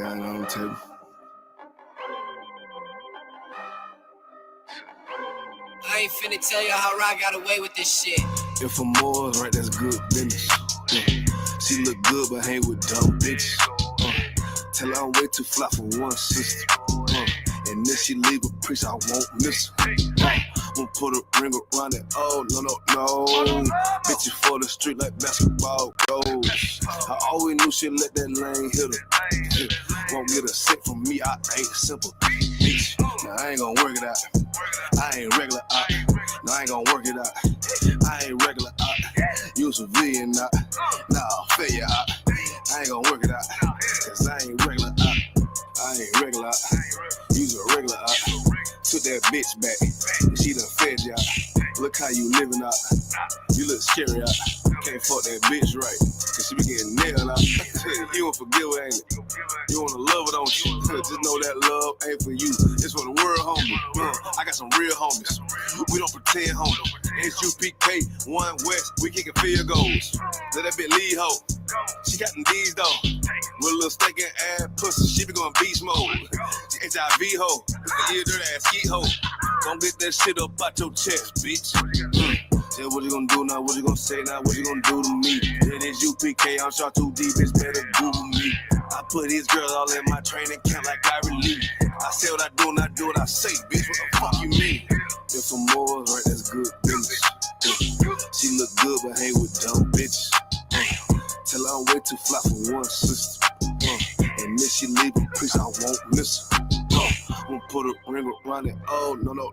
I know I'm telling you. I ain't finna tell you how I got away with this shit. If I'm more right, that's good business. She look good, but hang with dumb bitches. Tell her I'm way too fly for one sister. And if she leave a priest, I won't miss her. Won't put a ring around it. Oh, no. Bitches for the street like basketball goes. I always knew she'd let that lane hit her. Won't get a cent from me, I ain't simple. Bitch, now I ain't gonna work it out. I ain't regular out. No, I ain't gonna work it out. I ain't regular out. You a civilian out. Nah, failure out. I ain't gonna work it out. Cause I ain't regular out. I ain't regular out. You's a regular out. Took that bitch back. She done fed you out. Look how you living out. You look scary out. Can't fuck that bitch right. Cause she be getting nailed out. You won't forgive her, ain't it? You wanna love her, don't you? Just know that love ain't for you. It's for the world, homie. I got some real homies. We don't pretend, homie. HUPK, 1 West, we kicking field goals. Let that bitch lead, ho. She got them D's, though. With a little stinking ass pussy, she be going beast mode. She HIV, ho. You dirty ass skeet, ho. Don't get that shit up out your chest, bitch. Say what you gonna do now, what you gonna say now, what you gonna do to me? It is UPK, I'm shot too deep, bitch, better Google me. I put these girls all in my training camp like I relieve. I say what I do and I do what I say, bitch, what the fuck you mean? If I'm more right, that's good business. She look good, but hang with dumb bitches. Tell her I'm way too fly for one sister. And if she leave a priest, I won't miss her. Won't put a ring around it. Oh, no.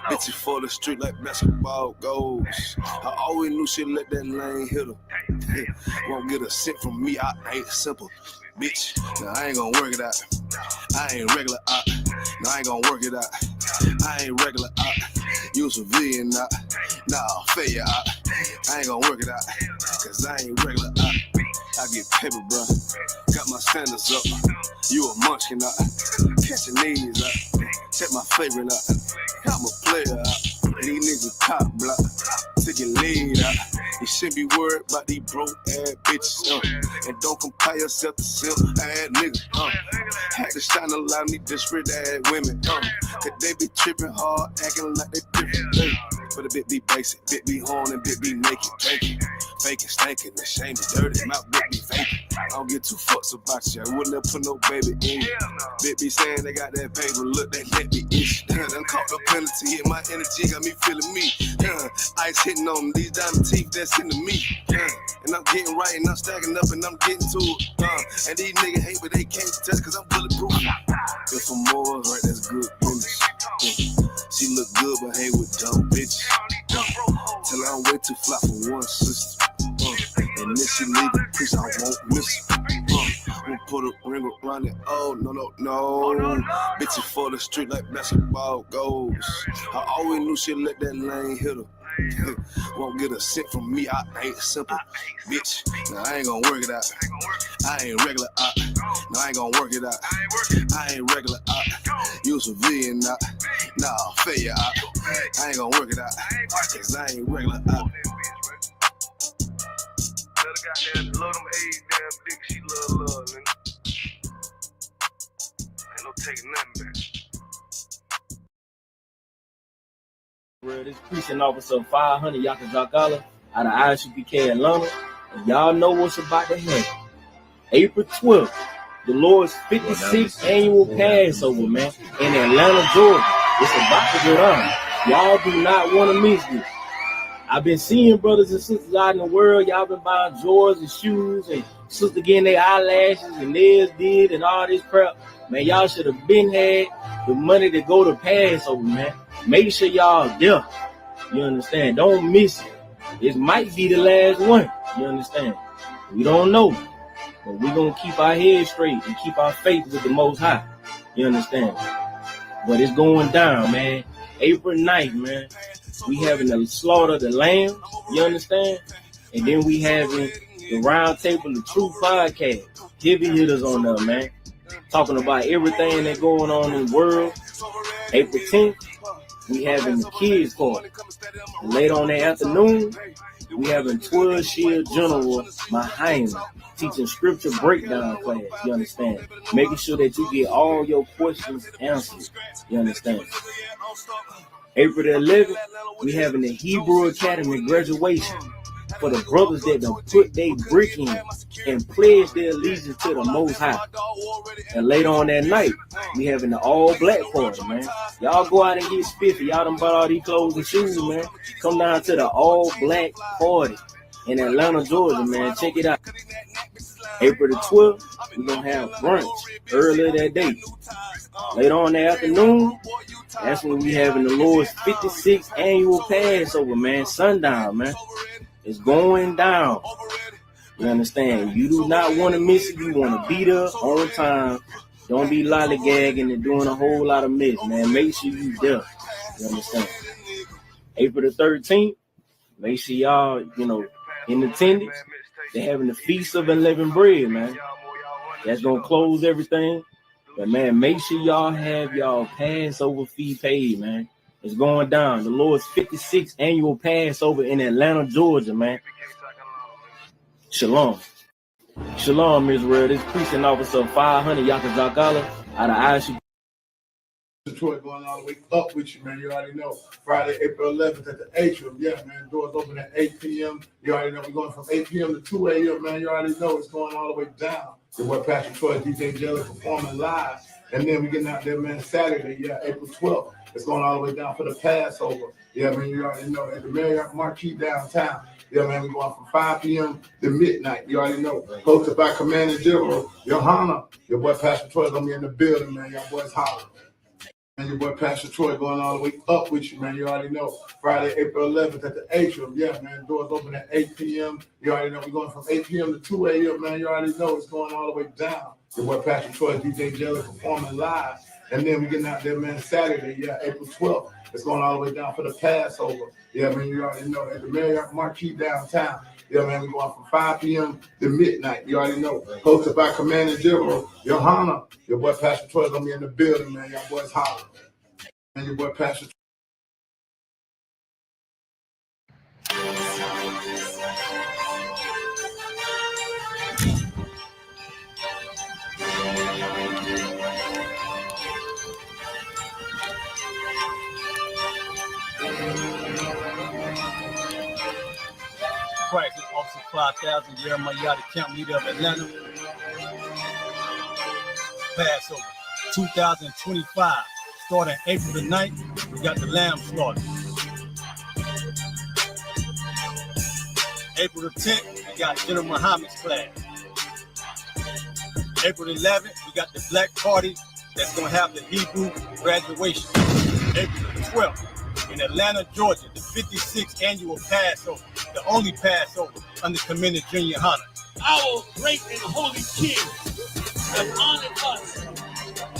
Bitches for the street like basketball goes. I always knew she'd let that lane hit her. Won't get a cent from me, I ain't simple. Bitch, now I ain't gonna work it out. I ain't regular out. No, I ain't gonna work it out. I ain't regular out. You a civilian out. Nah, failure out. I ain't gonna work it out. Cause I ain't regular out. I get paper, bro. Got my standards up. You a munchkin out. Catching these out. Check my favorite out. I'm a player out. These niggas top block. Take your lead out. You shouldn't be worried about these broke ass bitches. And don't compare yourself to simp ass niggas. Had to shine a lot of these disparate ass women. Cause they be tripping hard, acting like they different. But a bit be basic, bit be horn and bit be naked, faking, stankin', ashamed, dirty, mouth bit be faking. I don't get too fucks about you. I wouldn't have put no baby in it. Bit be saying they got that paper, look, they let me itch. Done caught the penalty, hit my energy, got me feeling me. Ice hitting on these diamond teeth that's into me. And I'm getting right and I'm stacking up and I'm getting to it. And these niggas hate but they can't touch cause I'm bulletproof. If I'm more right, that's good business. She look good but hang with dumb bitches. Tell her I'm way too fly for one sister. And if she leave a piece, I won't miss her. Won't put a ring around it. Oh, no. Bitches for the street like basketball goes. I always knew she'd let that lane hit her. Won't get a cent from me, I ain't simple. Bitch, now I ain't gonna work it out. I ain't regular out. No, I ain't gonna work it out. I ain't regular out. You a civilian out. Nah, failure out. I ain't gonna work it out. Cause I ain't regular out. Goddamn, love them AIDS, damn dick, she love, nigga. Ain't no taking nothing back. This precinct officer 500 Yakazakala out of ISUPK Atlanta, and y'all know what's about to happen. April 12th, the Lord's 56th annual Passover, man, in Atlanta, Georgia. It's about to go down. Y'all do not want to miss this. I've been seeing brothers and sisters out in the world. Y'all been buying drawers and shoes and sister getting their eyelashes and nails did and all this crap. Man, y'all should have been had the money to go to Passover, man. Make sure y'all there. You understand? Don't miss it. This might be the last one. You understand? We don't know. But we're going to keep our heads straight and keep our faith with the Most High. You understand? But it's going down, man. April 9th, man. We having the slaughter of the lamb. You understand? And then we having the Round Table of Truth podcast. Heavy hitters on there, man. Talking about everything that's going on in the world. April 10th, we having the kids party. And later on that afternoon, we having 12 Shield General Mahima teaching scripture breakdown class. You understand? Making sure that you get all your questions answered. You understand? April the 11th, we having the Hebrew Academy graduation for the brothers that done put their brick in and pledge their allegiance to the Most High. And later on that night, we having the all-black party, man. Y'all go out and get spiffy. Y'all done bought all these clothes and shoes, man. Come down to the all-black party in Atlanta, Georgia, man. Check it out. April the 12th, we're going to have brunch earlier that day. Later on that afternoon, that's when we having the Lord's 56th annual Passover, man. Sundown, man. It's going down. You understand? You do not want to miss it. You want to be there on time. Don't be lollygagging and doing a whole lot of mess, man. Make sure you there. You understand? April the 13th, make sure y'all, in attendance. They're having the Feast of Unleavened Bread, man. That's going to close everything. But, man, make sure y'all have y'all Passover fee paid, man. It's going down. The Lord's 56th annual Passover in Atlanta, Georgia, man. Shalom. Shalom, Israel. This precinct officer 500 Yakazakala out of ISUPK. Detroit going all the way up with you, man. You already know. Friday, April 11th at the atrium. Yeah, man. Doors open at 8 p.m. You already know. We're going from 8 p.m. to 2 a.m., man. You already know it's going all the way down. The boy Pastor Troy, DJ Jelly performing live. And then we getting out there, man, Saturday, April 12th. It's going all the way down for the Passover. Yeah, man, you already know. At the Marriott Marquis downtown. Yeah, man, we're going from 5 p.m. to midnight. You already know. Hosted by Commander General Johanna. Your boy Pastor Troy going to be in the building, man. Y'all boys holler. And your boy Pastor Troy going all the way up with you, man. You already know. Friday, April 11th at the atrium. Yeah, man. Doors open at 8 p.m. You already know. We're going from 8 p.m. to 2 a.m., man. You already know it's going all the way down. Your boy Pastor Troy, DJ Jelly performing live. And then we getting out there, man, Saturday, April 12th. It's going all the way down for the Passover. Yeah, man, you already know. At the Marriott Marquis downtown. Yeah, man, we're going from 5 p.m. to midnight. You already know. Hosted by Commander General Johanna. Your boy Pastor Troy going to be in the building, man. Y'all boys holler. And your boy Pastor Troy. Practice Officer 5000, Jeremiah the camp leader of Atlanta. Passover 2025, starting April the 9th, we got the lamb slaughter. April the 10th, we got General Muhammad's class. April the 11th, we got the black party that's going to have the Hebrew graduation. April the 12th, in Atlanta, Georgia, the 56th annual Passover, the only Passover under Commander Junior Hunter. Our great and holy King have honored us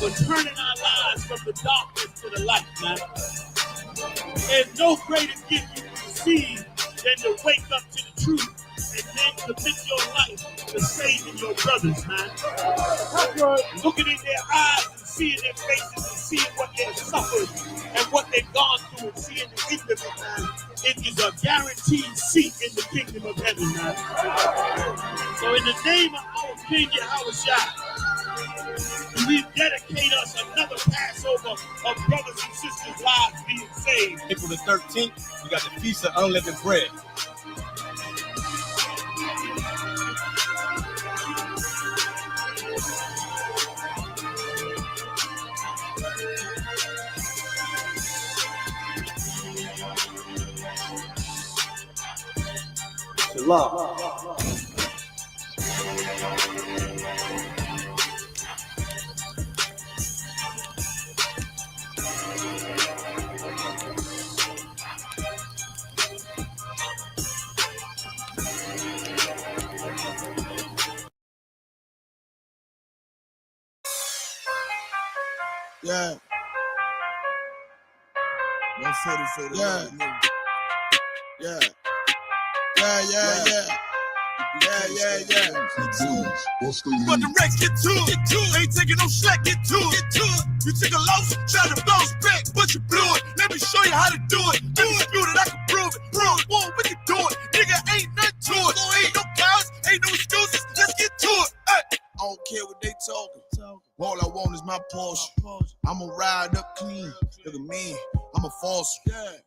for turning our lives from the darkness to the light, man. There's no greater gift you can receive than to wake up to the truth and then commit your life to saving your brothers, man. Looking in their eyes and seeing their faces and seeing what they've suffered and what they've gone through and seeing the end of it, man. It is a guaranteed seat in the kingdom of heaven, man. So in the name of our King Yahushua, we dedicate us another Passover of brothers and sisters' lives being saved. April the 13th, we got the Feast of Unleavened Bread. Shalom. Yeah. 140 for the yeah. Yeah. Yeah. Yeah. But the Rex get to it. Ain't taking no slack, get to it. You took a loss, try to bounce back, but you blew it. Let me show you how to do it. Undisputed, I can prove it. Whoa, we can do it. Nigga, ain't nothing to it. Ain't no cowards, ain't no excuses. Let's get to it. Hey. I don't care what they talking. All I want is my Porsche. I'ma ride up clean. Look at me. I'm a false.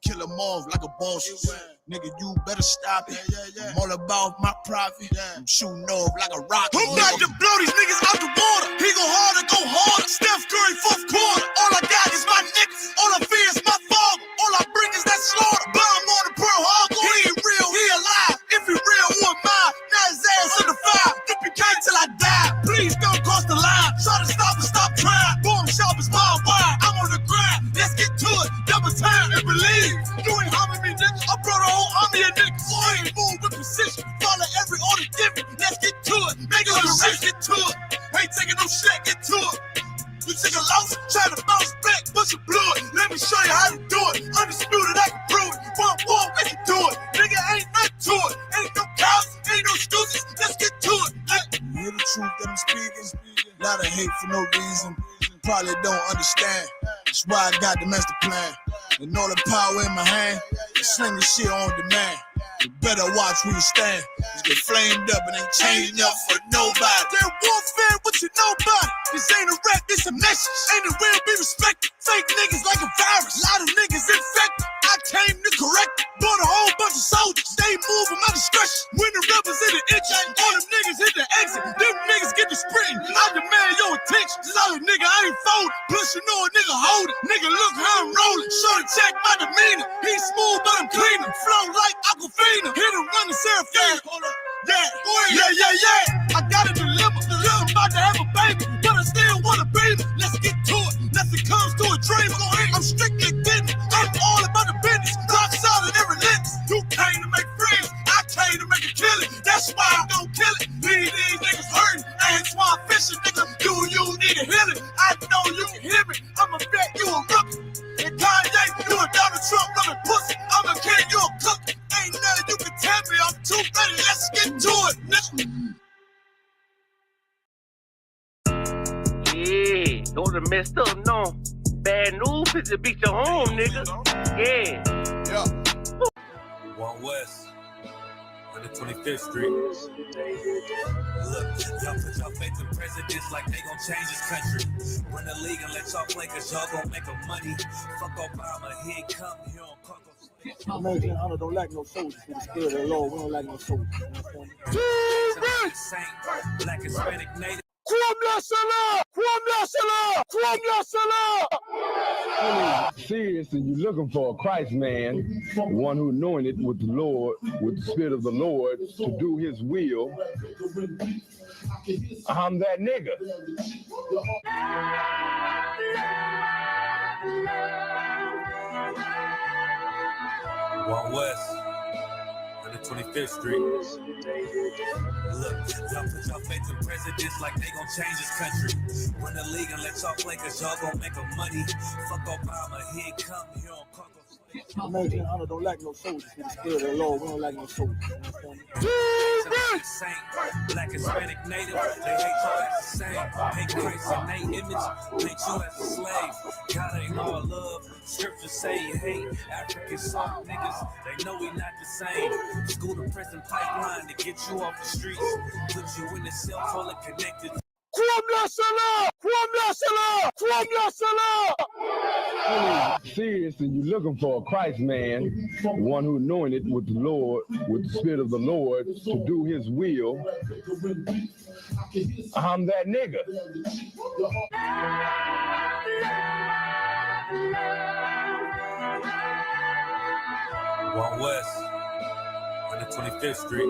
Kill them off like a boss. Nigga, you better stop it. I'm all about my profit. I'm shooting off like a rocket. Who got to blow these niggas out the water? He go harder, go harder. Steph Curry, fourth quarter. All I got is my niggas. All I fear is my father. All I bring is that slaughter. Bomb on the Pearl Harbor. He ain't real, he alive. If he real, who am I? Now his ass in the fire. UPK till I die. Please don't cross the line. Try to stop and stop trying. Boom, sharp as ball wire. I'm on the grind. Let's get to it. Double time and believe. You ain't harming me, nigga. I brought a whole army of niggas. So I ain't move with precision. Follow every order given. Let's get to it. Make it on the race, get to it. Ain't taking no shit, get to it. You take a loss, try to bounce back, but you blew it. Let me show you how to do it. Undisputed, I can prove it. One, we can do it. Nigga, ain't nothing to it. Ain't no cows, ain't no excuses. Let's get to it. You hear the truth that I'm speaking? Lot of hate for no reason. Probably don't understand. That's why I got the master plan. And all the power in my hand, sling the shit on demand. You better watch where you stand. You get flamed up and ain't changing up for nobody. They're warfare, what you know about it? This ain't a rap, this a message. Ain't it will be respected. Fake niggas like a virus. A lot of niggas infected. I came to correct it. Bought a whole bunch of soldiers. They move at my discretion. When the rebels hit the itch, all them niggas hit the exit. Them niggas get the sprinting. I demand your attention. Solid nigga, I ain't folding. Plus you know a nigga hold it. Nigga, look how I'm rolling. Shorty check my demeanor. He's smooth, but I'm cleaner. Flow like Aquafina. Hit him running Seraphina. Yeah. I got a dilemma. I'm about to have a baby, but I still wanna baby. Let's get to it. Nothing comes to a dream. I'm strictly getting it. I'm all about the business. Rock solid and relentless. You came to make friends. I came to make a killing. That's why I'm gonna kill it. Leave these niggas hurting. That's why I'm fishing, nigga. You need a healing. I know you can hear me. I'ma bet you a rookie. And Kanye, you a Donald Trump loving pussy. I'm a kid, you a cook. Ain't nothing you can tell me. I'm too ready. Let's get to it, nigga. Yeah, those are messed up, no. Bad news is to beat your home, nigga. Yeah. One West, 125th Street. Look, y'all put y'all faith in presidents like they gon' change this country. Win the league and let y'all play, cause y'all gon' make a money. Fuck Obama, he ain't come here on Congo. Amazing, I don't like no soldiers. For the spirit of the Lord, we don't like no soldiers. Black, Hispanic, Native. Seriously, you're looking for a Christ man, one who knowing it with the Lord, with the Spirit of the Lord, to do his will. I'm that nigga. One West, 125th Street. Look, y'all put y'all faith in presidents like they gon' change this country. Win the league and let y'all play, cause y'all gon' make a money. Fuck Obama, he ain't come here on Congo. Amazing, I don't like no soldiers. For the spirit of the Lord, we don't like no soldiers. Black, Hispanic, Native, they hate y'all as the same. Hate Christ in their image, hate you as a slave. God ain't all love, scriptures say you hate. African soft niggas, they know we not the same. School to prison pipeline to get you off the streets. Put you in the cell fully connected. Seriously, you're looking for a Christ man, one who knowing it with the Lord, with the Spirit of the Lord, to do his will. I'm that nigga. One West, 125th Street.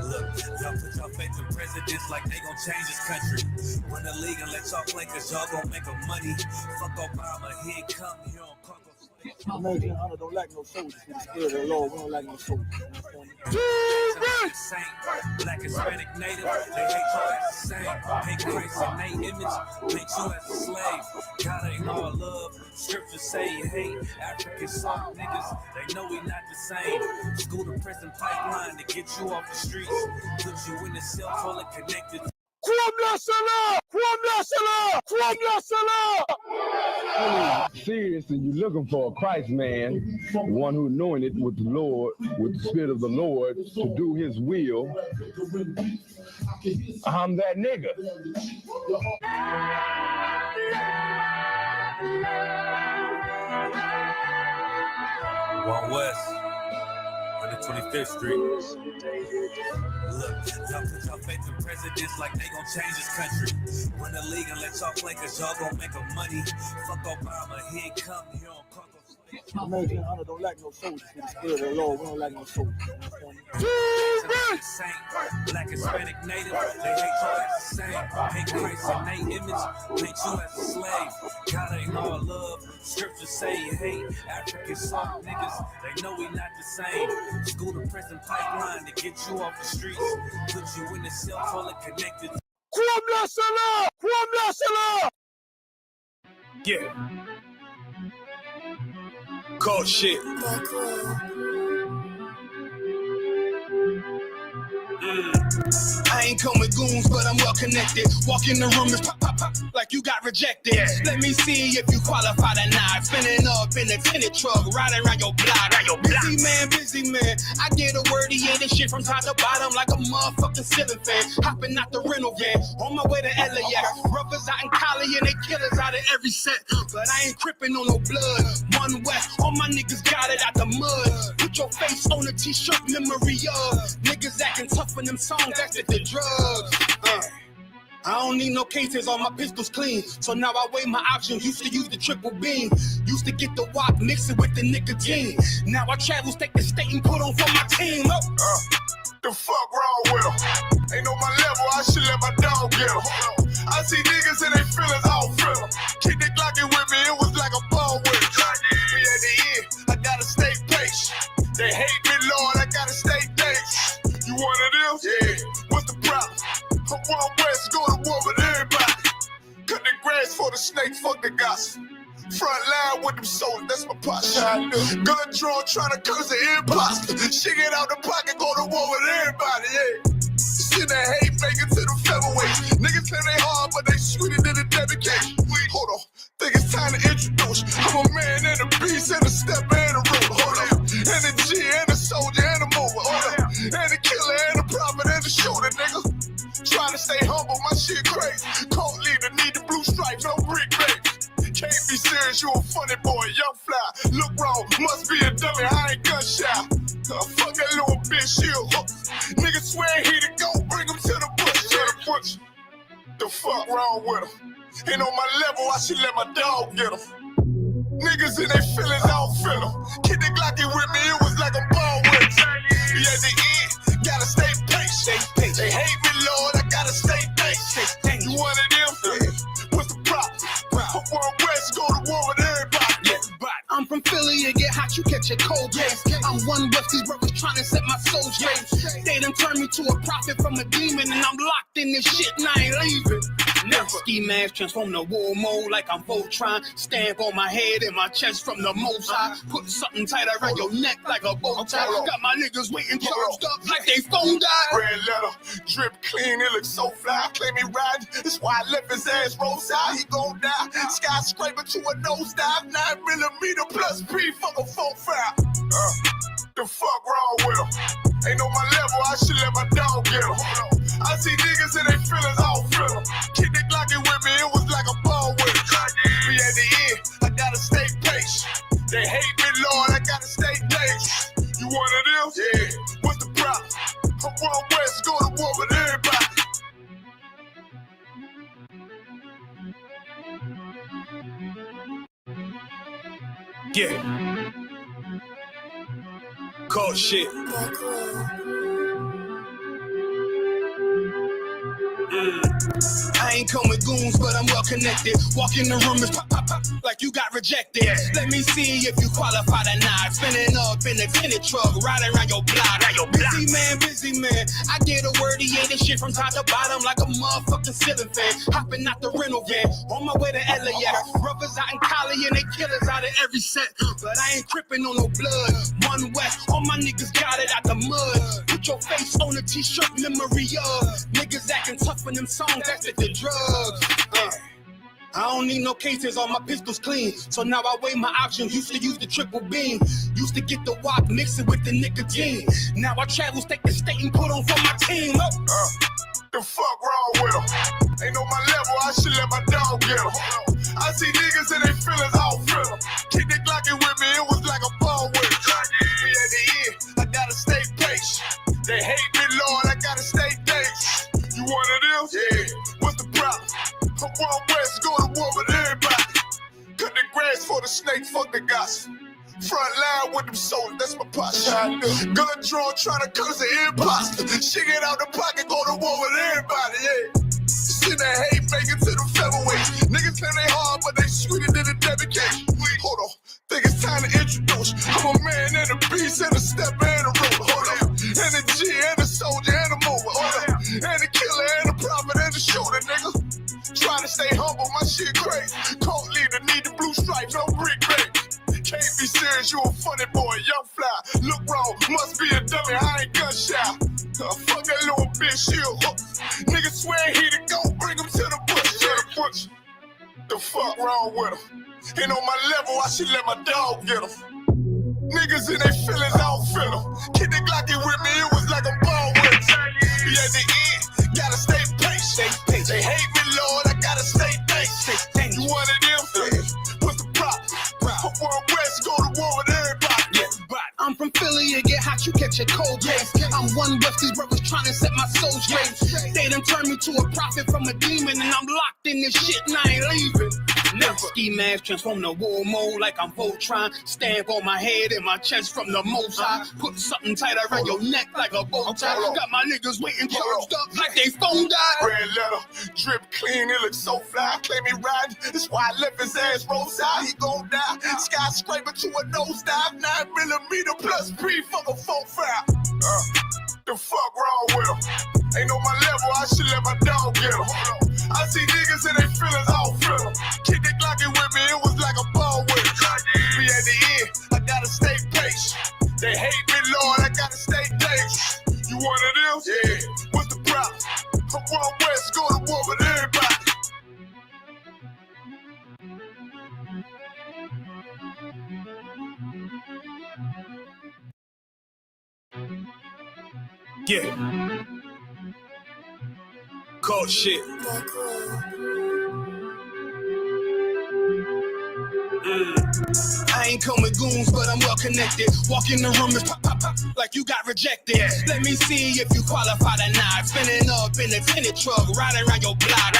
Look, y'all put y'all faith in presidents like they gon' change this country. Win the league and let y'all play, cause y'all gon' make a money. Fuck Obama, he ain't come here on Congo. Amazing, I don't like no soldiers. For the spirit of the Lord, we don't like no soldiers. Black, Hispanic, Native, they hate you as the same. Hate Christ in their image, paint you as a slave. God ain't all love, scriptures say you hate. African soft niggas, they know we not the same. School to prison pipeline to get you off the streets. Put you in the cell toilet connected. Seriously, you're looking for a Christ man, one who knowing it with the Lord, with the Spirit of the Lord, to do his will. I'm that nigga. One West, 125th Street. Look, y'all put y'all faith in presidents like they gon' change this country. Win the league and let y'all play cause y'all gon' make them money. Fuck Obama, he ain't come here on Congo. American honor don't lack no soldiers. For the Spirit of the Lord, we don't lack no soldiers. Black, Hispanic, Native, they hate you as the same. Hate Christ in their image, paint you as a slave. God ain't all love, scriptures say you hate. African soft niggas, they know we not the same. School to prison pipeline to get you off the streets. Put you in the cell toilet connected. Yeah. Cold shit. I ain't come with goons, but I'm well connected. Walk in the room, it's pop, pop, pop, like you got rejected. Let me see if you qualify or not. Spinning up in a tinted truck, riding around your block. Busy man. I get a word, yeah, this shit from top to bottom like a motherfucking ceiling fan. Hopping out the rental van, on my way to LAX. Rubbers out in Cali and they killers out of every set. But I ain't crippin' on no blood. One West, all my niggas got it out the mud. Put your face on a t-shirt, memory of niggas acting tough in them songs, that's the drugs. I don't need no cases, all my pistols clean. So now I weigh my options, used to use the triple beam. Used to get the wop, mix it with the nicotine. Now I travel state to state and put on for my team. The fuck wrong with them? Ain't on my level, I should let my dog get them. I see niggas and they feelings, I don't feel them. Keep the Glockin' with me, it was like a ball with me. At the end, I gotta stay patient. They hate me, Lord, I gotta stay patient. You one of them? Yeah. What's the problem? I'm one West, go to war with everybody. Cut the grass for the snake, fuck the gossip. Front line with them soldiers, that's my posture. Gun drawn, trying to curse the imposter. Shit get out the pocket, go to war with everybody, yeah. Send that hate, make it to the featherweight. Niggas say they hard, but they sweeter than a dedication. Hold on, think it's time to introduce. I'm a man and a beast and a step and a rope. Hold on, and a G and a soldier and a mover. Hold on, and a killer and a prophet and a shooter, nigga. Trying to stay humble, my shit crazy. Cold leader, need the blue stripes, no brick baby. Can't be serious, you a funny boy, young fly. Look wrong, must be a dummy, I ain't gun shy. Fuck that little bitch, she a hook. Nigga swear he to go, bring him to the bush. The fuck wrong with him? Ain't on my level, I should let my dog get him. Niggas in their feelings, I don't feel them. Kid the Glocky with me, it was like a ball with me. At the end, gotta stay patient. They hate me, Lord, I gotta stay patient. You one of them? Yeah. What's the problem? I'm one West, go to war with everybody. Yeah. I'm from Philly, and get hot, you catch a cold case. I'm one West, these brothers trying to set my soul straight. They done turned me to a prophet from a demon, and I'm locked in this shit, and I ain't leaving. Never. Ski mask transform to war mode like I'm Voltron. Stamp on my head and my chest from the most high. Put something tight around your neck like a bow tie. Got my niggas waiting charged up like they phone died. Red letter, drip clean, it looks so fly. Claim he riding, that's why I left his ass roadside. He gon' die. Skyscraper to a nosedive. 9mm plus P, fuck a 4-5. The fuck wrong with him? Ain't on my level, I should let my dog get him. I see niggas and they feelings, I don't feel them. Keep the Glocky with me, it was like a ball with me. At the end, I gotta stay patient. They hate me, Lord, I gotta stay patient. You one of them? Yeah. What's the problem? I'm one West, go to war with everybody. Yeah. Cold shit. I I ain't come with goons, but I'm well connected. Walk in the room, it's pop, pop, pop, like you got rejected. Let me see if you qualify or not. Spinning up in a tinted truck, riding around your block. Busy man. I get a word, he ate this shit from top to bottom like a motherfucking ceiling fan. Hopping out the rental van, on my way to LAX. Brothers out in Cali and they killers out of every set. But I ain't tripping on no blood. One West, all my niggas got it out the mud. Put your face on a t-shirt, memory of niggas acting tough in them songs, that's the drugs. I don't need no cases, all my pistols clean. So now I weigh my options. Used to use the triple beam. Used to get the wok, mix it with the nicotine. Now I travel state to state and put on for my team. The fuck wrong with them? Ain't on my level, I should let my dog get them. I see niggas and they feelings, I don't feel them. Kick the Glocky with me, it was like a ball with it. Me at the end, I gotta stay patient. They hate me, Lord, I gotta stay dangerous. You one of them? Yeah. What's the problem? I'm one West, go to war with everybody. Cut the grass for the snake, fuck the gossip. Front line with them soldiers, that's my posture. Gun drawn, trying to curse the imposter. Shit get out the pocket, go to war with everybody, yeah. See that hate, make it to the featherweight. Niggas claim they hard, but they sweeter than a Debbie cake. Hold on, think it's time to introduce. I'm a man and a beast and a step and a roller. Hold on, and a G and a soldier and a mover. Hold on, and a killer and a prophet and a shooter, nigga. Trying to stay humble, my shit crazy. Cold leader, need the blue stripes, no brick baby. Can't be serious, you a funny boy, young fly. Look wrong, must be a dummy, I ain't gun shy. Fuck that little bitch, she a hook. Nigga swear he the goat, bring him to the bush. The fuck wrong with him? Ain't on my level, I should let my dog get him. Niggas in their feelings, I don't feel them. Kid the Glocky with me, it was like a ball with it. Be at the end, gotta stay patient. They hate me, Lord, I gotta stay patient. You one of them? What's the problem? I'm one West, go to war with everybody. I'm from Philly, it get hot, you catch a cold case. I'm one West, these brothers trying to set my soul straight. They done turned me to a prophet from a demon, and I'm locked in this shit and I ain't leaving. Never. Ski mask transform to war mode like I'm Voltron. Stamp on my head and my chest from the most high. Put something tight around your neck like a bow tie. Got my niggas waiting charged up like they phone died. Red letter, drip clean, it looks so fly. Claim he riding, that's why I left his ass roadside. He gon' die, skyscraper to a nosedive. 9mm plus P for the 4-5. The fuck wrong with him? Ain't on my level, I should let my dog get him. I see niggas and they feelings, I don't feel them. Kick the Glocky with me, it was like a ball with it. Be at the end, I gotta stay patient. They hate me, Lord, I gotta stay dangerous. You one of them? Yeah. What's the problem? I'm one West, go to war with everybody. Yeah. Cold shit. I ain't come with goons, but I'm well connected. Walk in the room, it's pop, pop, pop, like you got rejected. Let me see if you qualify or not. Spinning up in a tinted truck, riding around your block.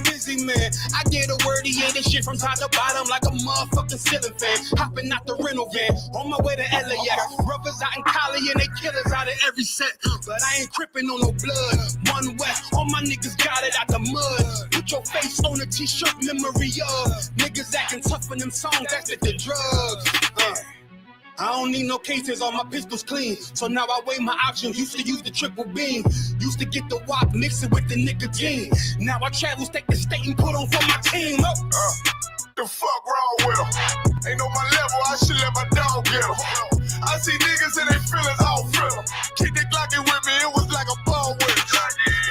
Busy man. I get a word, he ate this shit from top to bottom like a motherfucking ceiling fan. Hopping out the rental van, on my way to LAX. Brothers out in Cali and they killers out of every set. But I ain't tripping on no blood. One West, all my niggas got it out the mud. Put your face on a t-shirt, memory of niggas acting tough in them songs, that's the drugs. I don't need no cases, all my pistols clean. So now I weigh my options. Used to use the triple beam. Used to get the wok, mix it with the nicotine. Now I travel state to state and put on for my team. The fuck wrong with them? Ain't on my level, I should let my dog get them. I see niggas and they feelings, I don't feel them. Kick the Glocky with me, it was like a ball with it.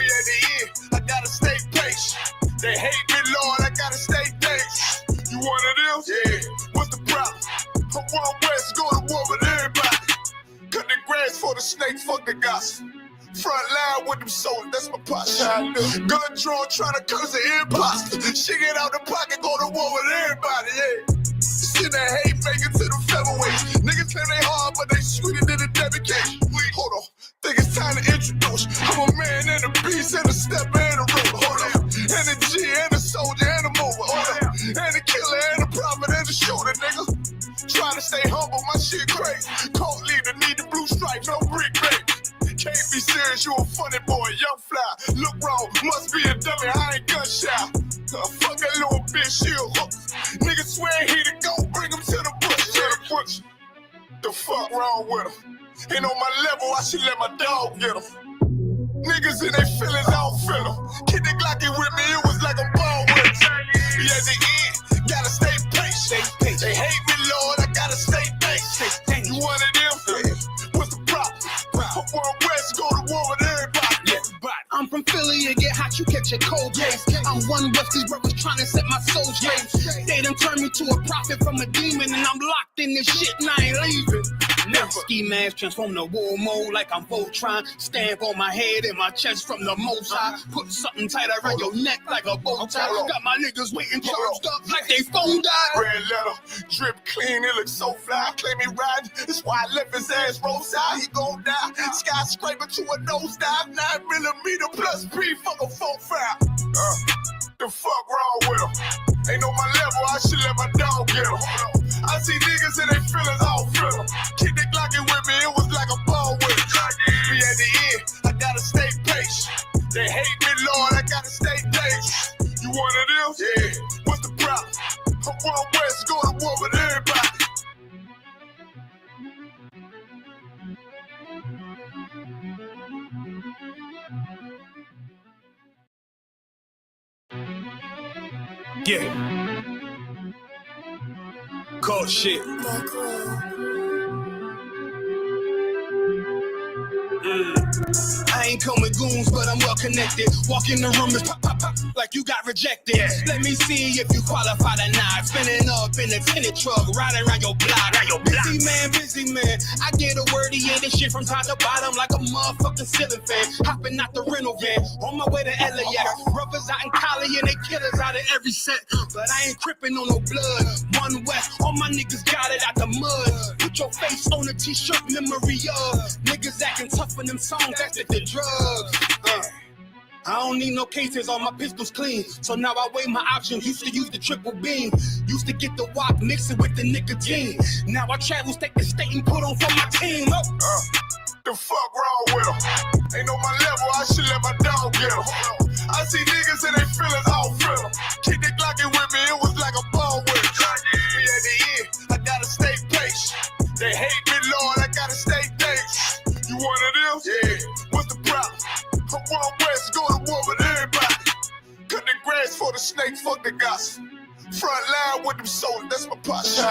Be at the end, I gotta stay patient. They hate me, Lord, I gotta stay dangerous. You one of them? Yeah. What's the problem? I'm one West, go to war with everybody. Cut the grass for the snake, fuck the gossip. Front line with them soldiers, that's my posture. Gun drawn, trying to curse the imposter. Shit get out the pocket, go to war with everybody, yeah. See that hate, make it to the featherweight. Niggas claim they hard, but they sweeter than a Debbie cake. Hold on, think it's time to introduce. I'm a man and a beast and a step and a roller. Hold on, and a G and a soldier and a mover. Hold on, and a killer and a prophet and a shooter, nigga. Trying to stay humble, my shit crazy. Cold leader, need the blue stripes, no brick baby. Can't be serious, you a funny boy, young fly. Look wrong, must be a dummy, I ain't gun shy. Fuck that little bitch, she a hook. Nigga swear he to go, bring him to the bush. To the bush. The fuck wrong with him? Ain't on my level, I should let my dog get him. Niggas in their feelings, I don't feel them. Kid the Glocky with me, it was like a ball with him. Be at the end, gotta stay patient. They hate me, Lord, I gotta stay patient. You one of them? What's the problem? From World West, go to war with everybody. I'm from Philly and get hot, you catch a cold case. I'm one with these brothers trying to set my soul straight. They done turned me to a prophet from a demon, and I'm locked in this shit and I ain't leaving. Never. Ski mask transform to war mode like I'm Voltron. Stamp on my head and my chest from the most high. Put something tight around your neck like a bow tie. Got my niggas waiting charged up like they phone died. Red letter, drip clean, it looks so fly. Claim he riding, that's why I left his ass roadside. He gon' die. Skyscraper to a nosedive, 9mm plus P, fuck a 4-5. The fuck wrong with him? Ain't on my level, I should let my dog get him. I see niggas in their feelings, I don't feel them. Kid the Glocky with me, it was like a ball with him. Be at the end, I gotta stay patient. They hate me, Lord, I gotta stay patient. You one of them? Yeah. What's the problem? From World West, go to war with everybody. Yeah. Cold shit. I ain't come with goons, but I'm well connected. Walk in the room, it's pop, pop, pop, like you got rejected. Let me see if you qualify or not. Spinning up in a tinted truck, riding around your block. Busy man. I get a word, yeah, this shit from top to bottom like a motherfucking ceiling fan. Hopping out the rental van, on my way to LAX. Rubbers out in Cali and they killers out of every set. But I ain't crippin' on no blood. One West, all my niggas got it out the mud. Put your face on a t-shirt, memory of niggas acting tough in them songs, that's the drugs. I don't need no cases, all my pistols clean. So now I weigh my options, used to use the triple beam. Used to get the wop, mix it with the nicotine. Now I travel state to state and put on for my team. The fuck wrong with him? Ain't on my level, I should let my dog get him. I see niggas in their feelings, I don't feel them. Kid the Glocky with me, it was like a ball with him. Be at the end, I gotta stay patient. They hate me, Lord, I gotta stay patient. You one of them? Yeah. What's the problem? From World West, go to war with everybody. Cut the grass for the snakes, fuck the gossip. Front line with them soldiers, that's my posture.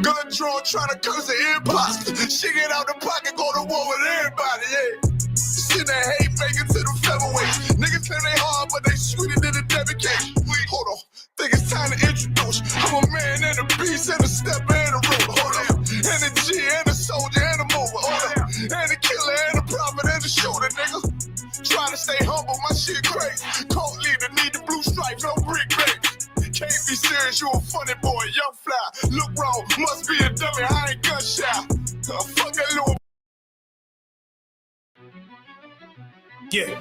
Gun drawn, trying to curse the imposter. Shit get out the pocket, go to war with everybody, yeah. Send that hate making to the featherweights. Niggas claim they hard, but they sweeter than a dedication. Hold on, think it's time to introduce. I'm a man and a beast and a step and a rope. Hold on, and a G and a soldier and a mover. Hold on, and a killer and a prophet and a shooter, nigga. Trying to stay humble, my shit crazy. Cold leader, need the blue stripes, no brick baby. Can't be serious, you a funny boy, young fly. Look wrong, must be a dummy, I ain't gun shy. Fuck that little. Yeah.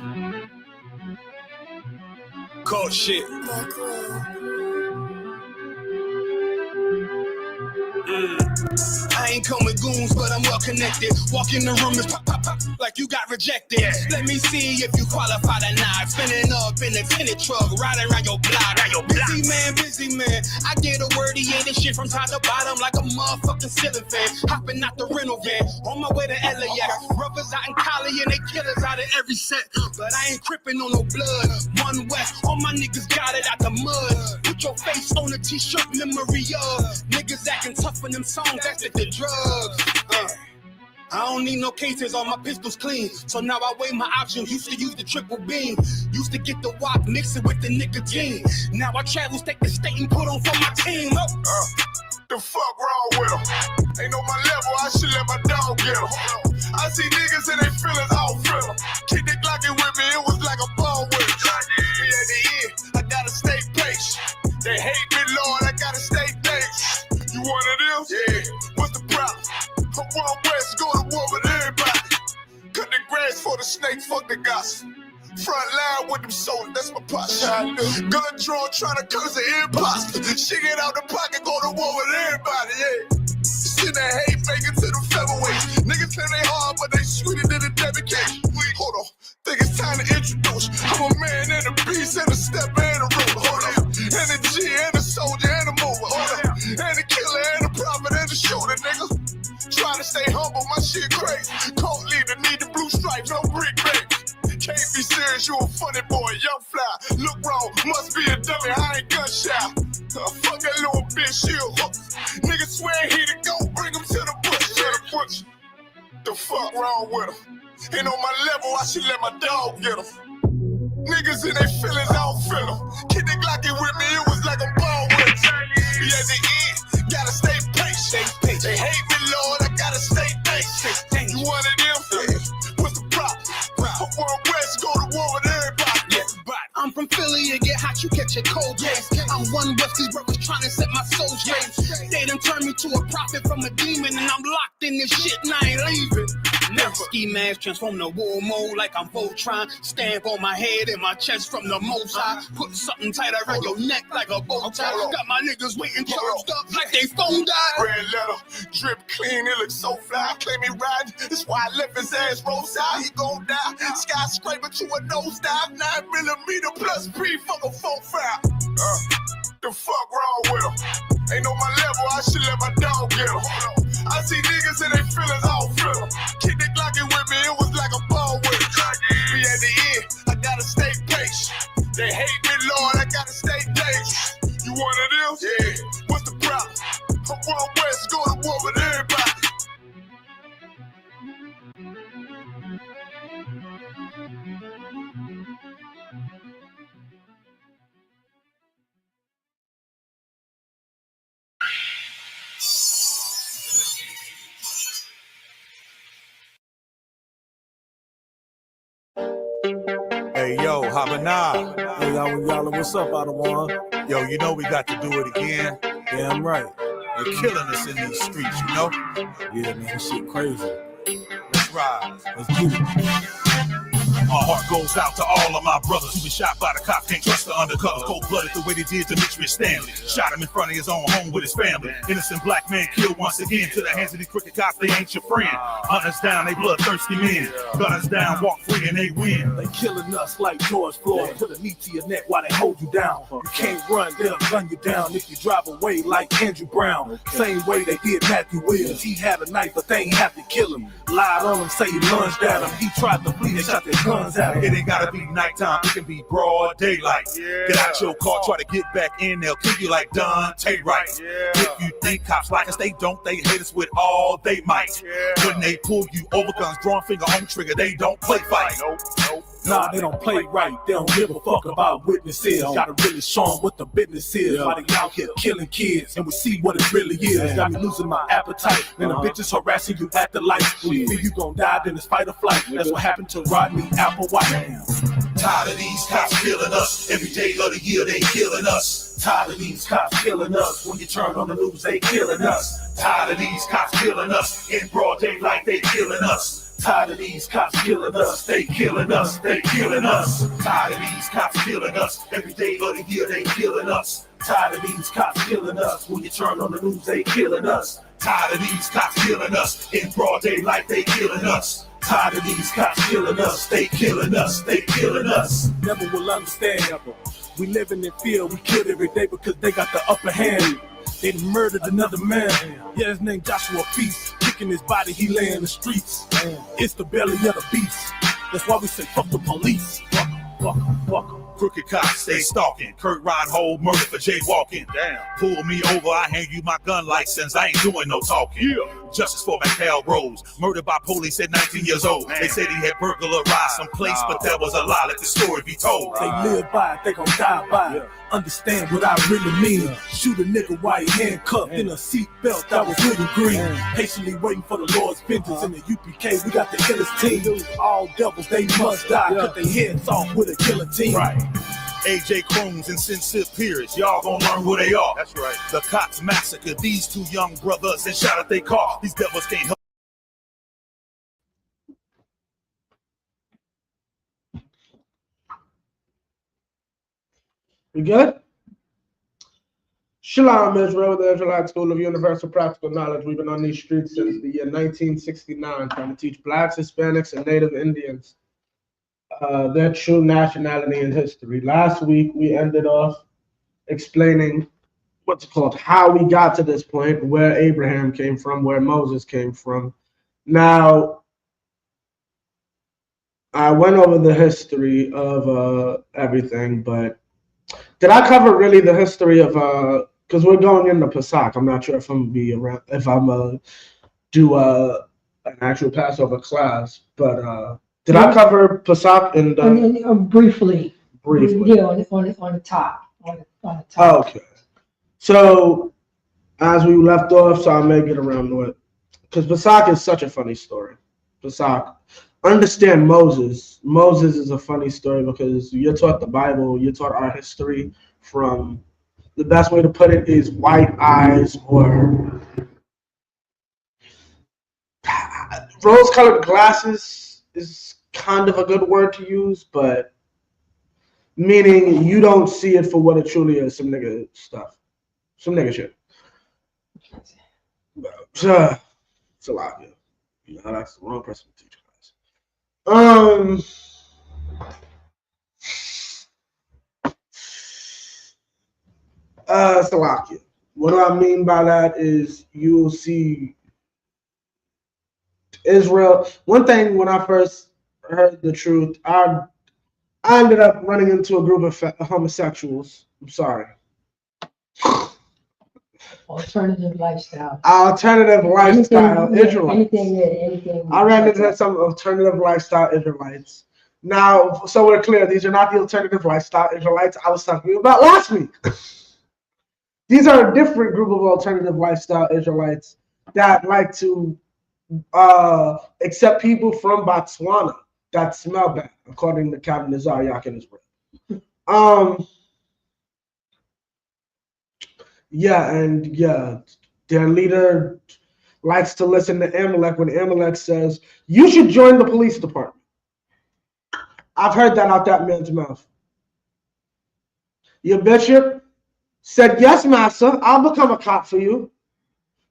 Cold shit. I ain't come with goons, but I'm well connected. Walk in the room, it's pop, pop, pop, like you got rejected. Let me see if you qualify or not. Spinning up in a tinted truck, riding around your block. Busy man. I get a word, yeah, this shit from top to bottom like a motherfucking ceiling fan. Hopping out the rental van, on my way to LAX. Rubbers out in Cali and they killers out of every set. But I ain't crippin' on no blood. One West, all my niggas got it out the mud. Put your face on a t-shirt, memory of niggas acting tough in them songs, that's the drugs. I don't need no cases, all my pistols clean. So now I weigh my options, used to use the triple beam. Used to get the wop, mix it with the nicotine. Now I travel state to state and put on for my team. The fuck wrong with him? Ain't on my level, I should let my dog get him. I see niggas in their feelings, I don't feel them. Kid the Glocky with me, it was like a ball with him. Be at the end, I gotta stay patient. They hate me, Lord, I gotta stay patient. You one of them? Yeah. What's the problem? From World West, go to war with everybody. Cut the grass for the snakes, fuck the gossip. Front line with them soldiers, that's my posture. Gun drawn, trying to curse the imposter. Shit get out the pocket, go to war with everybody, yeah. Send that hate making to the featherweights. Niggas claim they hard, but they sweeter than a dedication. Hold on, pipe, no brick bags. Can't be serious, you a funny boy, young fly. Look wrong, must be a dummy, I ain't gun shy. Fuck that little bitch, she a hook. Nigga swear he to go, bring him to the bush. The fuck wrong with him? Ain't on my level, I should let my dog get him. Niggas in their feelings, I don't feel them. Kid the Glocky with me, it was like a ball with him. Be at the end, gotta stay patient. They hate me, Lord, I gotta stay patient. You one of them? What's the problem? World West, go to war with everybody. I'm from Philly, you get hot, you catch a cold case. I'm one West, these brothers trying to set my soul straight. They done turned me to a prophet from a demon, and I'm locked in this shit and I ain't leaving. Never. Ski mask transform to war mode like I'm Voltron. Stamp on my head and my chest from the most high. Put something tight around your neck like a bow tie. Got my niggas waiting charged up like they phone died. Red letter, drip clean, it looks so fly. Claim he riding, that's why I left his ass roadside. He gon' die, skyscraper to a nosedive. 9mm plus P, fuck a 4-5. The fuck wrong with him? Ain't on my level, I should let my dog get him. I see niggas in their feelings, I don't feel them. Kid the Glocky with me, it was like a ball with him. Be at the end, I gotta stay patient. They hate me, Lord, I gotta stay dangerous. You one of them? Yeah. What's the problem? I'm World West, go to war with everybody. Hey, yo, Habana. Hey, y'all, what's up, out of one? Yo, you know we got to do it again. Damn right. They're killing us in these streets, you know? Yeah, man, this shit crazy. Let's ride. Let's get it. My heart goes out to all of my brothers who been shot by the cops, can't trust the undercover. Cold-blooded the way they did to Mitch Stanley. Shot him in front of his own home with his family. Innocent black man killed once again. To the hands of these crooked cops, they ain't your friend. Hunt us down, they bloodthirsty men. Gun us down, walk free and they win. They killing us like George Floyd. Put a knee to your neck while they hold you down. You can't run, they'll gun you down if you drive away like Andrew Brown. Same way they did Matthew Williams. He had a knife, but they ain't have to kill him. Lied on him, say he lunged at him. He tried to flee, they shot their guns at him. It ain't gotta be nighttime, it can be broad daylight. Get out your car, try to get back in, they'll kill you like Dante Wright. If you think cops like us, they don't, they hate us with all they might. When they pull you over, guns drawn, finger on trigger, they don't play fight. Nah, they don't play right. They don't give a fuck about witnesses. Gotta really show them what the business is. Why they out here killing kids, and we see what it really is. Got me losing my appetite. Then the bitches harassing you at the light. When you think you gon' die, then it's fight or flight. That's what happened to Rodney Applewhite. Tired of these cops killing us. Every day of the year they killing us. Tired of these cops killing us. When you turn on the news, they killing us. Tired of these cops killing us. In broad daylight they killing us. Tired of these cops killing us, they killing us, they killing us. Tired of these cops killing us. Every day of the year they killing us. Tired of these cops killing us. When you turn on the news, they killing us. Tired of these cops killing us. In broad daylight they killing us. Tired of these cops killing us, they killing us, they killing us. Never will understand. We living in fear, we kill every day because they got the upper hand. They murdered another man. Yeah, his name Joshua Feast. Kicking his body, he lay in the streets. It's the belly of the beast. That's why we say fuck the police. Fuck. Crooked cops stay stalking. Kurt Reinhold murdered for jaywalking. Damn. Pull me over, I hand you my gun license. I ain't doing no talking. Yeah. Justice for McHale Rose, murdered by police at 19 years old. Man. They said he had burglarized some place, but that was a lie. Let the story be told. They live by it, they gon' die by it. Understand what I really mean. Shoot a nigga while he handcuffed in a seat belt that was little green. Patiently waiting for the Lord's vengeance in the UPK. We got the illest team. All devils, they must die. Cut their heads off with a guillotine. Right. AJ Crones and Sincere Pierce, y'all gonna learn who they are. That's right. The cops massacred these two young brothers and shot at their car. These devils can't help. We good? Shalom, Israel, the Israelite School of Universal Practical Knowledge. We've been on these streets since the year 1969, trying to teach Blacks, Hispanics, and Native Indians their true nationality and history. Last week, we ended off explaining how we got to this point, where Abraham came from, where Moses came from. Now, I went over the history of everything, but did I cover really the history of because we're going into Pesach. I'm not sure if I'm gonna be around if I'm do an actual Passover class, but did I cover Pesach in the briefly? Briefly. Yeah, on the top. On the top. Okay. So as we left off, so I may get around to it. Because Pesach is such a funny story. Pesach. Understand Moses. Moses is a funny story because you're taught the Bible, you're taught our history from, the best way to put it is white eyes or rose-colored glasses is kind of a good word to use, but meaning you don't see it for what it truly is, some nigga stuff. Some nigga shit. It's a lot, yeah. You know, that's the wrong person to teach class. Salakia. What do I mean by that is you will see Israel. One thing when I first heard the truth, I ended up running into a group of homosexuals. I'm sorry. Alternative lifestyle. Alternative lifestyle Israelites. Anything. I ran into some alternative lifestyle Israelites. Now, so we're clear, these are not the alternative lifestyle Israelites I was talking about last week. These are a different group of alternative lifestyle Israelites that like to accept people from Botswana that smell bad, according to Captain Nazariak and his brother. Their leader likes to listen to Amalek when Amalek says, you should join the police department. I've heard that out that man's mouth. Your bishop said, yes, master, I'll become a cop for you.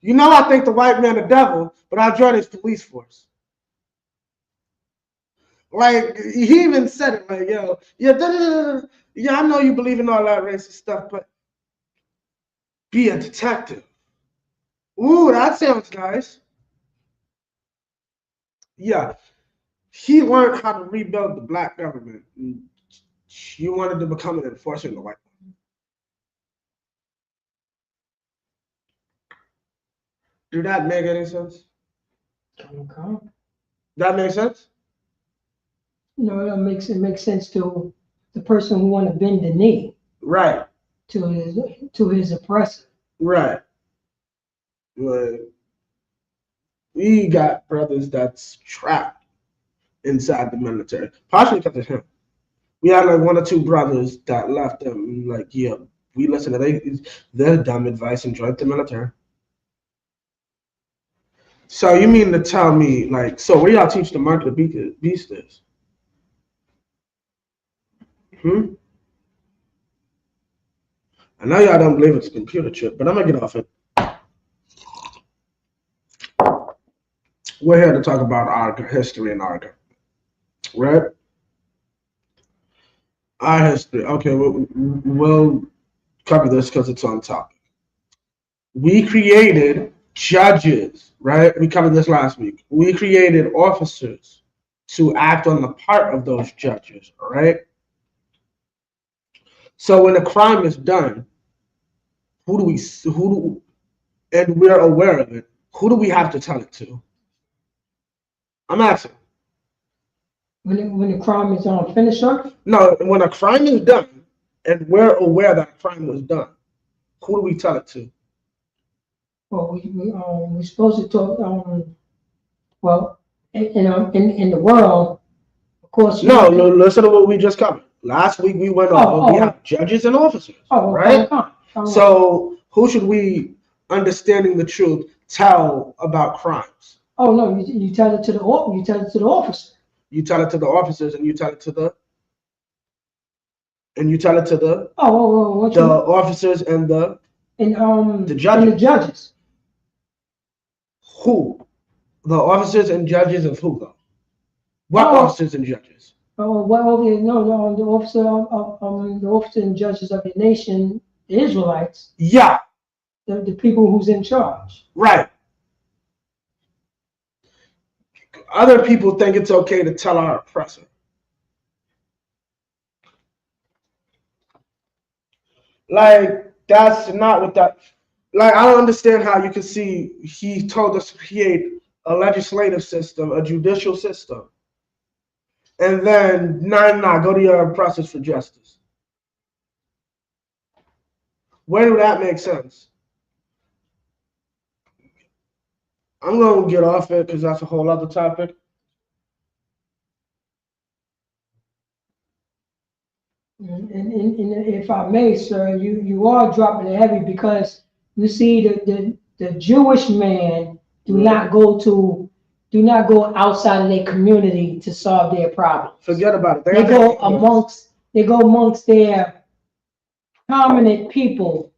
You know I think the white man a devil, but I'll join his police force. Like, he even said it, like, yo, yeah, I know you believe in all that racist stuff, but be a detective. Ooh, that sounds nice. Yeah. He learned how to rebuild the black government. You wanted to become an enforcer in the white one. Do that make any sense? Okay. That makes sense? No, it makes sense to the person who want to bend the knee. Right. To his oppressor. Right. Like, we got brothers that's trapped inside the military, partially because of him. We had like one or two brothers that left them, like, yeah, we listen to their dumb advice and joined the military. So you mean to tell me, like, so where y'all teach the mark of the beast is? I know y'all don't believe it's a computer chip, but I'm gonna get off it. We're here to talk about our history and our government, right? Our history. Okay, we'll cover this because it's on topic. We created judges, right? We covered this last week. We created officers to act on the part of those judges, right? So when a crime is done, and we're aware of it, who do we have to tell it to? I'm asking. When the crime is finished up? No, when a crime is done, and we're aware that a crime was done, who do we tell it to? Well, we're supposed to talk. Well, in the world, of course. No, listen to what we just covered. Last week we went over. We have judges and officers, right? So who should we, understanding the truth, tell about crimes? Oh no, you tell it to the officer. You tell it to the officers, and you tell it to the. And you tell it to the. Officers and the. The judges. And the judges. Who? The officers and judges of who though? What officers and judges? Oh well, no, the officer and judges of the nation, the Israelites. Yeah. The people who's in charge. Right. Other people think it's okay to tell our oppressor. Like, that's not what that. Like, I don't understand how you can see he told us to create a legislative system, a judicial system, and then go to your process for justice. Where do that make sense? I'm going to get off it because that's a whole other topic. And if I may, sir, you are dropping it heavy because you see the Jewish man do not go outside of their community to solve their problems. Forget about it. They go amongst their prominent people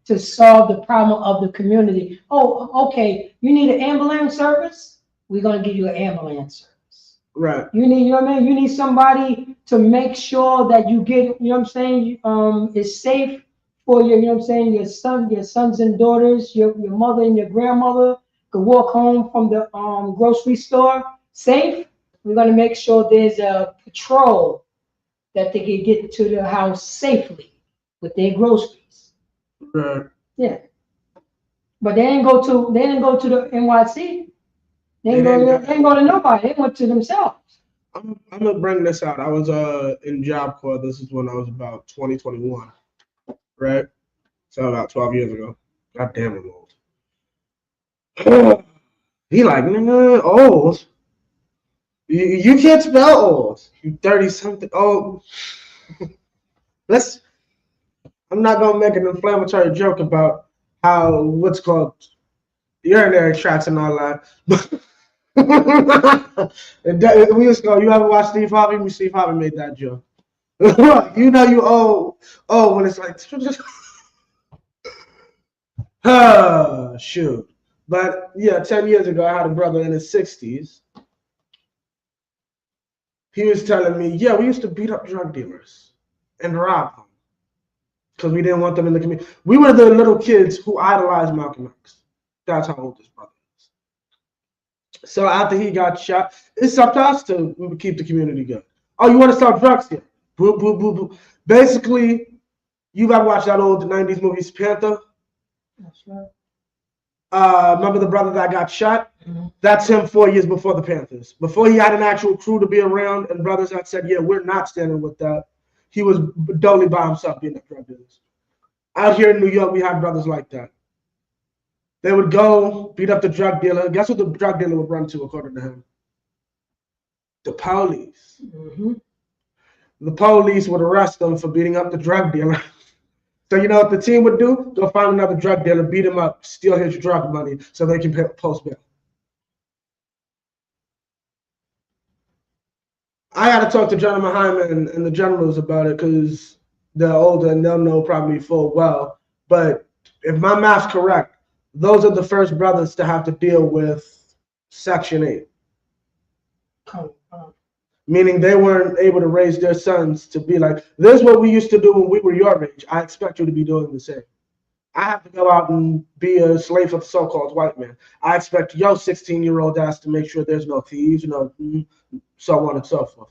to solve the problem of the community. Oh, okay, you need an ambulance service? We're gonna give you an ambulance service. Right. You know what I mean? You need somebody to make sure that you get, you know what I'm saying, it's safe for your, you know what I'm saying, your sons and daughters, your mother and your grandmother could walk home from the grocery store safe. We're gonna make sure there's a patrol that they can get to the house safely with their groceries. Right. Yeah. But they didn't go to the NYC. They didn't go to nobody. They went to themselves. I'm gonna bring this out. I was in Job Corps. This is when I was about 2021, right? So about 12 years ago. God damn, I'm old. He like, nigga, old. You can't spell old. You 30-something. Oh, I'm not gonna make an inflammatory joke about how what's called urinary tracts and all that. We just go. You ever watch Steve Harvey? Steve Harvey made that joke. You know you old when it's like shoot. But yeah, 10 years ago I had a brother in his 60s. He was telling me, yeah, we used to beat up drug dealers and rob them because we didn't want them in the community. We were the little kids who idolized Malcolm X. That's how old this brother is. So after he got shot, it's up to us to keep the community good. Oh, you want to sell drugs here? Boop, boop, boop, boop. Basically, you got to watch that old 90s movie, Panther. That's right. Remember the brother that got shot? Mm-hmm. That's him 4 years before the Panthers. Before he had an actual crew to be around and brothers that said, yeah, we're not standing with that. He was totally by himself being a drug dealer. Out here in New York, we have brothers like that. They would go beat up the drug dealer. Guess what the drug dealer would run to, according to him? The police. Mm-hmm. The police would arrest them for beating up the drug dealer. So you know what the team would do? Go find another drug dealer, beat him up, steal his drug money so they can post bail. I got to talk to General Hyman and the generals about it because they're older and they'll know probably full well. But if my math's correct, those are the first brothers to have to deal with Section 8. Meaning they weren't able to raise their sons to be like, this is what we used to do when we were your age. I expect you to be doing the same. I have to go out and be a slave for the so-called white man. I expect your 16-year-old ass to make sure there's no thieves, so on and so forth.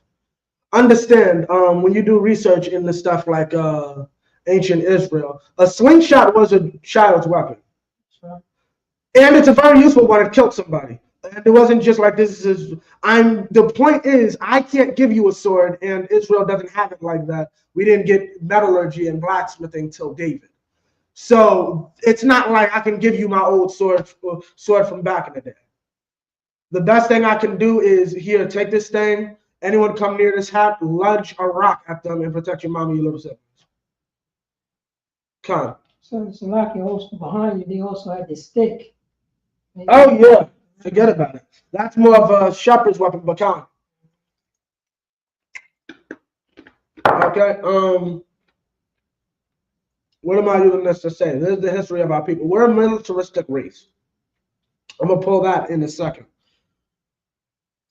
Understand, when you do research into stuff like ancient Israel, a slingshot was a child's weapon. Sure. And it's a very useful one. It killed somebody. And it wasn't just like this is, the point is, I can't give you a sword, and Israel doesn't have it like that. We didn't get metallurgy and blacksmithing till David. So it's not like I can give you my old sword from back in the day. The best thing I can do is, here, take this thing. Anyone come near this hat, lunge a rock at them and protect your mom and your little siblings. Come. So like also behind you, they also had the stick. Oh, yeah. Forget about it. That's more of a shepherd's weapon, baton. Okay. What am I using this to say? This is the history of our people. We're a militaristic race. I'm gonna pull that in a second.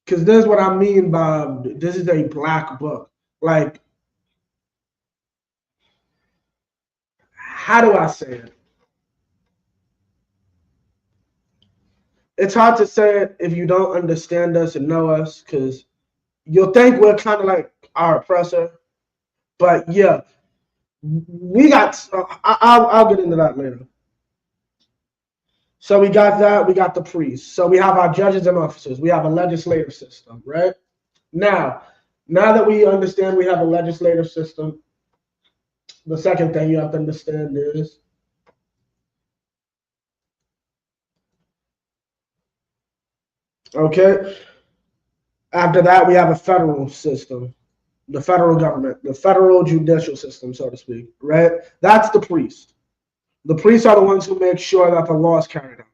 Because this is what I mean by this is a black book. Like, how do I say it? It's hard to say it if you don't understand us and know us, because you'll think we're kind of like our oppressor. But yeah, we got. I'll get into that later. So we got that. We got the priests. So we have our judges and officers. We have a legislative system, right? Now that we understand we have a legislative system, the second thing you have to understand is okay. After that, we have a federal system, the federal government, the federal judicial system, so to speak, right? That's the priest. The priests are the ones who make sure that the law is carried out.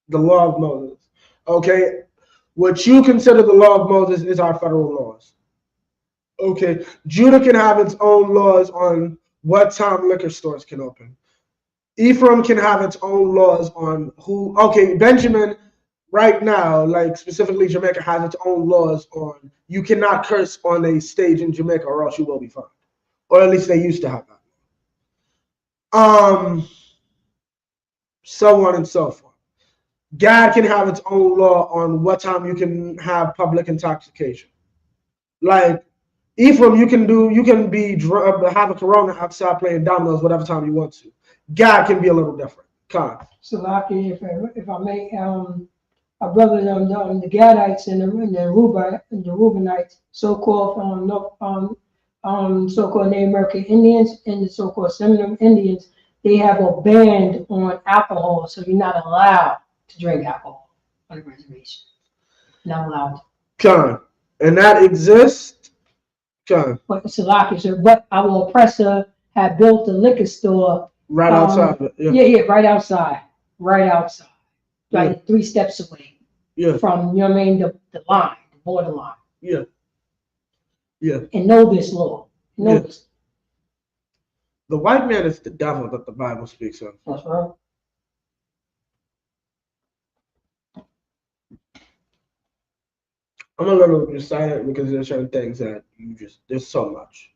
The law of Moses. Okay? What you consider the law of Moses is our federal laws. Okay? Judah can have its own laws on what time liquor stores can open. Ephraim can have its own laws on who. Okay, Benjamin, right now, like specifically Jamaica, has its own laws on you cannot curse on a stage in Jamaica or else you will be fined. Or at least they used to have that. So on and so forth. Gad can have its own law on what time you can have public intoxication. Like Ephraim, you can be have a Corona outside playing dominoes whatever time you want to. Gad can be a little different. So, Laki, if I may, our brothers the Gadites and the Reubenites, so-called so-called Native American Indians and the so-called Seminole Indians, they have a ban on alcohol, so you're not allowed to drink alcohol on the reservation. Not allowed. And that exists. But but our oppressor had built a liquor store right outside. Right outside. Like 3 steps away. From the line, the borderline. Yeah. And know this law. This. The white man is the devil that the Bible speaks of. That's right. I'm a little bit silent because there's certain things that there's so much.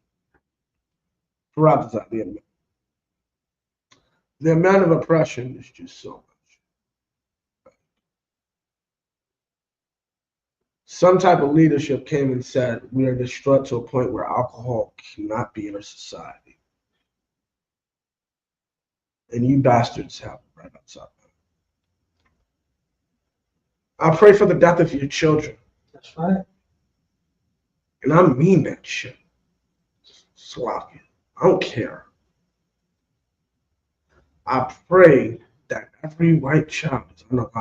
Perhaps that the amount of oppression is just so much. Some type of leadership came and said, we are destroyed to a point where alcohol cannot be in our society. And you bastards have it right outside. I pray for the death of your children. That's right. And I mean that shit. Sloppy. I don't care. I pray that every white child is unallowed.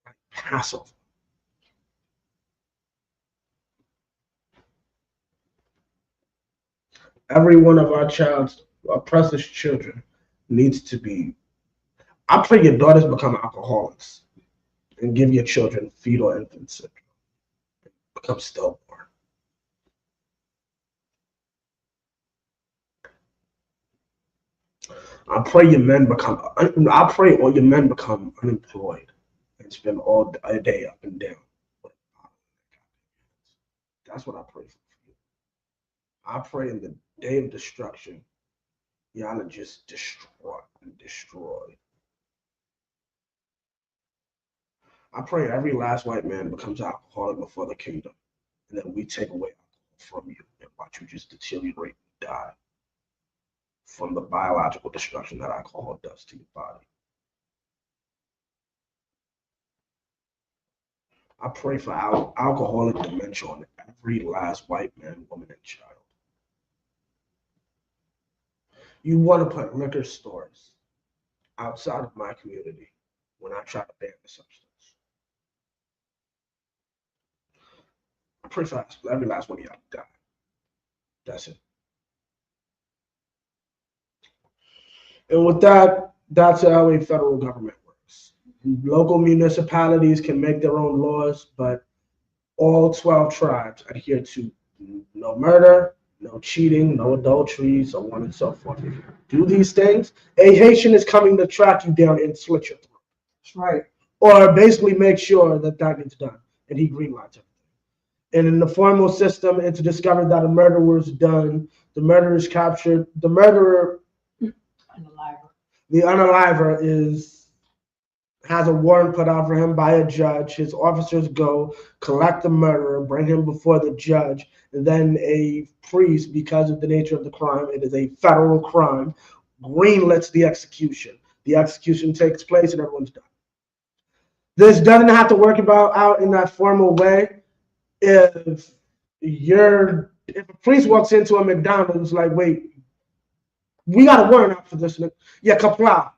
Like Passover. Every one of our precious children needs to be. I pray your daughters become alcoholics and give your children fetal infant syndrome. Become stillborn. I pray all your men become unemployed and spend all day up and down. That's what I pray for you. I pray in the day of destruction, y'all are just destroyed. I pray every last white man becomes alcoholic before the kingdom, and then we take away alcohol from you and watch you just deteriorate and die from the biological destruction that alcohol does to your body. I pray for alcoholic dementia on every last white man, woman, and child. You want to put liquor stores outside of my community when I try to ban the substance. I pray for every last one of y'all to die. That's it. And with that, that's how a federal government works. Local municipalities can make their own laws, but all 12 tribes adhere to no murder, no cheating, no adultery, so on and so forth. If you do these things, a Haitian is coming to track you down and slit your throat. That's right. Or basically make sure that gets done, and he greenlights everything. And in the formal system, it's discovered that a murder was done, the murderer is captured, the murderer, the unaliver is has a warrant put out for him by a judge. His officers go, collect the murderer, bring him before the judge, and then a priest, because of the nature of the crime, it is a federal crime, greenlets the execution. The execution takes place and everyone's done. This doesn't have to work out in that formal way. If a priest walks into a McDonald's like, wait, we got a warrant out for this. Yeah, comply.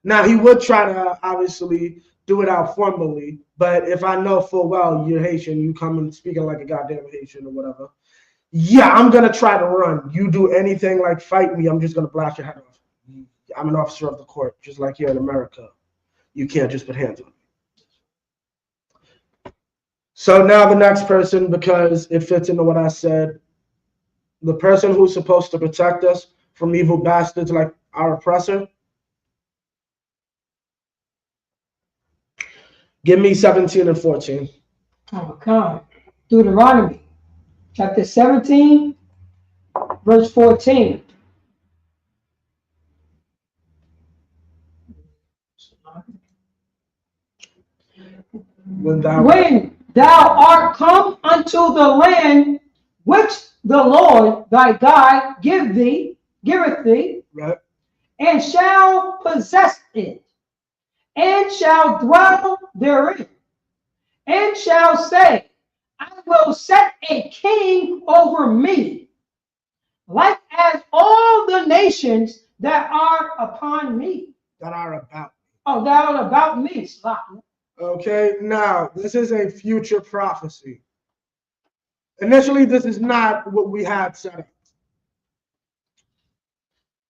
Now, he would try to obviously do it out formally, but if I know full well you're Haitian, you come and speaking like a goddamn Haitian or whatever, yeah, I'm going to try to run. You do anything like fight me, I'm just going to blast your head off. I'm an officer of the court, just like here in America. You can't just put hands on me. So now the next person, because it fits into what I said, the person who's supposed to protect us from evil bastards like our oppressor, give me 17 and 14. Oh, come. Deuteronomy, chapter 17, verse 14. When thou art come unto the land which the Lord thy God giveth thee, right, and shall possess it, and shall dwell therein, and shall say, I will set a king over me, like as all the nations that are upon me. That are about me. Oh, that are about me. Okay, now this is a future prophecy. Initially, this is not what we had set up.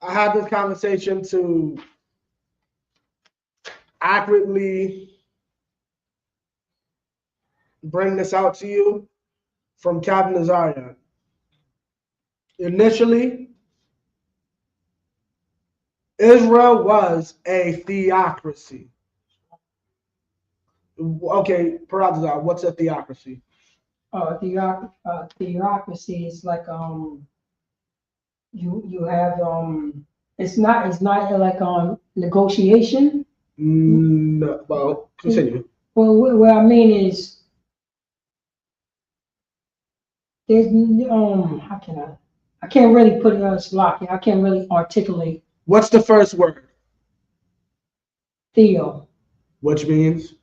I had this conversation to accurately bring this out to you from Captain Nazarian. Initially, Israel was a theocracy. Okay, Paradizar, what's a theocracy? Oh, theocracy is like you have it's not like negotiation. No, well, continue. Well, what I mean is there's how can I can't really put it on slot. I can't really articulate. What's the first word? Theo. Which means?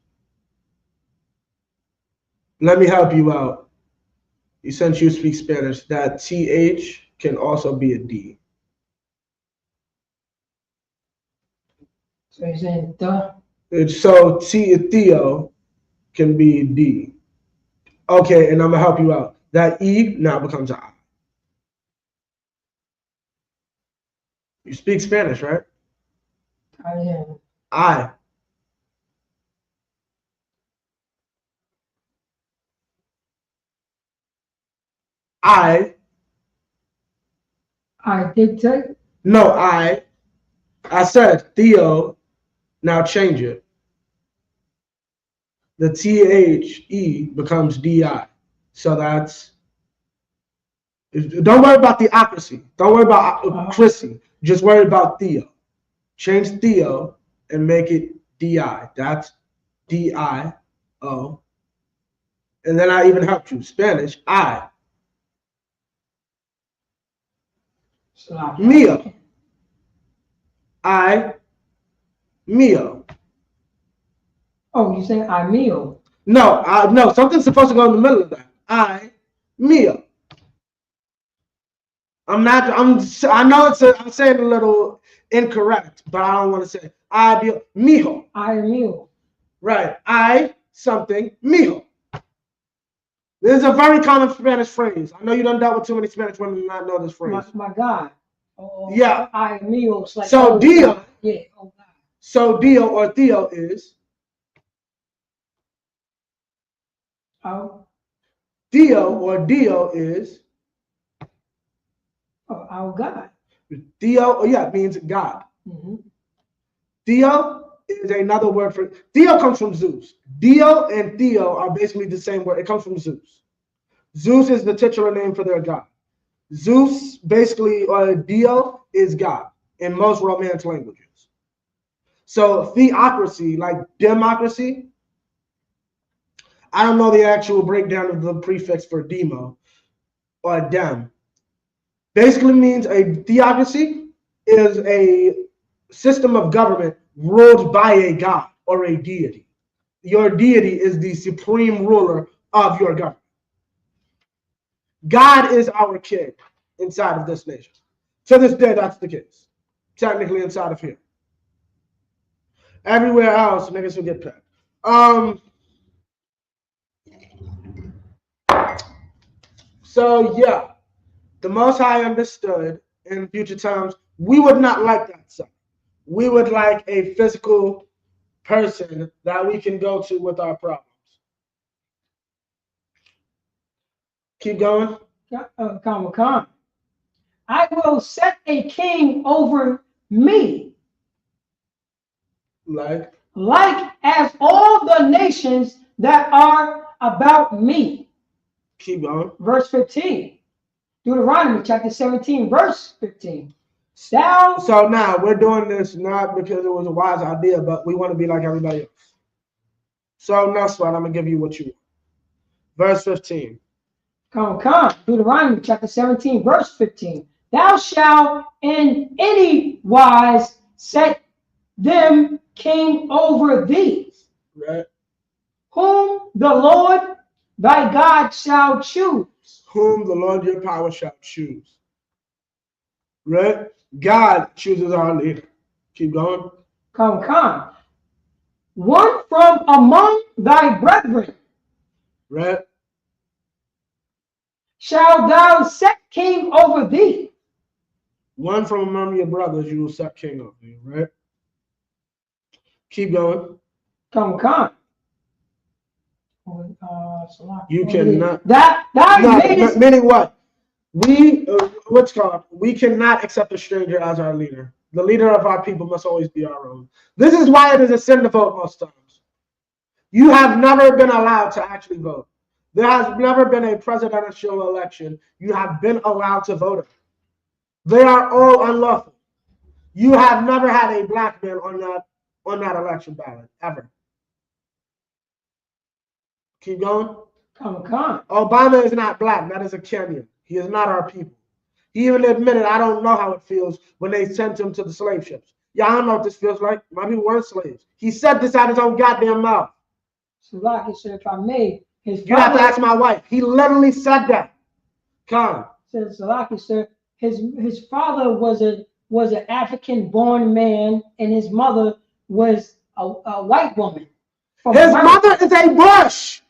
Let me help you out. Since you speak Spanish, that TH can also be a D. So you're saying duh? So Theo can be D. Okay, and I'm going to help you out. That E now becomes a I. You speak Spanish, right? I am. I. dictate? No, I said Theo, now change it. The THE becomes DI. So that's, don't worry about the accuracy. Don't worry about Chrissy. Just worry about Theo. Change Theo and make it DI. That's DIO. And then I even helped you. Spanish, I. Mio. I. Mio. Oh, you saying I Mio? No, no, something's supposed to go in the middle of that. I. Mio. I know I'm saying a little incorrect, but I don't want to say I mijo. I Mio. Right. I something mijo. This is a very common Spanish phrase. I know you done dealt with too many Spanish women to not know this phrase. My God. Oh, yeah. I Mio. Like, so Dio. Yeah. Oh God. So Dio or Theo is. Oh. Theo or Dio is. Oh, our God. Theo, yeah, it means God. Mm-hmm. Theo is another word for Theo comes from Zeus. Dio and Theo are basically the same word. It comes from Zeus. Zeus is the titular name for their god. Zeus basically, or Dio is God in most Romance languages. So theocracy, like democracy, I don't know the actual breakdown of the prefix for demo or dem. Basically means a theocracy is a system of government ruled by a god or a deity. Your deity is the supreme ruler of your government. God is our king inside of this nation. To this day, that's the case. Technically inside of here. Everywhere else, niggas will get packed. So yeah, the Most High understood in future times we would not like that son. We would like a physical person that we can go to with our problems. Keep going. Come. I will set a king over me, like as all the nations that are about me. Keep going. Verse 15. Deuteronomy chapter 17, verse 15. So now we're doing this not because it was a wise idea, but we want to be like everybody else. So now, Sweat, I'm going to give you what you want. Verse 15. Come. Deuteronomy chapter 17, verse 15. Thou shalt in any wise set them king over thee, right? Whom the Lord thy God shall choose. Whom the Lord your power shall choose. Right? God chooses our leader. Keep going. Come. One from among thy brethren. Right? Shall thou set king over thee. One from among your brothers you will set king over you, right? Keep going. Come. You cannot. Meaning what? We cannot accept a stranger as our leader. The leader of our people must always be our own. This is why it is a sin to vote most times. You have never been allowed to actually vote. There has never been a presidential election you have been allowed to vote in. They are all unlawful. You have never had a black man on that election ballot, ever. Keep going. Come. Obama is not black. That is a Kenyan. He is not our people. He even admitted, I don't know how it feels when they sent him to the slave ships. Yeah, I don't know what this feels like. My people weren't slaves. He said this out of his own goddamn mouth. Salaki said, if I may, you have to ask my wife. He literally said that. Come. Said Salaki, sir, his father was an African-born man, and his mother was a white woman. His mother is a Bush.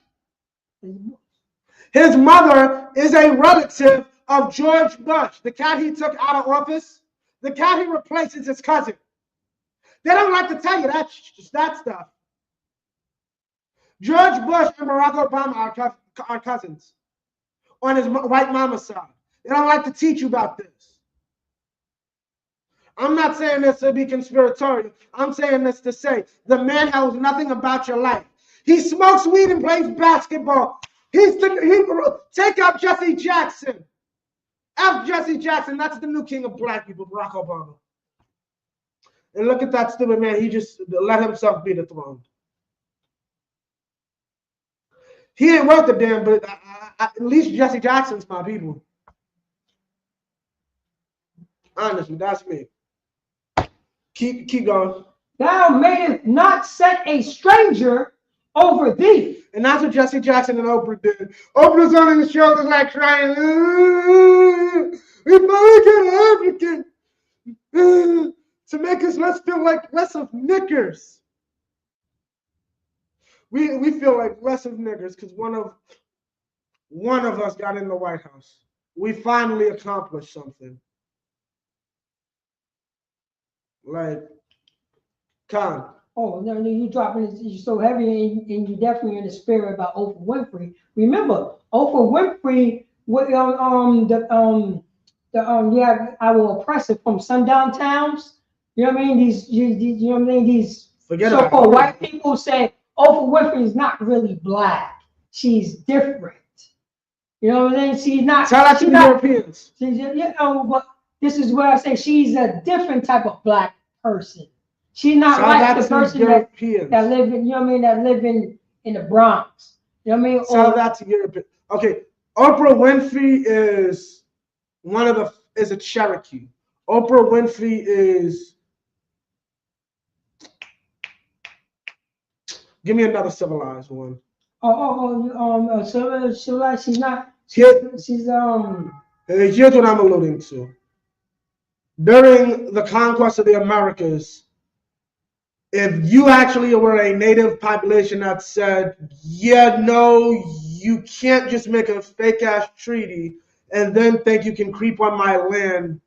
His mother is a relative of George Bush, the cat he took out of office, the cat he replaces his cousin. They don't like to tell you that stuff. George Bush and Barack Obama are cousins on his white mama's side. They don't like to teach you about this. I'm not saying this to be conspiratorial. I'm saying this to say the man knows nothing about your life. He smokes weed and plays basketball. Take out Jesse Jackson. F Jesse Jackson. That's the new king of black people, Barack Obama. And look at that stupid man. He just let himself be dethroned. He ain't worth a damn, but at least Jesse Jackson's my people. Honestly, that's me. Keep going. Thou mayest not set a stranger over thee. And that's what Jesse Jackson and Oprah did. Oprah's on his shoulders like crying, American African, to make us feel like less of niggers. We feel like less of niggers because one of us got in the White House. We finally accomplished something. Like, Con. Oh, no, you dropping it. You're so heavy, and you definitely in the spirit about Oprah Winfrey. Remember, Oprah Winfrey, I will oppress it from sundown towns. You know what I mean? You know what I mean? These so-called white people say Oprah Winfrey is not really black. She's different. You know what I mean? She's not. Tell that to the Europeans. But this is where I say she's a different type of black person. She's not Shout like out the to person Europeans. that live in, you know what I mean, that live in the Bronx. You know what I mean? Shout out to Europe. Okay, Oprah Winfrey is is a Cherokee. Oprah Winfrey is. Give me another civilized one. Civilized. She's not. Here's what I'm alluding to. During the conquest of the Americas, if you actually were a native population that said, yeah, no, you can't just make a fake ass treaty and then think you can creep on my land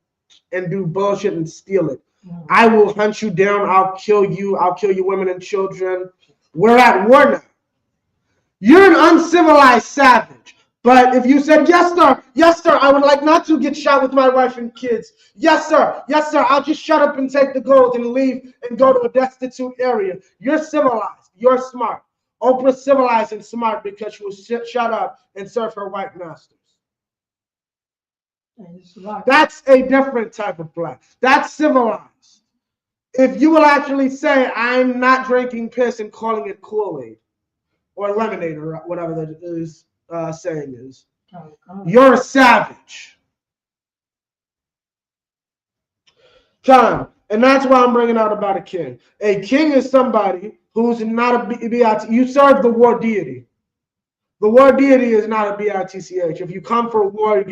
and do bullshit and steal it. I will hunt you down. I'll kill you women and children. We're at war now. You're an uncivilized savage. But if you said, yes, sir, I would like not to get shot with my wife and kids. Yes, sir, I'll just shut up and take the gold and leave and go to a destitute area. You're civilized. You're smart. Oprah's civilized and smart because she was shut up and serve her white masters. That's a different type of black. That's civilized. If you will actually say, I'm not drinking piss and calling it Kool-Aid or lemonade or whatever that is saying is, you're a savage. John, and that's why I'm bringing out about a king. A king is somebody who's not a BIT. You serve the war deity. The war deity is not a BITCH. If you come for war,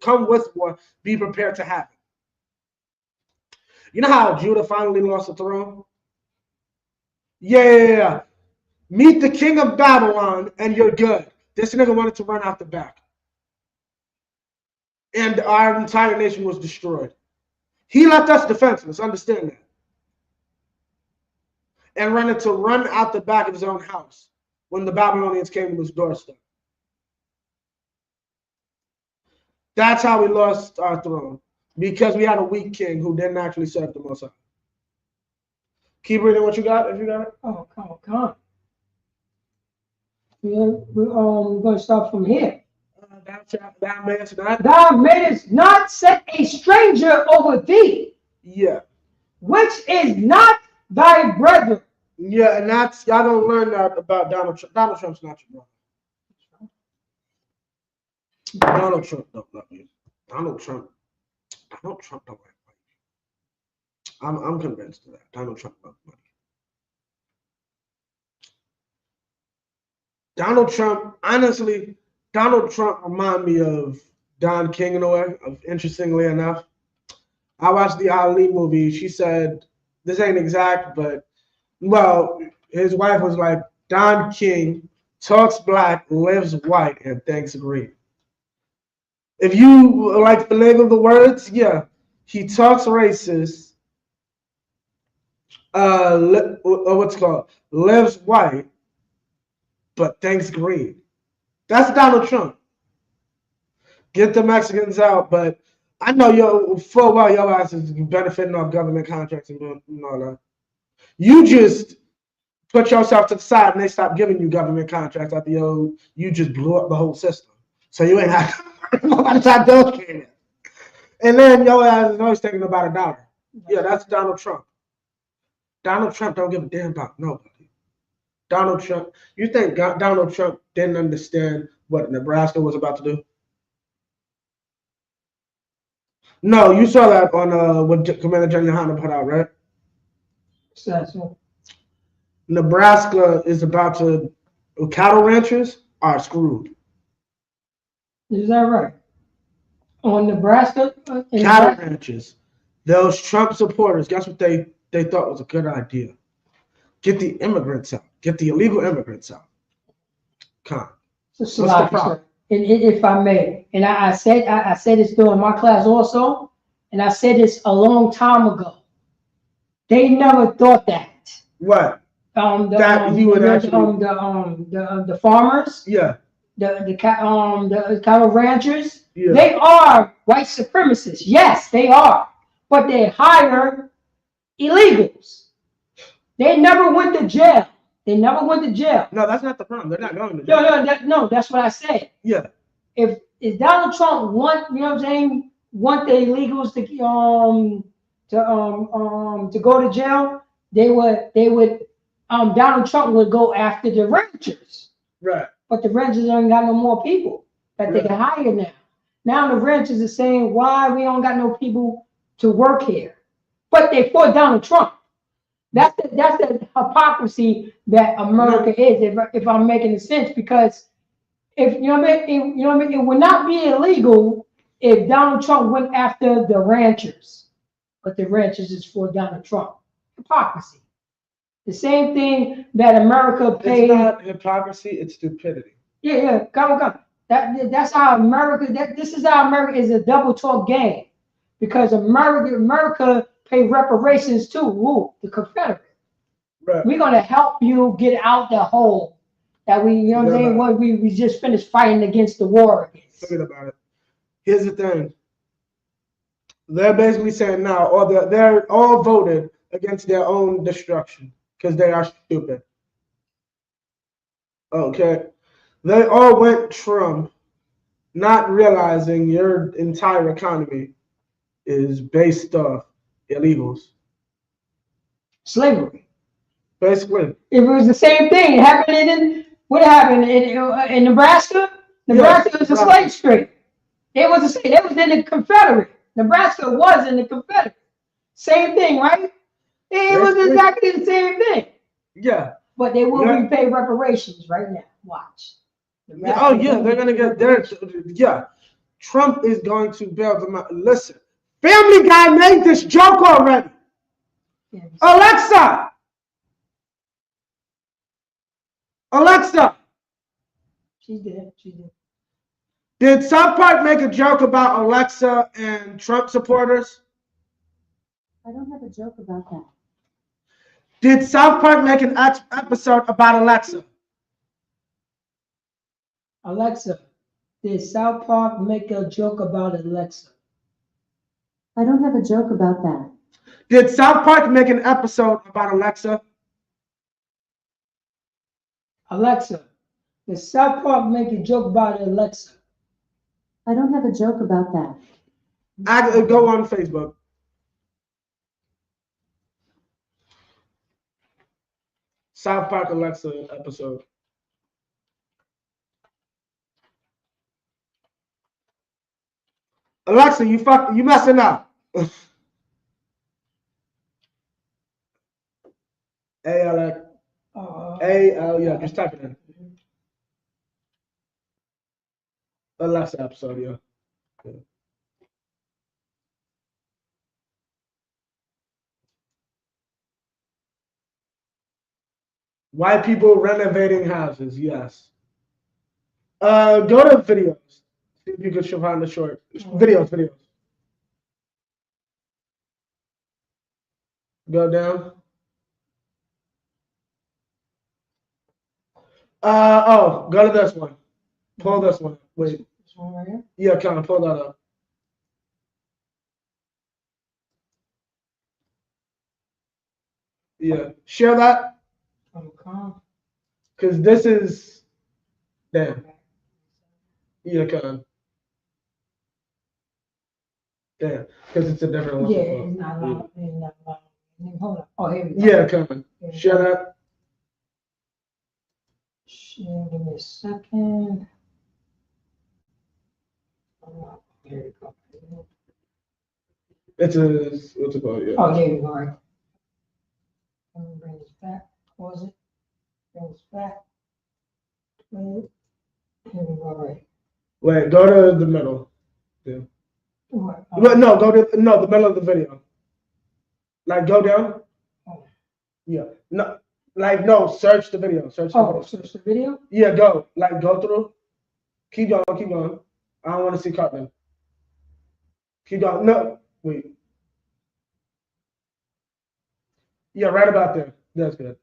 come with war, be prepared to have it. You know how Judah finally lost the throne? Yeah. Meet the king of Babylon and you're good. This nigga wanted to run out the back. And our entire nation was destroyed. He left us defenseless, understand that. And run out the back of his own house when the Babylonians came to his doorstep. That's how we lost our throne. Because we had a weak king who didn't actually serve the Most High. Keep reading what you got, if you got it. Oh, come on. We're going to start from here. Thou mayest not set a stranger over thee. Yeah. Which is not thy brother. Yeah, and that's, y'all don't learn that about Donald Trump. Donald Trump's not your brother. Donald Trump don't love you. Donald Trump don't like money. I'm convinced of that. Donald Trump loves money. Donald Trump, honestly, Donald Trump remind me of Don King in a way, interestingly enough. I watched the HARLEM movie. She said, this ain't exact, but, well, his wife was like, Don King talks black, lives white, and thinks green. If you like the label of the words, yeah, he talks racist, lives white, but thinks green. That's Donald Trump. Get the Mexicans out, but I know full well your ass is benefiting off government contracts and all that. You just put yourself to the side and they stop giving you government contracts after you just blew up the whole system. So you ain't had by the time those came in. And then your ass is always thinking about $1. Yeah, that's Donald Trump. Donald Trump don't give a damn about nobody. Donald Trump, you think Donald Trump didn't understand what Nebraska was about to do? No, you saw that on what Commander General Hunter put out, right? So. Nebraska is about to, cattle ranchers are screwed. Is that right? On Nebraska? Cattle ranchers. Those Trump supporters, guess what they thought was a good idea? Get the immigrants out. Get the illegal immigrants out. Come. What's the problem? If I may, and I said this during my class also, and I said this a long time ago. They never thought that. What? The farmers. Yeah. The cattle ranchers. Yeah. They are white supremacists. Yes, they are, but they hire illegals. They never went to jail. No, that's not the problem. They're not going to jail. No, that's what I said. Yeah. If Donald Trump want the illegals to to go to jail, they would Donald Trump would go after the ranchers. Right. But the ranchers ain't got no more people that they can hire now. Now the ranchers are saying, why we don't got no people to work here? But they for Donald Trump. That's the hypocrisy that America is, if I'm making sense, because if you know what I mean, it would not be illegal if Donald Trump went after the ranchers, but the ranchers is for Donald Trump. Hypocrisy. The same thing that America paid. It's not hypocrisy, it's stupidity. Yeah, come. That's how America. This is how America is a double talk game, because America pay reparations too. Ooh, the Confederate. Right. We're gonna help you get out the hole that we, you know what I'm saying? What we just finished fighting against the war against. Forget about it. Here's the thing. They're basically saying now, or they're all voted against their own destruction because they are stupid. Okay. They all went Trump, not realizing your entire economy is based off illegals. Slavery. Basically. It was the same thing. It happened what happened in Nebraska? Nebraska was a slave state. It was in the Confederate. Nebraska was in the Confederate. Same thing, right? It was exactly the same thing. Yeah. But they will repay reparations right now. Watch. They're gonna get there. Yeah. Trump is going to bail them out. Listen, Family Guy made this joke already. Yes. Alexa. She's dead. Did South Park make a joke about Alexa and Trump supporters? I don't have a joke about that. Did South Park make an episode about Alexa? Alexa, did South Park make a joke about Alexa? I don't have a joke about that. Did South Park make an episode about Alexa? Alexa, did South Park make a joke about Alexa? I don't have a joke about that. I go on Facebook. South Park Alexa episode. Alexa, you messing up. Hey, Alex. Yeah, just type it in. Alexa episode, yeah. White people renovating houses, yes. Go to videos. See if you can find the short. Videos. Go down. Go to this one. Pull this one. Wait. This one right here? Yeah, kind of pull that up. Yeah. Share that. Because this is. Damn. Yeah, kind of. Damn. Because it's a different one. Yeah, it's not loud. It's not loud. Hold on. Oh, here we go. Yeah, kind of. Share that. Give me a second. Here we go. It's what's it called? Yeah. Oh, here we go. Right. Let me bring this back. Pause it. Bring this back. Here we go. Right. Wait, go to the middle. Yeah. What? No, the middle of the video. Like go down. Oh. Yeah. No. Like no, search the video. Search the video? Yeah, go. Like go through. Keep going. I don't want to see Cartman. Keep going. No, wait. Yeah, right about there. That's good.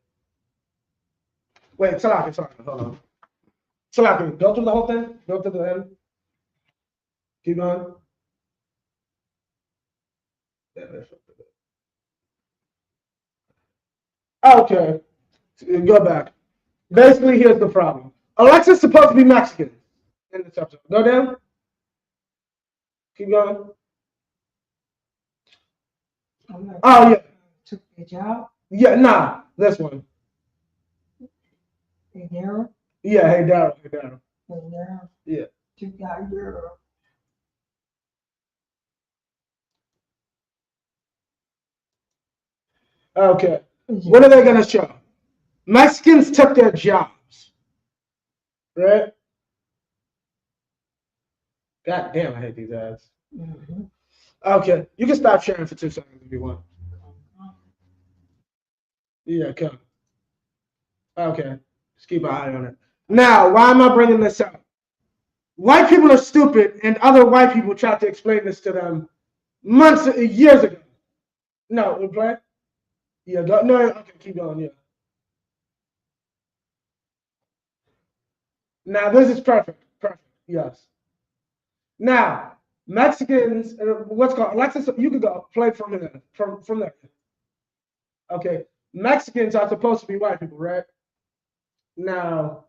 Wait, Salaki, hold on. Salaki, go through the whole thing. Go to the end. Keep going. Yeah, okay. Go back. Basically, here's the problem. Alexa's supposed to be Mexican in this episode. Go down. Keep going. Oh yeah. Took their job. Yeah, nah, this one. Hey Daryl. Yeah, hey Daryl. Hey Daryl. Hey Daryl. Yeah. Took out Daryl. Okay. What are they gonna show? Mexicans took their jobs. Right? God damn, I hate these ads. Mm-hmm. Okay, you can stop sharing for 2 seconds if you want. Yeah, come. Okay, just keep an eye on it. Now, why am I bringing this up? White people are stupid, and other white people tried to explain this to them years ago. No, we're playing? Yeah, no, okay, keep going, yeah. Now, this is perfect, yes. Now, Mexicans, what's called, Alexis, you can go, play from there, from there. Okay, Mexicans are supposed to be white people, right? Now,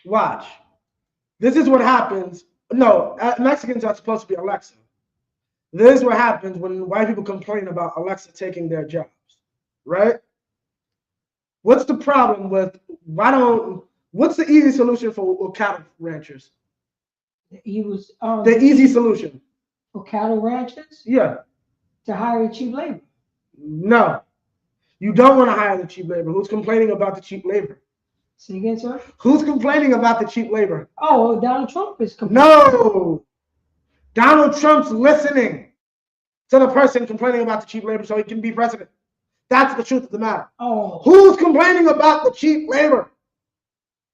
watch. This is what happens. No, Mexicans are supposed to be Alexa. This is what happens when white people complain about Alexa taking their jobs, right? What's the problem with, what's the easy solution for cattle ranchers? The easy solution. For cattle ranchers? Yeah. To hire cheap labor. No. You don't want to hire the cheap labor. Who's complaining about the cheap labor? Say again, sir? Who's complaining about the cheap labor? Oh, Donald Trump is complaining. No. Donald Trump's listening to the person complaining about the cheap labor so he can be president. That's the truth of the matter. Oh. Who's complaining about the cheap labor?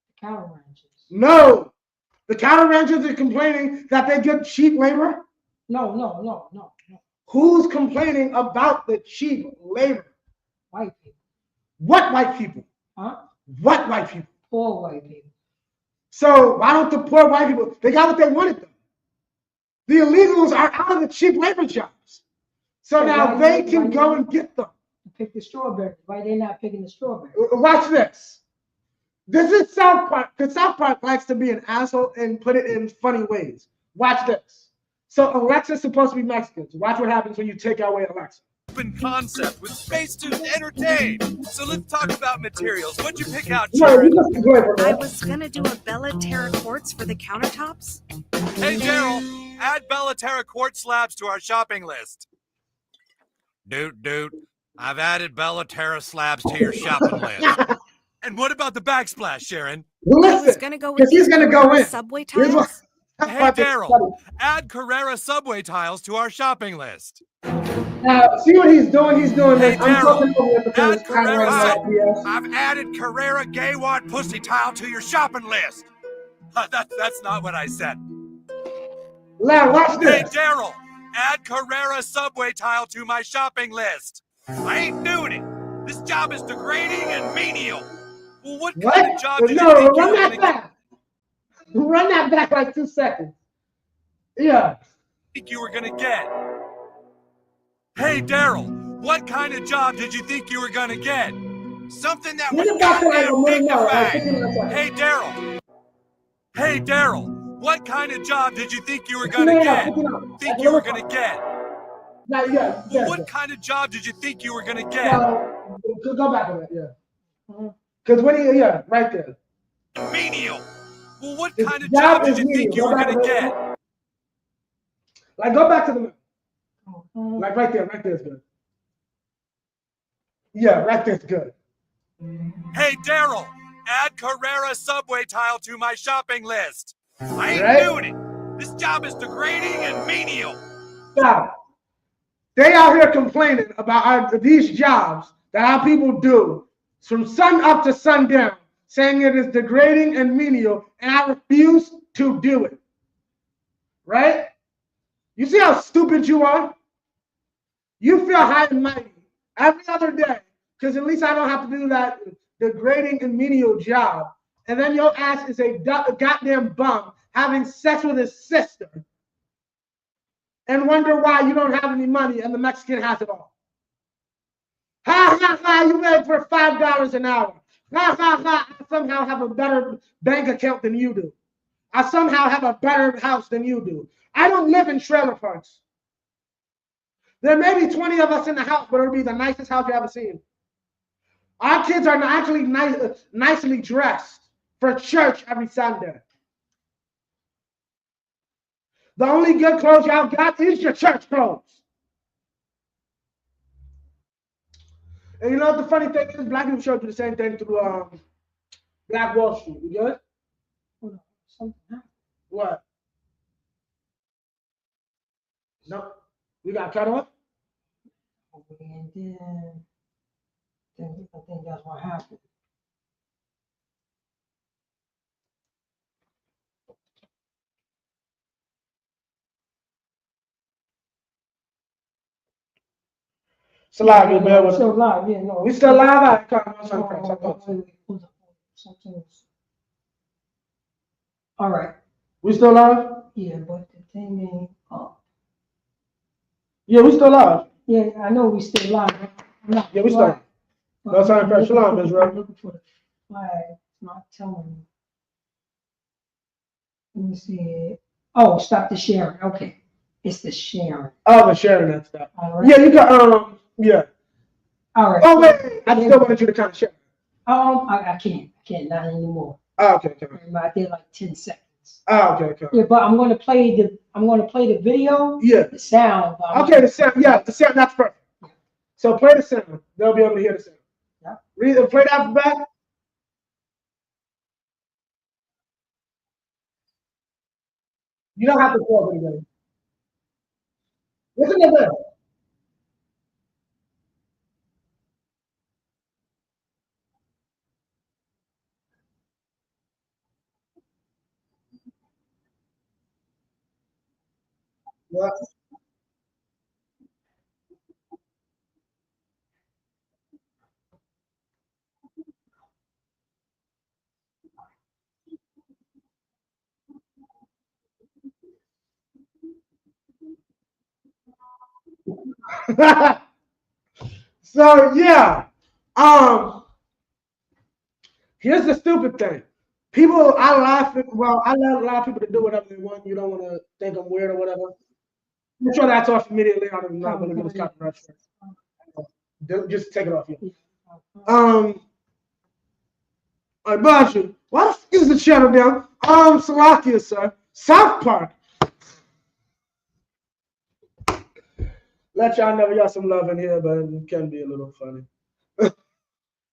The cattle ranchers. No. The cattle ranchers are complaining that they get cheap labor? No. Who's complaining about the cheap labor? White people. What white people? Huh? What white people? Poor white people. So why don't the poor white people, they got what they wanted them. The illegals are out of the cheap labor jobs. So now they can go and get them. Pick the strawberries. Why they not picking the strawberries? Watch this. This is South Park, because South Park likes to be an asshole and put it in funny ways. Watch this. So Alexa's supposed to be Mexicans. Watch what happens when you take away Alexa. Open concept with space to entertain. So let's talk about materials. What'd you pick out, No, Sharon? I was gonna do a Bella Terra quartz for the countertops. Hey, Daryl, add Bella Terra quartz slabs to our shopping list. Dude, I've added Bella Terra slabs to your shopping list. And what about the backsplash, Sharon? I was gonna go with he's gonna go in. subway tiles. Hey, Daryl, add Carrera subway tiles to our shopping list. Now, see what he's doing? He's doing Hey, this. I'm talking over Daryl, with the add Carrera, BS. I've added Carrera gay wad pussy tile to your shopping list. That's not what I said. Now, watch this. Hey, Daryl, add Carrera subway tile to my shopping list. I ain't doing it. This job is degrading and menial. Well, what kind of job do you think run you're that gonna back. Run that back like 2 seconds. Yeah. think you were gonna get? Hey, Daryl, what kind of job did you think you were gonna get? Something that was goddamn dignified. Hey, Daryl. Hey, Daryl, what kind of job did you think you were gonna get? Think you were gonna get? Well, what kind of job did you think you were gonna get? Go back to that, yeah. Because when he, right there. Menial. Well, what kind of job did you think you were gonna get? Like, go back to the, like right there is good. Yeah, right there's good. Hey, Daryl, add Carrera subway tile to my shopping list. I ain't doing it. This job is degrading and menial. Stop. They out here complaining about these jobs that our people do from sun up to sundown, saying it is degrading and menial, and I refuse to do it. Right? You see how stupid you are? You feel high and mighty every other day, because at least I don't have to do that degrading and menial job. And then your ass is a goddamn bum having sex with his sister and wonder why you don't have any money and the Mexican has it all. Ha ha ha, you make for $5 an hour. Ha ha ha, I somehow have a better bank account than you do. I somehow have a better house than you do. I don't live in trailer parks. There may be 20 of us in the house, but it'll be the nicest house you ever seen. Our kids are actually nicely dressed for church every Sunday. The only good clothes y'all got is your church clothes. And you know what the funny thing is? Black people showed you the same thing through Black Wall Street. You good? Hold on. Something happened. What? No. We got cut off? And then I think that's what happened. It's live, you bear with Still us. live, yeah, no. We still live? All right. We still live? Yeah, but the thing ain't up. Yeah, we still live. Yeah, I know we still live. Yeah, we still live. No sign of pressure. Shalom, Israel. I'm looking for the flag. It's not telling me. Let me see. Oh, stop the sharing. Okay. It's the sharing. Oh, the sharing that stuff. All right. Yeah, you got, yeah. All right. Oh, wait. I still wanted you to kind of share. I can't, not anymore. Oh, okay. I did like 10 seconds. Oh, okay. Yeah, but I'm gonna play the video. Yeah. The sound. Okay, the sound. Yeah, the sound. That's perfect. So play the sound. They'll be able to hear the sound. Yeah. Play the alphabet. You don't have to pause anything. Listen to this. What? So yeah, here's the stupid thing. People, I laugh. Well, I let a lot of people to do whatever they want. You don't want to think I'm weird or whatever. I'm sure that's off immediately. I'm not going to get this copyright. Just take it off here. I bought you. Why the fuck is the channel down? Salakia, sir. South Park. Let y'all know we got some love in here, but it can be a little funny.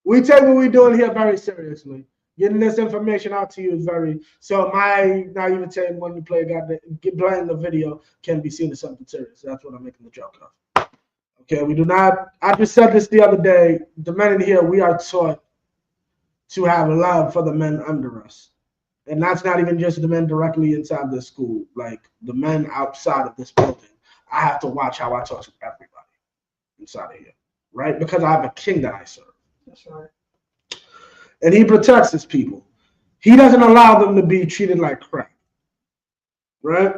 We take what we're doing here very seriously. Getting this information out to you is very so. My naivete when we play playing the video can be seen as something serious. That's what I'm making the joke of. Okay, we do not. I just said this the other day. The men in here, we are taught to have love for the men under us, and that's not even just the men directly inside this school. Like the men outside of this building, I have to watch how I talk to everybody inside of here, right? Because I have a king that I serve. That's right. And he protects his people. He doesn't allow them to be treated like crap. Right?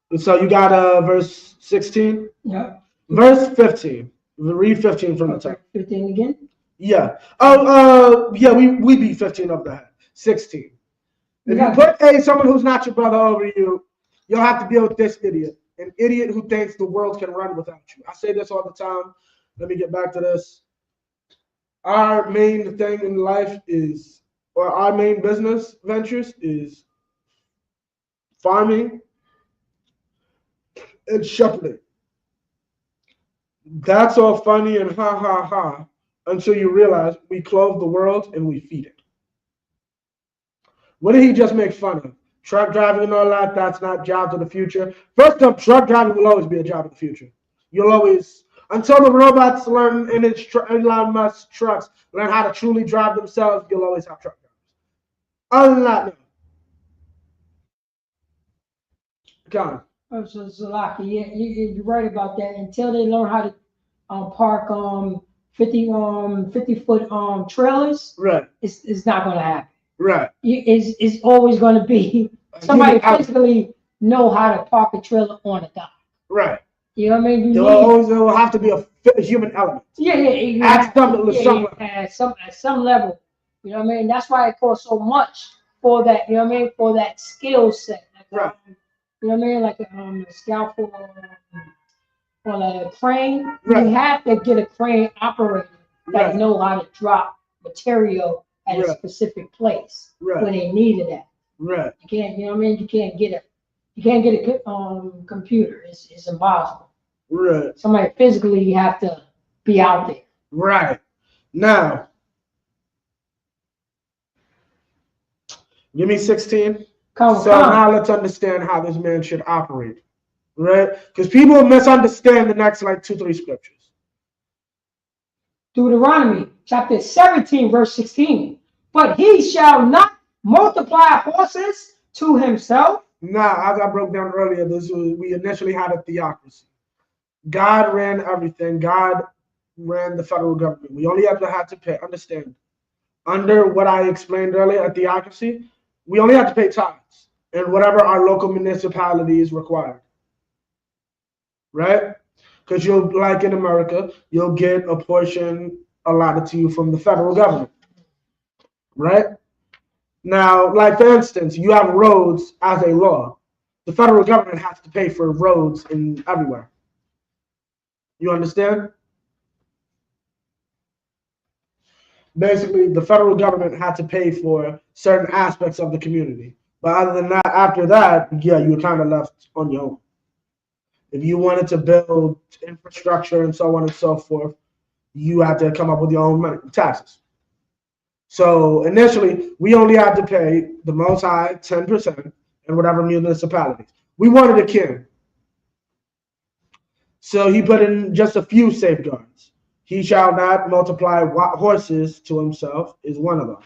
And so you got verse 16? Yeah. Verse 15. Read 15 from the top. 15 again? Yeah. Yeah, we beat 15 over the head. 16. If Yeah. you put someone who's not your brother over you, you'll have to deal with this idiot. An idiot who thinks the world can run without you. I say this all the time. Let me get back to this. Our main thing in life is, or our main business ventures is farming and shepherding. That's all funny and ha ha ha until you realize we clothe the world and we feed it. What did he just make fun of? Truck driving and all that, that's not jobs of the future. First up, truck driving will always be a job of the future. You'll always, until the robots learn in Elon Musk's trucks, learn how to truly drive themselves, you'll always have truck drivers. Other than that, no. Come on. So Zalaki, yeah, you're right about that. Until they learn how to park 50-foot trailers, right? It's not going to happen. Right. It's always going to be somebody physically know how to park a trailer on a dock. Right. You know what I mean? There will have to be a human element. Yeah. At some level. You know what I mean? That's why it costs so much for that. You know what I mean? For that skill set. Like, right. You know what I mean? Like a scalpel. on a crane, Right. you have to get a crane operator that Right. know how to drop material at a Right. specific place Right. when they need it at. Right. You can't, you know what I mean? You can't get a computer. It's impossible. Right. Somebody physically, you have to be out there. Right. Now, give me 16. So now let's understand how this man should operate. Right? Because people misunderstand the next like 2-3 scriptures. Deuteronomy chapter 17, verse 16. But he shall not multiply horses to himself. Now, as I broke down earlier, we initially had a theocracy. God ran everything. God ran the federal government. We only have to pay. Understand? Under what I explained earlier, a theocracy, we only have to pay tithes and whatever our local municipalities required. Right? Because you'll, like in America, you'll get a portion allotted to you from the federal government. Right? Now, like for instance, you have roads as a law. The federal government has to pay for roads in everywhere. You understand? Basically, the federal government had to pay for certain aspects of the community. But other than that, after that, yeah, you were kind of left on your own. If you wanted to build infrastructure and so on and so forth, you had to come up with your own money, taxes. So initially, we only had to pay the Most High 10% in whatever municipalities. We wanted a king. So he put in just a few safeguards. He shall not multiply horses to himself is one of them.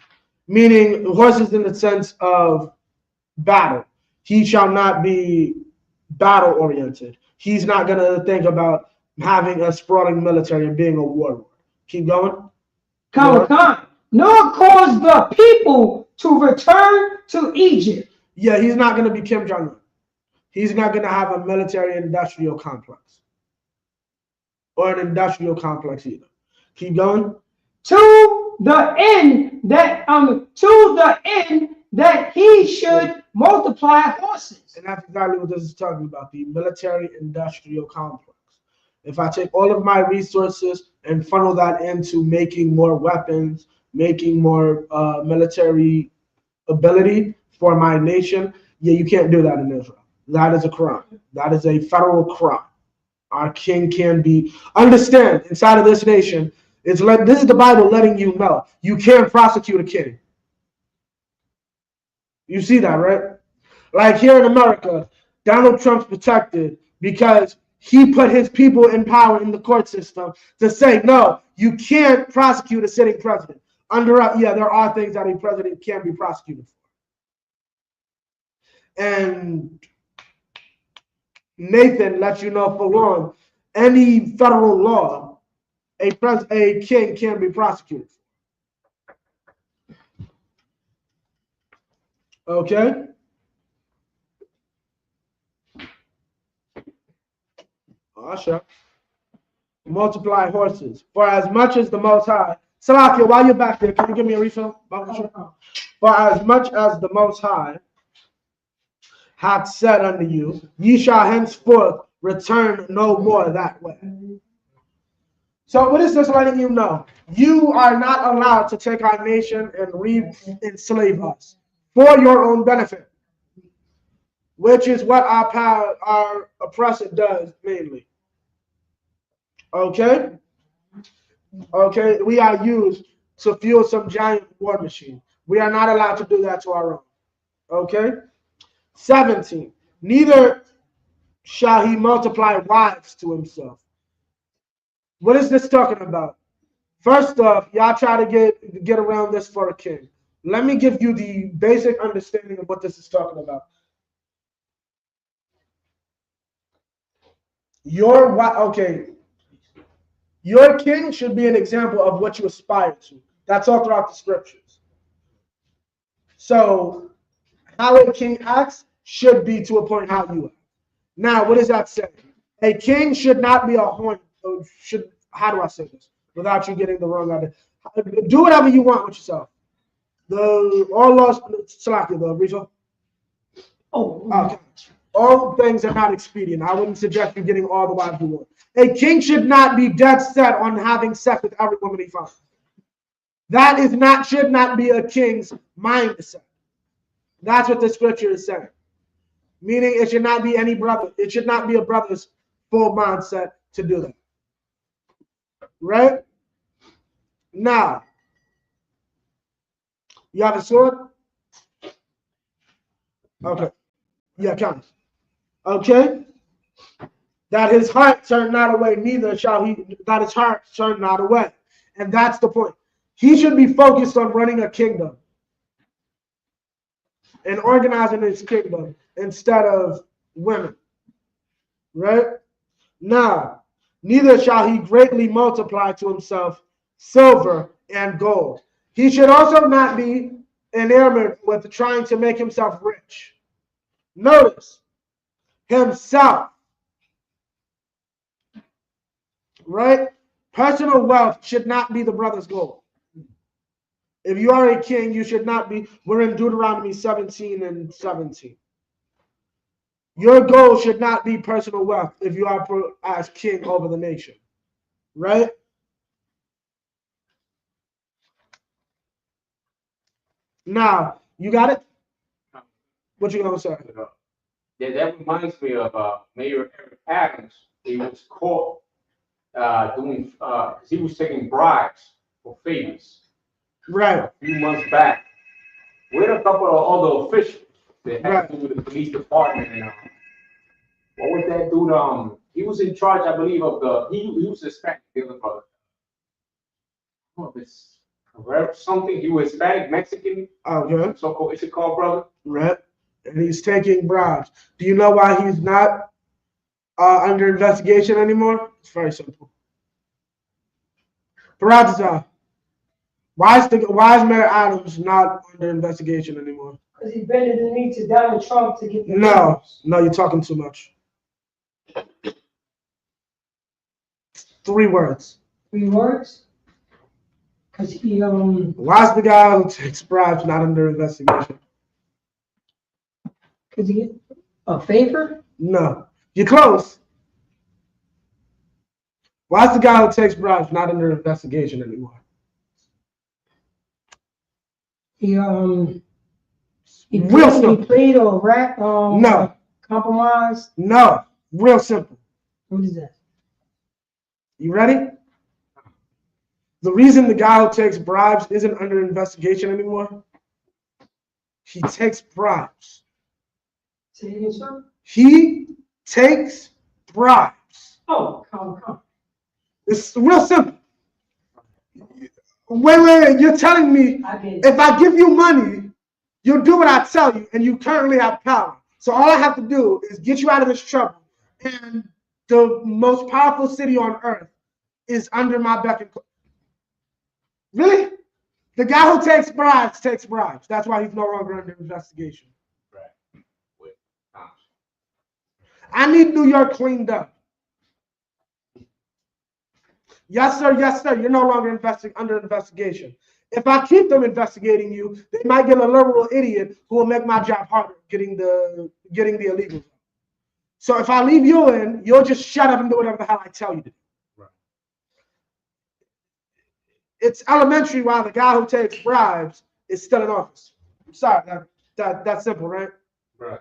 Meaning horses in the sense of battle. He shall not be battle oriented. He's not going to think about having a sprawling military and being a warlord. Keep going. Nor cause the people to return to Egypt. Yeah, he's not going to be Kim Jong-un. He's not going to have a military industrial complex. Or an industrial complex either. Keep going. To the end that he should multiply horses. And that's exactly what this is talking about, the military industrial complex. If I take all of my resources and funnel that into making more weapons, making more military ability for my nation, yeah, you can't do that in Israel. That is a crime. That is a federal crime. Our king can be, understand, inside of this nation, this is the Bible letting you know, you can't prosecute a king. You see that, right? Like here in America, Donald Trump's protected because he put his people in power in the court system to say, no, you can't prosecute a sitting president. There are things that a president can be prosecuted for. And Nathan lets you know for long, any federal law, a king can be prosecuted. Okay? Sure. Multiply horses. For as much as the Most High. Salakia, while you're back there, can you give me a refill? For as much as the Most High hath said unto you, ye shall henceforth return no more that way. So what is this letting you know? You are not allowed to take our nation and re-enslave us for your own benefit, which is what our oppressor does mainly. Okay? Okay, we are used to fuel some giant war machine. We are not allowed to do that to our own. Okay? 17. Neither shall he multiply wives to himself. What is this talking about? First off, y'all try to get around this for a king. Let me give you the basic understanding of what this is talking about. Your king should be an example of what you aspire to. That's all throughout the scriptures. So, how a king acts should be to a point how you act. Now, what does that say? A king should not be a horn. How do I say this without you getting the wrong idea? Do whatever you want with yourself. All laws, Salaki, the refill. Oh, okay. All things are not expedient. I wouldn't suggest you getting all the wives you want. A king should not be dead set on having sex with every woman he finds. That should not be a king's mindset. That's what the scripture is saying. Meaning it should not be any brother. It should not be a brother's full mindset to do that. Right? Now, you have a sword? Okay. Yeah, count. Okay? That his heart turn not away, neither shall he, that his heart turn not away. And that's the point. He should be focused on running a kingdom and organizing his kingdom instead of women. Right? Now, neither shall he greatly multiply to himself silver and gold. He should also not be enamored with trying to make himself rich. Notice, himself. Right? Personal wealth should not be the brother's goal. If you are a king, you should not be. We're in Deuteronomy 17 and 17. Your goal should not be personal wealth if you are as king over the nation. Right? Now, you got it? What you gonna say? Yeah, that reminds me of Mayor Eric Adams. He was caught doing, he was taking bribes for favors. Right. A few months back, with a couple of other officials that had to do with the police department. And what was that dude? He was in charge, I believe, of he was Hispanic, the other brother. I don't know if it's something. He was Hispanic, Mexican. Okay. So is it called, brother? Right. And he's taking bribes. Do you know why he's not under investigation anymore? It's very simple. Paratiza, why is Mayor Adams not under investigation anymore? Because he bended the knee to Donald Trump to get the No, you're talking too much. 3 words. 3 words? Because he Why is the guy who takes bribes not under investigation? Because he get a favor? No. You're close. Why is the guy who takes bribes not under investigation anymore? He Real simple. He played or rap No. Compromised? No. Real simple. What is that? You ready? The reason the guy who takes bribes isn't under investigation anymore, he takes bribes. Say it again, sir? He takes bribes. Oh, come. It's real simple. Wait. You're telling me if I give you money, you'll do what I tell you, and you currently have power. So all I have to do is get you out of this trouble, and the most powerful city on earth is under my beck and call. Really? The guy who takes bribes takes bribes. That's why he's no longer under investigation. Right. I need New York cleaned up. Yes, sir. You're no longer under investigation. If I keep them investigating you, they might get a liberal idiot who will make my job harder getting the illegals. So if I leave you in, you'll just shut up and do whatever the hell I tell you to do. Right. It's elementary why the guy who takes bribes is still in office. I'm sorry, that's simple, right? Right.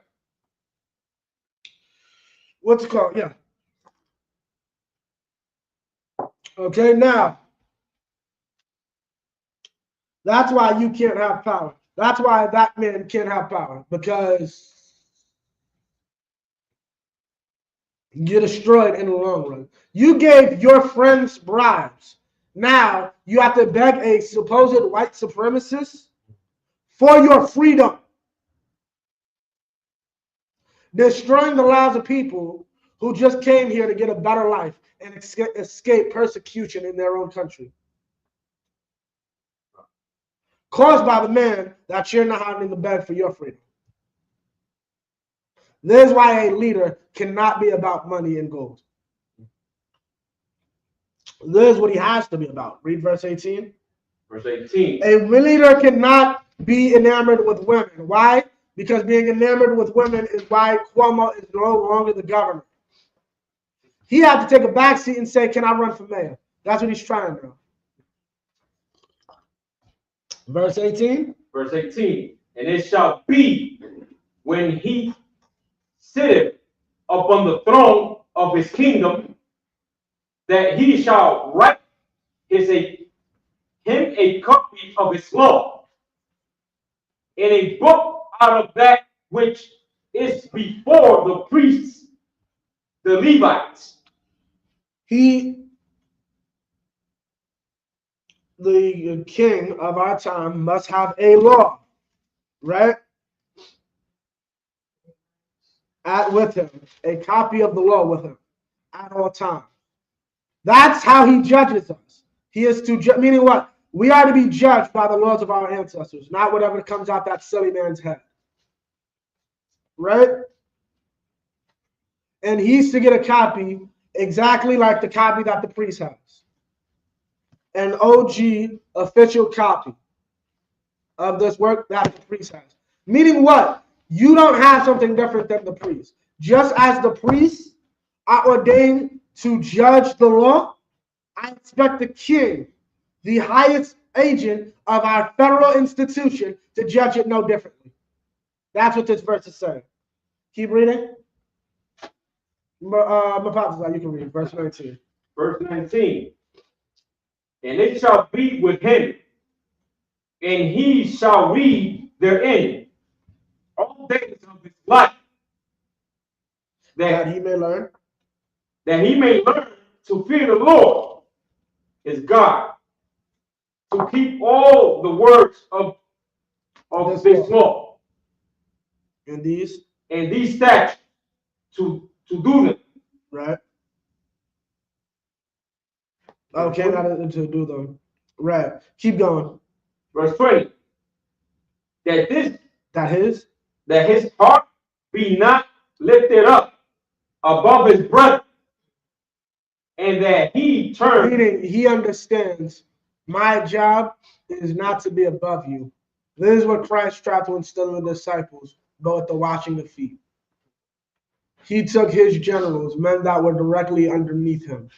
What's it called? Yeah. Okay, now, that's why you can't have power. That's why that man can't have power, because you're destroyed in the long run. You gave your friends bribes. Now, you have to beg a supposed white supremacist for your freedom. Destroying the lives of people who just came here to get a better life and escape persecution in their own country. Caused by the man that you're not hiding in the bed for your freedom. This is why a leader cannot be about money and gold. This is what he has to be about. Read verse 18. Verse 18. A leader cannot be enamored with women. Why? because being enamored with women is why Cuomo is no longer the governor. He had to take a backseat and say, can I run for mayor? That's what he's trying to do. Verse 18. Verse 18. And it shall be when he sitteth upon the throne of his kingdom that he shall write him a copy of his law in a book out of that which is before the priests, the Levites. The king of our time must have a law, right? With him, a copy of the law with him at all times. That's how he judges us. He is to judge, meaning what? We are to be judged by the laws of our ancestors, not whatever comes out that silly man's head. Right? And he's to get a copy exactly like the copy that the priest has. An OG official copy of this work that the priest has. Meaning what? You don't have something different than the priest. Just as the priests are ordained to judge the law, I expect the king, the highest agent of our federal institution, to judge it no differently. That's what this verse is saying. Keep reading. You can read verse 19. Verse 19. And it shall be with him, and he shall read therein all days of his life, that he may learn. That he may learn to fear the Lord, his God, to keep all the words of this law. And these statutes, to do them. Right. Okay, not to do them. Right. Keep going. Verse 20. That his heart be not lifted up above his brother, and that he turn. Meaning he understands my job is not to be above you. This is what Christ tried to instill in the disciples, but with the washing of feet. He took his generals, men that were directly underneath him,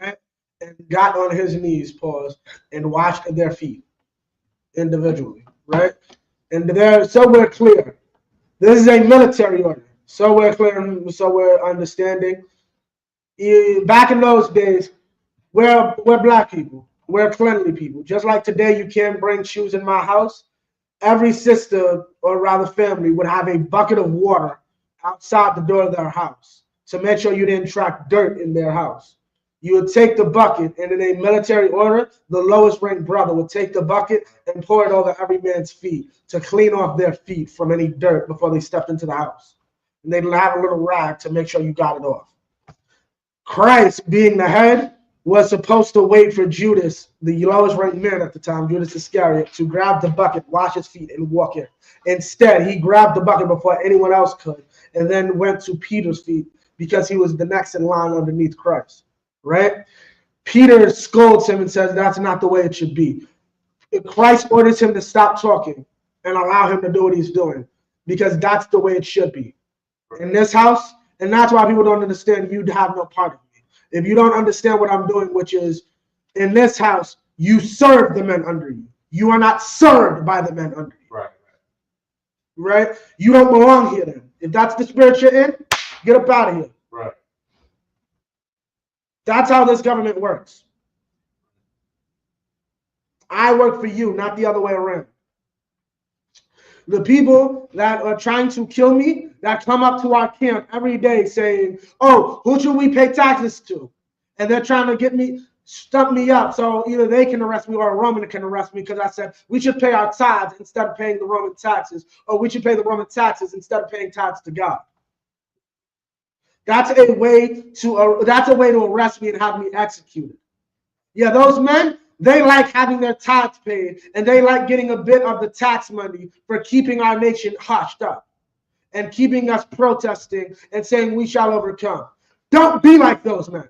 right? And got on his knees, pause, and washed their feet individually, right? And so we're clear. This is a military order. So we're clear, so we're understanding. Back in those days, we're black people. We're cleanly people. Just like today, you can't bring shoes in my house. Every sister, or rather family, would have a bucket of water outside the door of their house to make sure you didn't track dirt in their house. You would take the bucket, and in a military order, the lowest ranked brother would take the bucket and pour it over every man's feet to clean off their feet from any dirt before they stepped into the house. And they'd have a little rag to make sure you got it off. Christ, being the head, was supposed to wait for Judas, the lowest ranked man at the time, Judas Iscariot, to grab the bucket, wash his feet, and walk in. Instead, he grabbed the bucket before anyone else could, and then went to Peter's feet because he was the next in line underneath Christ. Right? Peter scolds him and says that's not the way it should be. Christ orders him to stop talking and allow him to do what he's doing because that's the way it should be. In this house, and that's why people don't understand, you'd have no part of me. If you don't understand what I'm doing, which is in this house, you serve the men under you. You are not served by the men under you. Right? You don't belong here then. If that's the spirit you're in, get up out of here. Right. That's how this government works. I work for you, not the other way around. The people that are trying to kill me, that come up to our camp every day saying, oh, who should we pay taxes to? And they're trying to get me, stump me up so either they can arrest me or a Roman can arrest me because I said we should pay our tithes instead of paying the Roman taxes, or we should pay the Roman taxes instead of paying tithes to God. That's a way to arrest me and have me executed. Yeah, those men, they like having their tithes paid, and they like getting a bit of the tax money for keeping our nation hushed up and keeping us protesting and saying we shall overcome. Don't be like those men.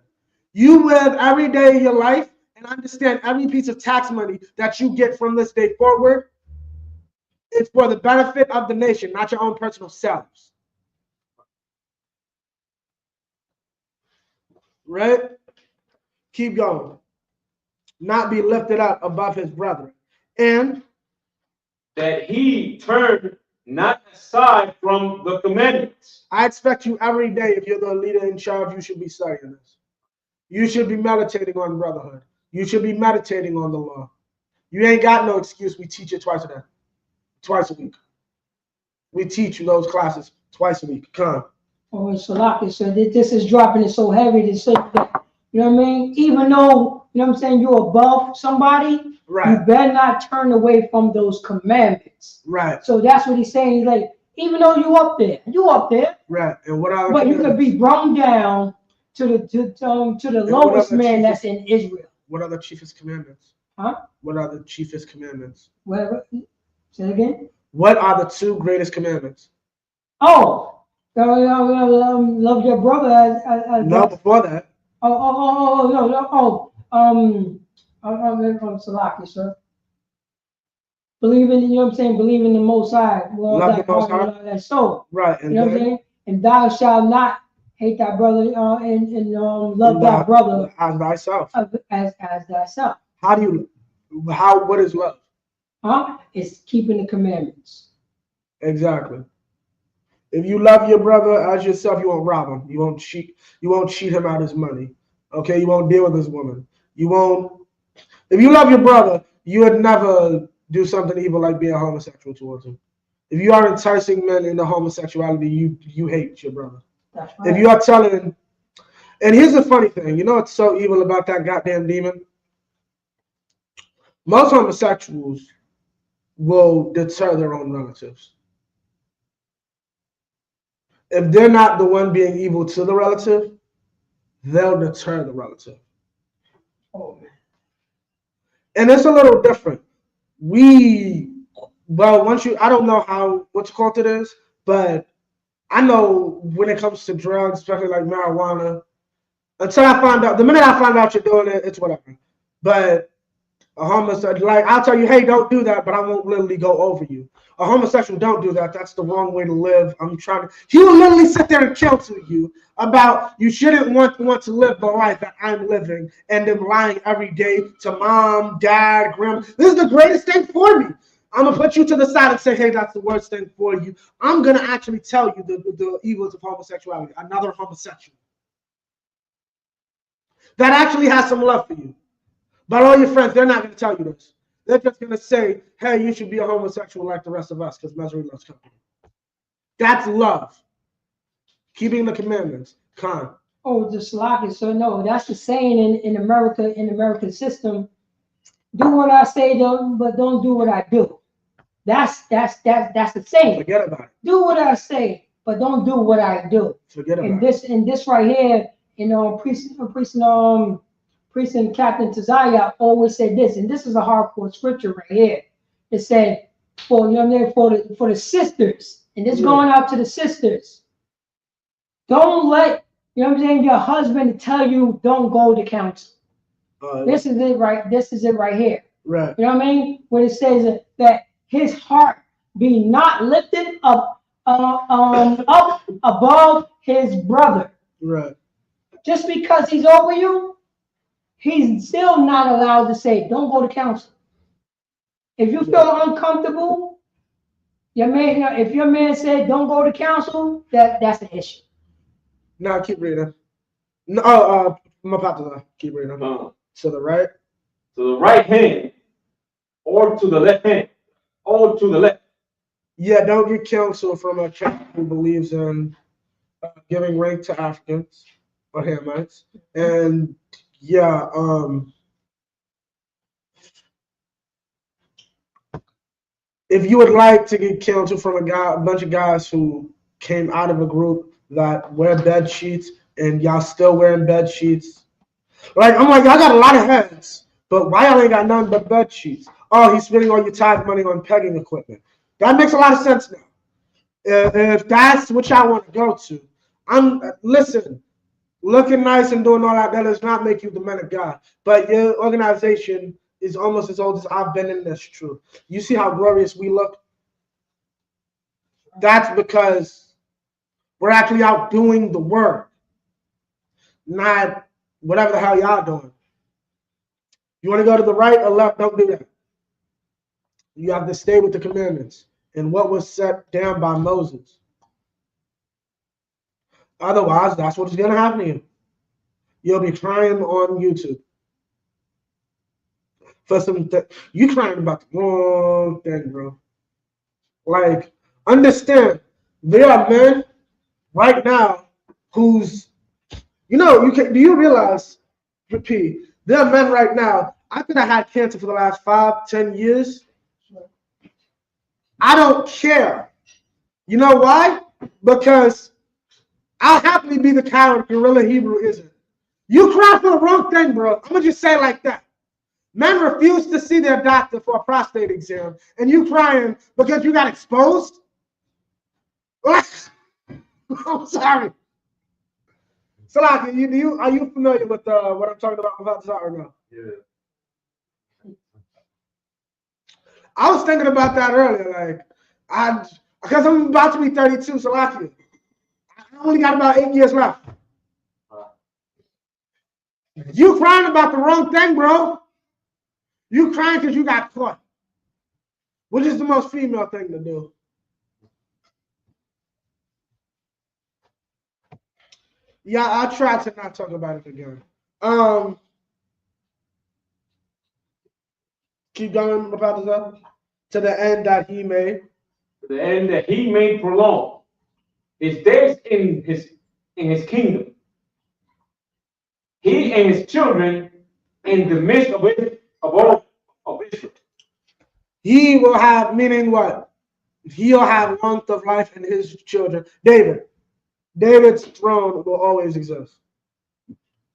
You live every day of your life and understand every piece of tax money that you get from this day forward It's for the benefit of the nation, not your own personal selves. Right? Keep going. Not be lifted up above his brethren. And that he turned not aside from the commandments. I expect you every day, if you're the leader in charge, you should be studying this. You should be meditating on brotherhood. You should be meditating on the law. You ain't got no excuse. We teach it twice a day, twice a week. We teach you those classes twice a week. Come. Oh, it's Salaki, so this is dropping it so heavy to say that, you know what I mean? Even though, you know what I'm saying, you're above somebody, right, you better not turn away from those commandments. Right. So that's what he's saying. He's like, even though you up there. Right. And what are the But you could be brought down to the lowest man that's in Israel. What are the chiefest commandments? Huh? What are the chiefest commandments? What? Say it again. What are the two greatest commandments? Oh, love your brother as no, before that. Salaki, sir. Believe in, you know what I'm saying? Believe in the Most High. Love the Most High. That soul. Right. And you know what I'm saying? And thou shalt not hate thy brother and love thy brother as thyself. As thyself. What is love? Huh? It's keeping the commandments. Exactly. If you love your brother as yourself, you won't rob him. You won't cheat him out his money. Okay, you won't deal with his woman. You won't. If you love your brother, you would never do something evil like being homosexual towards him. If you are enticing men into homosexuality, you hate your brother. That's right. If you are telling, and here's the funny thing, you know what's so evil about that goddamn demon? Most homosexuals will deter their own relatives. If they're not the one being evil to the relative, they'll deter the relative. Oh, man. And it's a little different. I don't know what you call it is, but I know when it comes to drugs, especially like marijuana, the minute I find out you're doing it, it's whatever. But a homosexual, like, I'll tell you, hey, don't do that, but I won't literally go over you. A homosexual, don't do that. That's the wrong way to live. He will literally sit there and counsel you about you shouldn't want to live the life that I'm living, and then lying every day to mom, dad, grandma. This is the greatest thing for me. I'm going to put you to the side and say, hey, that's the worst thing for you. I'm going to actually tell you the evils of homosexuality. Another homosexual that actually has some love for you. But all your friends, they're not going to tell you this. They're just going to say, hey, you should be a homosexual like the rest of us because misery loves company. That's love. Keeping the commandments. Con. Oh, the Salaki. So no, that's the saying in America, in the American system. Do what I say, but don't do what I do. That's the saying. Forget about it. Do what I say, but don't do what I do. Forget about it. And this right here, Priest and Captain Tazaya always said this, and this is a hardcore scripture right here. It said, for the sisters, and this going out to the sisters. Don't let your husband tell you don't go to counsel. This is it right. This is it right here. Right. You know what I mean? When it says that his heart be not lifted up above his brother. Right. Just because he's over you, he's still not allowed to say, don't go to counsel. If you feel uncomfortable, if your man said don't go to counsel, that's an issue. No, keep reading. No, I'm about to keep reading. To the right? To the right hand, or to the left hand, or to the left. Yeah, don't get counsel from a cat who believes in giving rank to Africans or Hamites. And yeah, if you would like to get counsel from a bunch of guys who came out of a group that wear bed sheets and y'all still wearing bed sheets, like, I'm like, y'all got a lot of heads, but why y'all ain't got nothing but bed sheets? Oh, he's spending all your tithe money on pegging equipment. That makes a lot of sense now. If that's what y'all want to go to, listen, looking nice and doing all that does not make you the man of God. But your organization is almost as old as I've been in this truth. You see how glorious we look? That's because we're actually out doing the work, not whatever the hell y'all doing. You want to go to the right or left? Don't do that. You have to stay with the commandments and what was set down by Moses. Otherwise, that's what's going to happen to you. You'll be crying on YouTube. For some, you crying about the wrong thing, bro. Like, understand, there are men right now who's, do you realize, repeat, there are men right now, I could have had cancer for the last 5-10 years. I don't care. You know why? Because I'll happily be the coward gorilla Hebrew isn't. You cry for the wrong thing, bro. I'm going to just say it like that. Men refuse to see their doctor for a prostate exam, and you crying because you got exposed? I'm sorry. Salaki, are you familiar with what I'm talking about or no? Yeah. I was thinking about that earlier, because I'm about to be 32, Salaki. I only got about 8 years left. You crying about the wrong thing, bro. You crying because you got caught, which is the most female thing to do. Yeah, I try to not talk about it again. Keep going about this to the end that he made. To the end that he may prolong his days in his kingdom. He and his children in the midst of all of Israel. He will have, meaning what? He'll have length of life in his children. David's throne will always exist.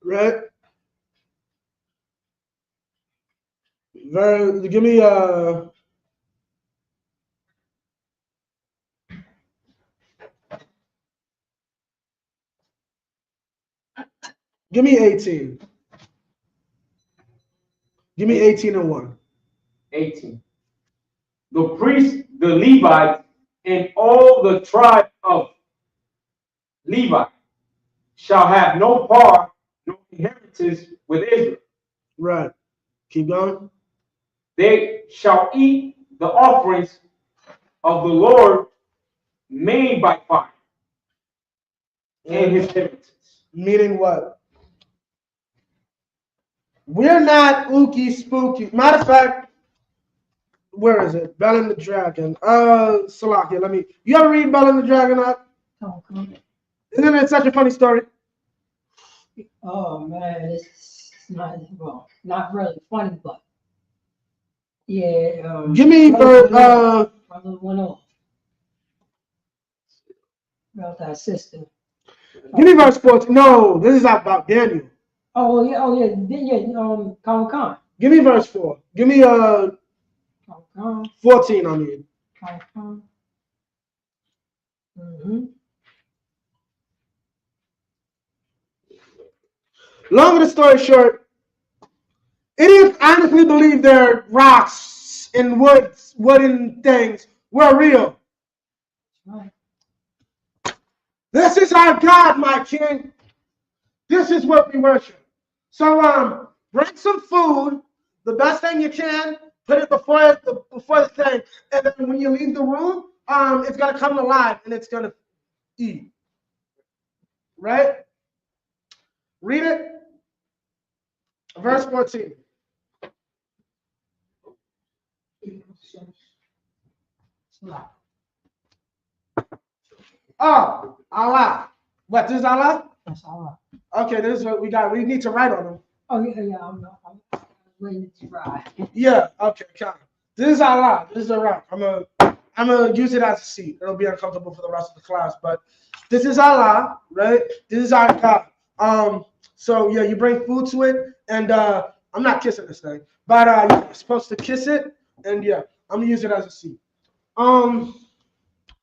Right? Give me Give me 18. Give me 18 and 1. 18. The priests, the Levites, and all the tribe of Levi shall have no part, no inheritance with Israel. Right. Keep going. They shall eat the offerings of the Lord made by fire and his inheritance. Meaning what? We're not ookie spooky. Matter of fact, where is it? Bell and the Dragon. Salakia, you ever read Bell and the Dragon up? Oh, come on. Isn't it such a funny story? Oh man, it's not really funny, but yeah. Give me my brother went off about that sister. Give me verse 14. No, this is about Daniel. Oh yeah. Khan. Give me verse 4. Give me 14. I mean. Khan. Mm-hmm. Long of the story short, idiots honestly believe their rocks and wooden things were real. Right. This is our God, my king. This is what we worship. So bring some food, the best thing you can, put it before the thing, and then when you leave the room, it's gonna come alive and it's gonna eat. Right? Read it. Verse 14. Oh, Allah. What, this is Allah? That's Allah. Okay, this is what we got. We need to write on them. Oh yeah. I'm waiting to try. Yeah, okay, count. This is Allah. This is a rock. I'm gonna use it as a seat. It'll be uncomfortable for the rest of the class, but this is Allah, right? This is our God. So yeah, you bring food to it, and I'm not kissing this thing, but you're supposed to kiss it, and yeah, I'm gonna use it as a seat.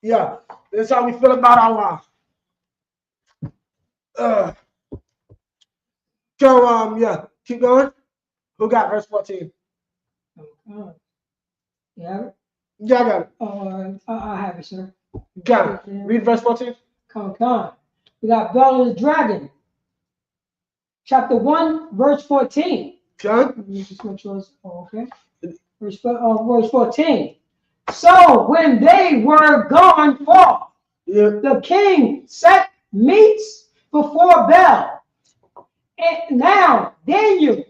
Yeah, this is how we feel about Allah. So yeah, keep going. Who got verse 14? Yeah. Yeah, I got it. I have it, sir. Got it. Read verse 14. Come on. We got Bell the Dragon. Chapter 1, verse 14. Okay. Let me just make sure it's okay. Verse 14. So when they were gone forth, the king set meats before Bel. And now Daniel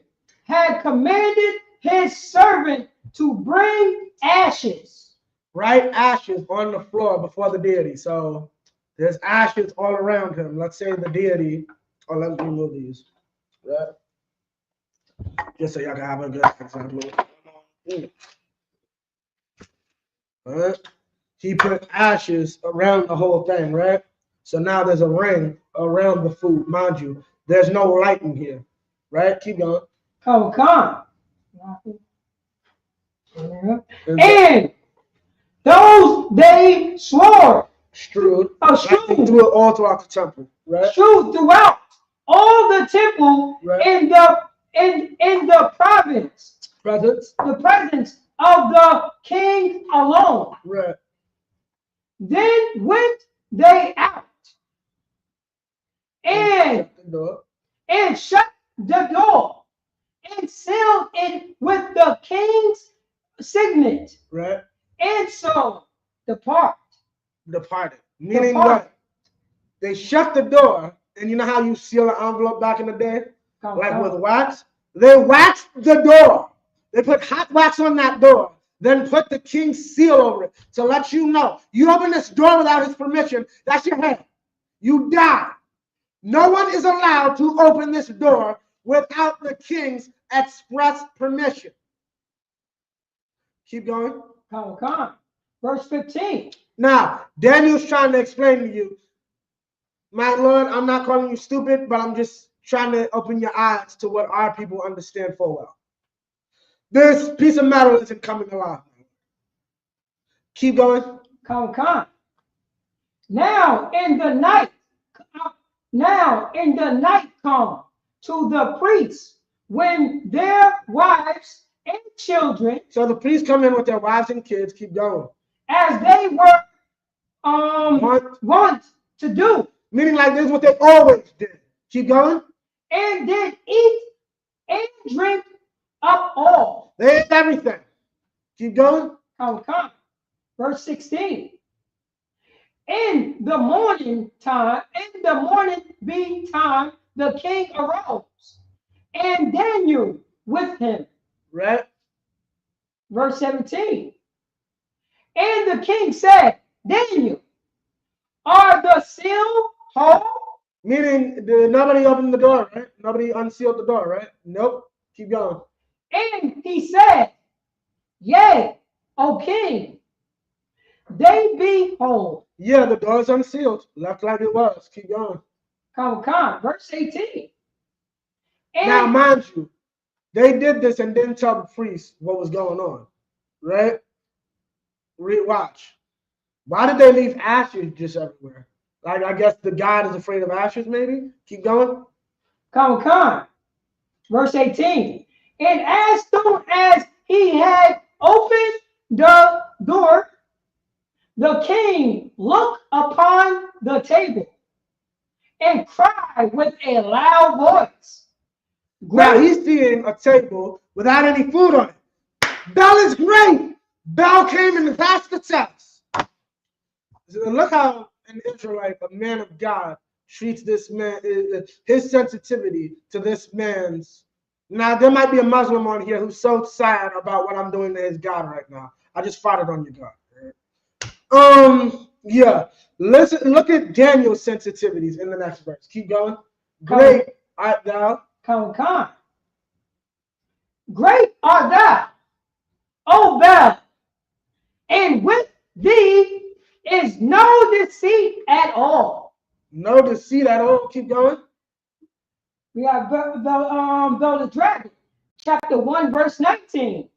had commanded his servant to bring ashes. Right? Ashes on the floor before the deity. So there's ashes all around him. Let's say the deity. Oh, let's remove these. Right? Just so y'all can have a good example. Right? He put ashes around the whole thing, right? So now there's a ring around the food. Mind you, there's no light in here. Right? Keep going. Come. And those they swore. Strewed. Strewed. Threw it all throughout the temple. Right? Strewed throughout all the temple in the province. The presence of the king alone. Right. Then went they out and shut the door and sealed it with the king's signet. Right. And so departed. Meaning what? They shut the door, and you know how you seal an envelope back in the day? Like with wax? They waxed the door. They put hot wax on that door, then put the king's seal over it to let you know. You open this door without his permission, that's your head. You die. No one is allowed to open this door without the king's express permission. Keep going. Come. Verse 15. Now, Daniel's trying to explain to you, my Lord, I'm not calling you stupid, but I'm just trying to open your eyes to what our people understand full well. This piece of metal isn't coming alive. Keep going. Come. Now in the night come to the priests when their wives and children. So the priests come in with their wives and kids. Keep going. As they were want to do. Meaning like this is what they always did. Keep going. And did eat and drink up all. They ate everything. Keep going. Come. Verse 16. In the morning being time, the king arose, and Daniel with him. Right. Verse 17. And the king said, Daniel, are the seal whole? Meaning nobody opened the door, right? Nobody unsealed the door, right? Nope. Keep going. And he said, yea, O king, they be whole. Yeah, the door's unsealed. Left like it was. Keep going. Come. Verse 18. And now, mind you, they did this and didn't tell the priest what was going on, right? Watch. Why did they leave ashes just everywhere? Like, I guess the God is afraid of ashes, maybe? Keep going. Come. Verse 18. And as soon as he had opened the door, the king looked upon the table and cried with a loud voice. Now he's seeing a table without any food on it. Bel is great. Bel came and passed the test. Look how an Israelite, a man of God, treats this man, his sensitivity to this man's. Now, there might be a Muslim on here who's so sad about what I'm doing to his God right now. I just farted on your God. Yeah. Listen, look at Daniel's sensitivities in the next verse. Keep going. Great art thou. Come. Great art thou, O Bel, and with thee is no deceit at all. No deceit at all. Keep going. We have Bel the Dragon, chapter 1, verse 19.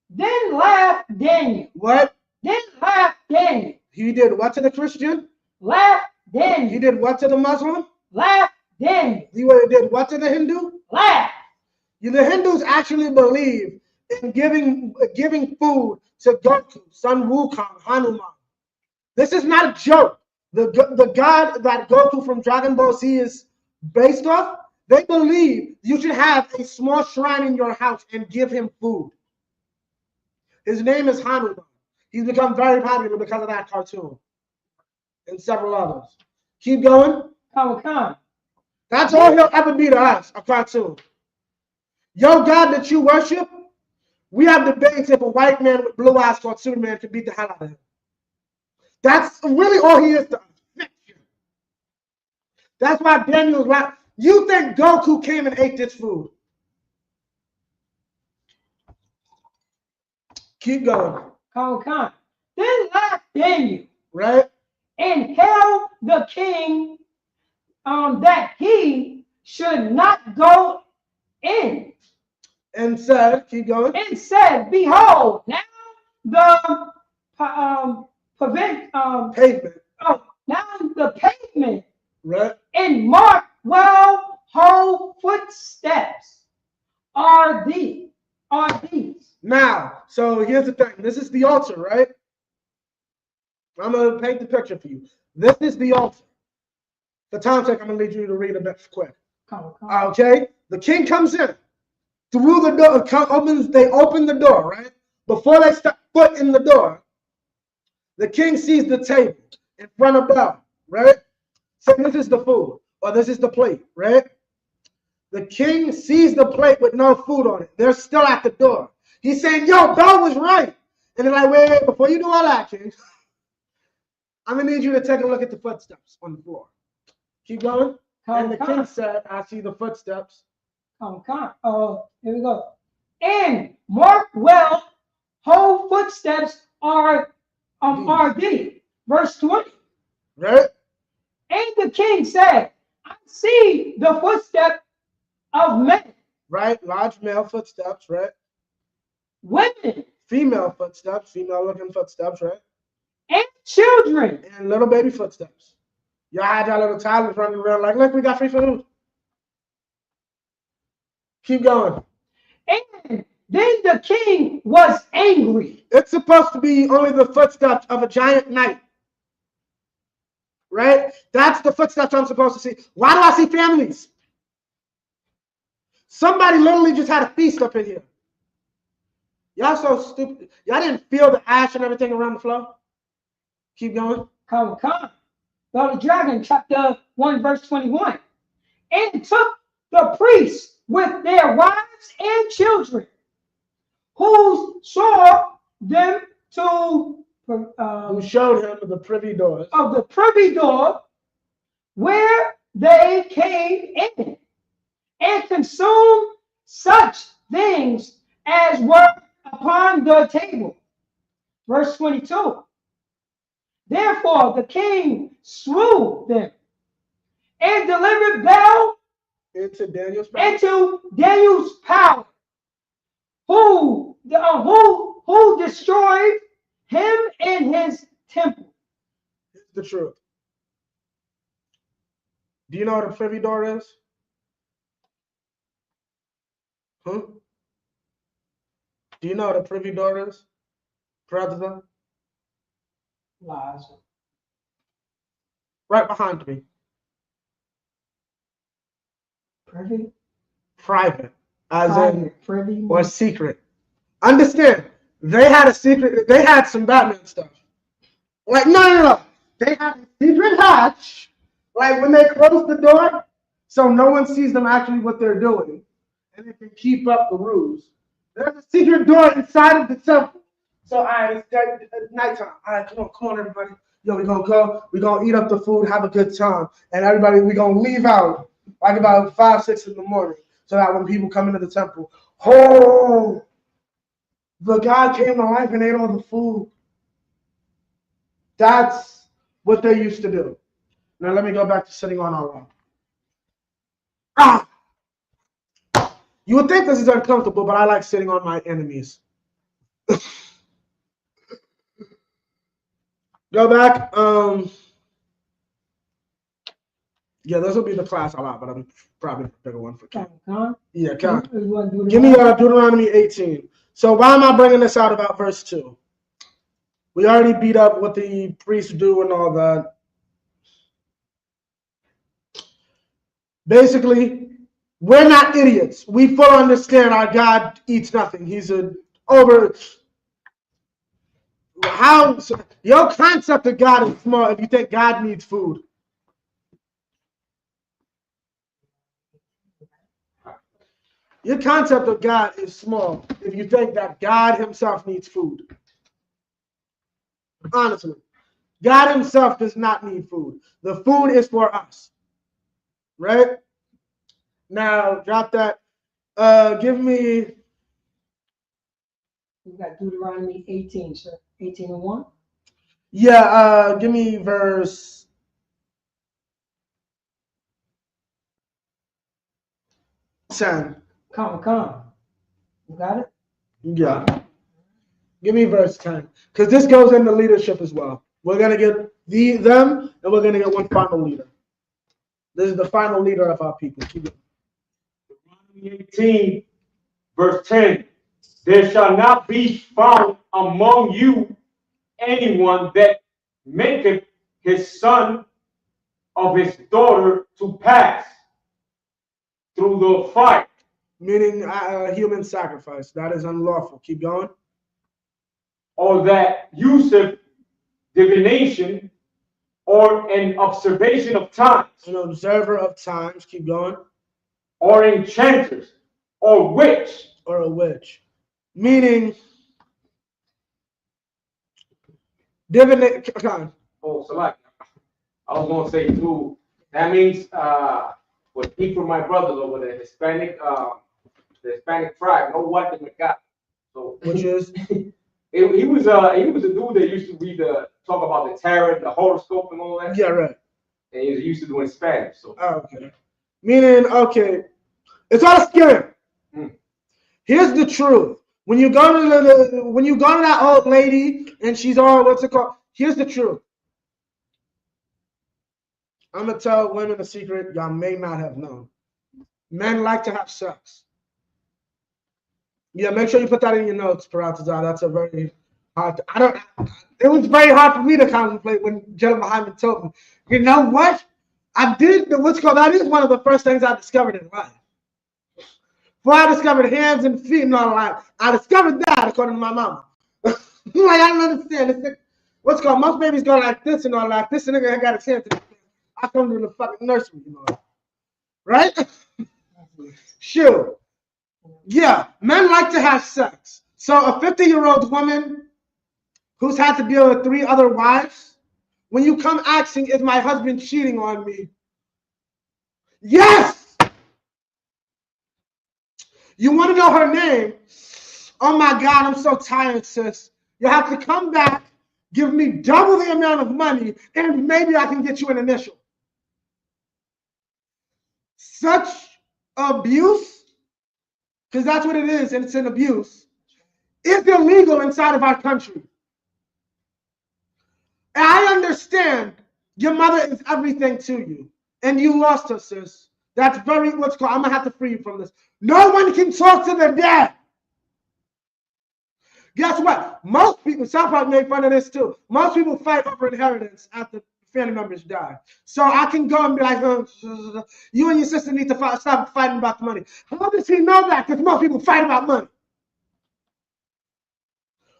Then laughed Daniel. What? Then laughed Daniel. He did what to the Christian? Laughed Daniel. He did what to the Muslim? Laughed Daniel. He did what to the Hindu? Laugh. The Hindus actually believe in giving food to Goku, Sun Wukong, Hanuman. This is not a joke. The god that Goku from Dragon Ball Z is based off, they believe you should have a small shrine in your house and give him food. His name is Hanuman. He's become very popular because of that cartoon and several others. Keep going. Khan. That's all he'll ever be to us, a cartoon. Your God that you worship, we have debates if a white man with blue eyes called Superman could beat the hell out of him. That's really all he is to us. Fiction. That's why Daniel's right. You think Goku came and ate this food? Keep going. Khan. Then laughed Daniel. Right? And held the king that he should not go in. And said, keep going. And said, behold, now the pavement. Now the pavement. Right. And mark well whole footsteps are these. Now, so here's the thing. This is the altar, right? I'm going to paint the picture for you. This is the altar. For time's sake, I'm going to need you to read a bit quick. Okay? The king comes in. Through the door, they open the door, right? Before they step foot in the door, the king sees the table in front of Bell, right? So this is the food, or this is the plate, right? The king sees the plate with no food on it. They're still at the door. He's saying, yo, Bell was right. And they're like, wait, before you do all that, king, I'm going to need you to take a look at the footsteps on the floor. Keep going. And the king said, I see the footsteps. Here we go. And mark well, whole footsteps are thee. Verse 20. Right. And the king said, I see the footstep of men. Right. Large male footsteps, right? Women. Female footsteps, female looking footsteps, right? And children. And little baby footsteps. Y'all had y'all little toddlers running around like, look, we got free food. Keep going. And then the king was angry. It's supposed to be only the footsteps of a giant knight. Right? That's the footsteps I'm supposed to see. Why do I see families? Somebody literally just had a feast up in here. Y'all so stupid. Y'all didn't feel the ash and everything around the floor? Keep going. Come. The dragon, chapter 1, verse 21. And took the priests with their wives and children, who saw them to who showed him the privy doors of the privy door, where they came in, and consumed such things as were upon the table. Verse 22. Therefore the king slew them and delivered Bel into Daniel's power, who destroyed him in his temple. It's the truth. Do you know what a privy door is? Do you know what a privy door is? Predator? Lies. Right behind me. Privy? Private. As in, privy or secret. Understand, they had a secret, they had some Batman stuff. Like, no. They had a secret hatch, like when they close the door, so no one sees them actually what they're doing, and they can keep up the ruse. There's a secret door inside of the temple. So, all right, it's nighttime. All right, come on, everybody. Yo, we're going to go. We're going to eat up the food, have a good time. And everybody, we're going to leave out like about 5, 6 in the morning so that when people come into the temple, oh, the God came to life and ate all the food. That's what they used to do. Now, let me go back to sitting on our own. You would think this is uncomfortable, but I like sitting on my enemies. Go back. Yeah, this will be the class a lot, but I'm probably the bigger one for Ken. Yeah, Ken. Give me Deuteronomy 18. So why am I bringing this out about verse 2? We already beat up what the priests do and all that. Basically, we're not idiots. We fully understand our God eats nothing. He's your concept of God is small if you think God needs food. Your concept of God is small if you think that God himself needs food. Honestly, God himself does not need food. The food is for us. Right? Now, drop that. Give me. You got Deuteronomy 18, sir. 18 and 1. Yeah, give me verse 10. Come. You got it? Yeah. Give me verse 10. Because this goes into leadership as well. We're going to get them, and we're going to get one final leader. This is the final leader of our people. Keep it. Deuteronomy 18, verse 10. There shall not be found among you anyone that maketh his son of his daughter to pass through the fire. Meaning human sacrifice. That is unlawful. Keep going. Or that useth divination or an observation of times. An observer of times. Keep going. Or enchanters. Or witch. Or a witch. Meaning divination. Oh, select. I was going to say too, that means what for my brothers over there, the Hispanic tribe, no what they got. So which is he was a dude that used to talk about the tarot, the horoscope, and all that. Yeah, right. And he was used to doing Spanish. So okay, meaning it's all a scam. Here's the truth: when you go to that old lady and she's all what's it called? Here's the truth. I'm gonna tell women a secret y'all may not have known. Men like to have sex. Yeah, make sure you put that in your notes, Paratazar. That's a very hard. It was very hard for me to contemplate when Gentleman Hyman told me. You know what? That is one of the first things I discovered in life. Before I discovered hands and feet and all that, I discovered that according to my mama. Like, I don't understand. Most babies go like this and all that. This nigga ain't got a chance. I come to the fucking nursery, right? Sure. Yeah, men like to have sex. So a 50-year-old woman who's had to deal with 3 other wives, when you come asking, is my husband cheating on me? Yes! You want to know her name? Oh my God, I'm so tired, sis. You have to come back, give me double the amount of money, and maybe I can get you an initial. Such abuse, because that's what it is, and it's an abuse, is illegal inside of our country. And I understand your mother is everything to you, and you lost her, sis. That's I'm gonna have to free you from this. No one can talk to their dad. Guess what? Most people, South Park made fun of this too. Most people fight over inheritance after family members die. So I can go and be like, you and your sister need to stop fighting about the money. How does he know that? Because most people fight about money.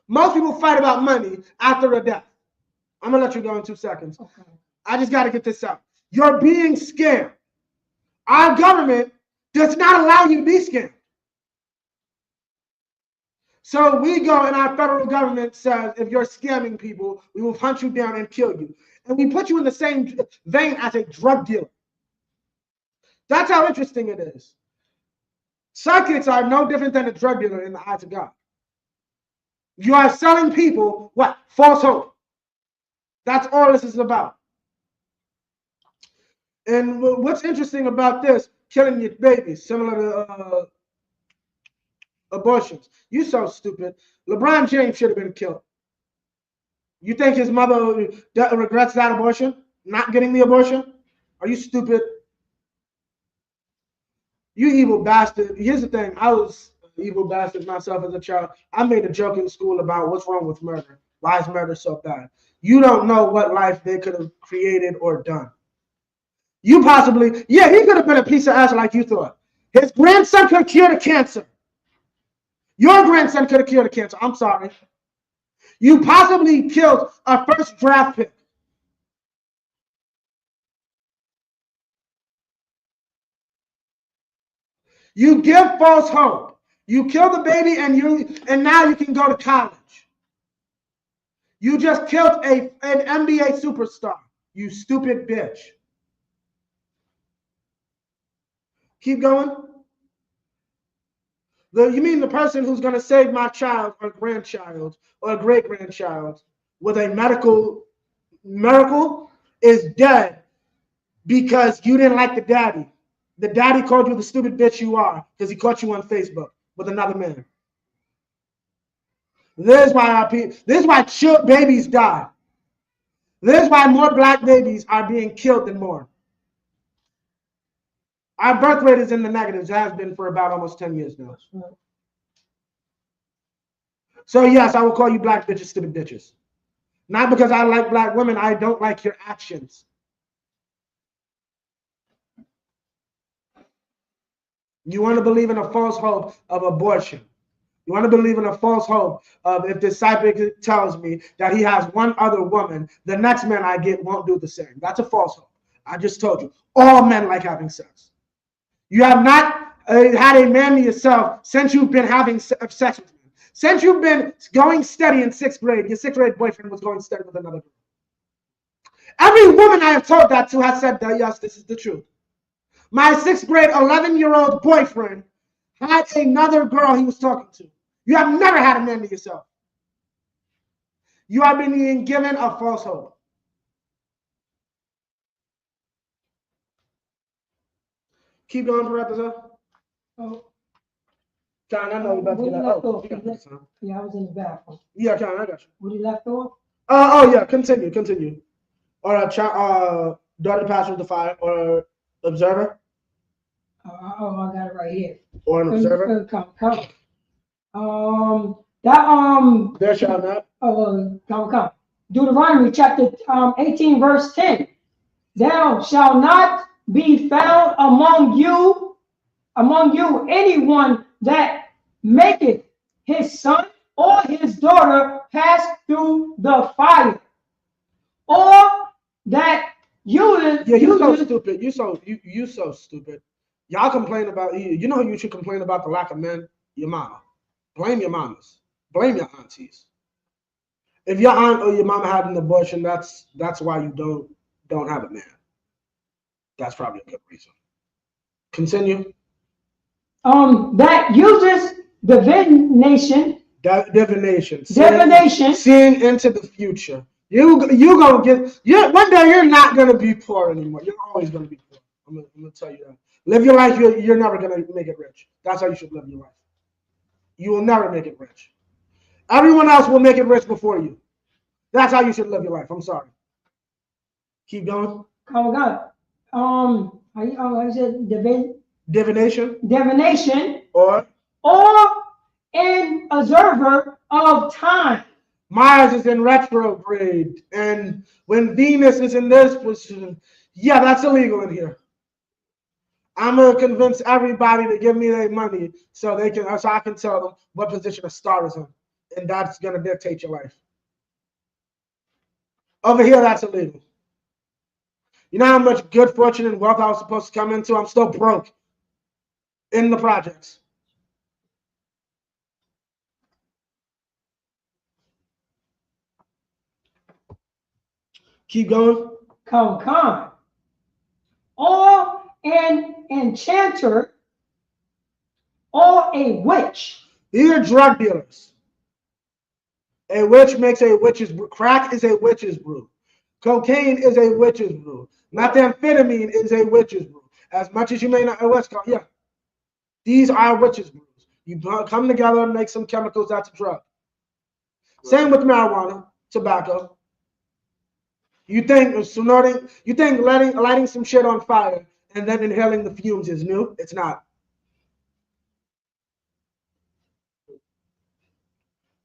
Most people fight about money after a death. I'm going to let you go in 2 seconds. Okay. I just got to get this out. You're being scammed. Our government does not allow you to be scammed. So we go and our federal government says, if you're scamming people, we will hunt you down and kill you. And we put you in the same vein as a drug dealer. That's how interesting it is. Psychics are no different than a drug dealer in the eyes of God. You are selling people what? False hope. That's all this is about. And what's interesting about this, killing your babies, similar to abortions. You so stupid. LeBron James should have been killed. You think his mother regrets that abortion? Not getting the abortion? Are you stupid? You evil bastard. Here's the thing. I was an evil bastard myself as a child. I made a joke in school about what's wrong with murder. Why is murder so bad? You don't know what life they could have created or done. You possibly, yeah, he could have been a piece of ass like you thought. His grandson could have cured a cancer. Your grandson could have cured a cancer. I'm sorry. You possibly killed a first draft pick. You give false hope. You kill the baby and now you can go to college. You just killed an NBA superstar. You stupid bitch. Keep going. You mean the person who's going to save my child or grandchild or great-grandchild with a miracle is dead because you didn't like the daddy. The daddy called you the stupid bitch you are because he caught you on Facebook with another man. This is why babies die. This is why more black babies are being killed than more. Our birth rate is in the negatives. It has been for about almost 10 years now. So yes, I will call you black bitches stupid bitches. Not because I like black women. I don't like your actions. You want to believe in a false hope of abortion. You want to believe in a false hope of if this psychic tells me that he has one other woman, the next man I get won't do the same. That's a false hope. I just told you. All men like having sex. You have not had a man to yourself since you've been having sex with him. Since you've been going steady in 6th grade, your 6th grade boyfriend was going steady with another girl. Every woman I have told that to has said that, yes, this is the truth. My 6th grade 11-year-old boyfriend had another girl he was talking to. You have never had a man to yourself. You have been being given a false hope. Keep going, Professor. Oh. John, I know you're about to get that. Yeah, I was in the bathroom. Yeah, John, I got you. What he left off? Oh, yeah, continue. Or daughter pastor of the fire, or observer. I got it right here. Or an observer. There shall not. Come. Deuteronomy chapter 18, verse 10. Thou shalt not be found among you anyone that maketh his son or his daughter pass through the fire, or that you so stupid. You so stupid. Y'all complain about you know who you should complain about the lack of men? Your mama. Blame your mamas. Blame your aunties. If your aunt or your mama had an abortion, that's why you don't have a man. That's probably a good reason. Continue. That uses divination. Divination. Divination. Seeing into the future. You gonna get one day you're not gonna be poor anymore. You're always gonna be poor. I'm gonna tell you that. Live your life. You're never gonna make it rich. That's how you should live your life. You will never make it rich. Everyone else will make it rich before you. That's how you should live your life. I'm sorry. Keep going. Oh God. I said divination. Divination. Or an observer of time. Mars is in retrograde, and when Venus is in this position, yeah, that's illegal in here. I'm gonna convince everybody to give me their money so I can tell them what position a star is in, and that's gonna dictate your life. Over here, that's illegal. You know how much good fortune and wealth I was supposed to come into? I'm still broke in the projects. Keep going. Come. Or an enchanter or a witch. These are drug dealers. A witch makes a witch's brew. Crack is a witch's brew. Cocaine is a witch's brew. Methamphetamine is a witch's brew. As much as you may not know what's called, yeah. These are witch's brews. You come together and make some chemicals, that's a drug. Same with marijuana, tobacco. You think lighting some shit on fire and then inhaling the fumes is new? It's not.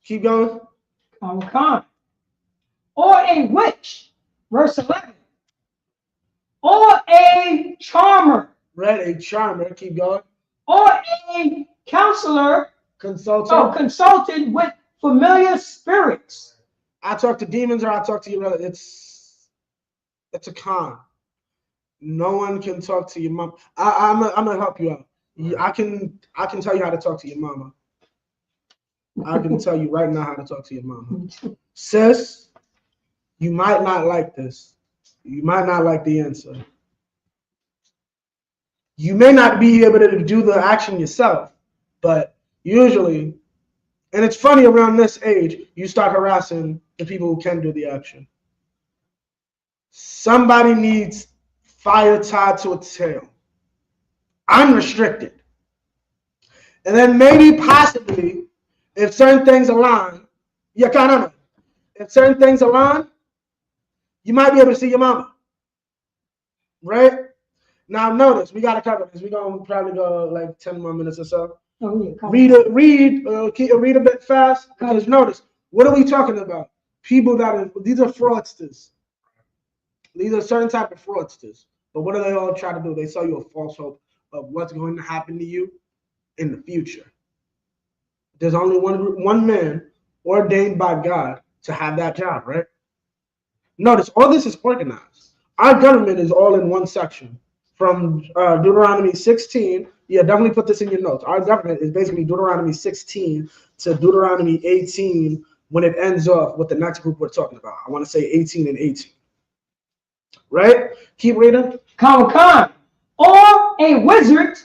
Keep going. Come. or a witch, verse 11, or a charmer, Right, a charmer, keep going. or a counselor, consultant with familiar spirits. I talk to demons or I talk to your brother. It's a con. No one can talk to your mom. I'm gonna help you out. I can tell you how to talk to your mama. I can tell you right now how to talk to your mama. Sis, you might not like this. You might not like the answer. You may not be able to do the action yourself, but usually, and it's funny around this age, you start harassing the people who can do the action. Somebody needs fire tied to its tail. Unrestricted. And then maybe possibly, if certain things align, if certain things align, you might be able to see your mama. Right? Now notice, we gotta cover this. We're gonna probably go like 10 more minutes or so. Oh, yeah, Read a bit fast, because notice, what are we talking about? People these are fraudsters. These are certain type of fraudsters. But what do they all try to do? They sell you a false hope of what's going to happen to you in the future. There's only one man ordained by God to have that job, right? Notice, all this is organized. Our government is all in one section. From Deuteronomy 16, definitely put this in your notes. Our government is basically Deuteronomy 16 to Deuteronomy 18 when it ends off with the next group we're talking about. I want to say 18 and 18. Right? Keep reading. Khan, or a wizard,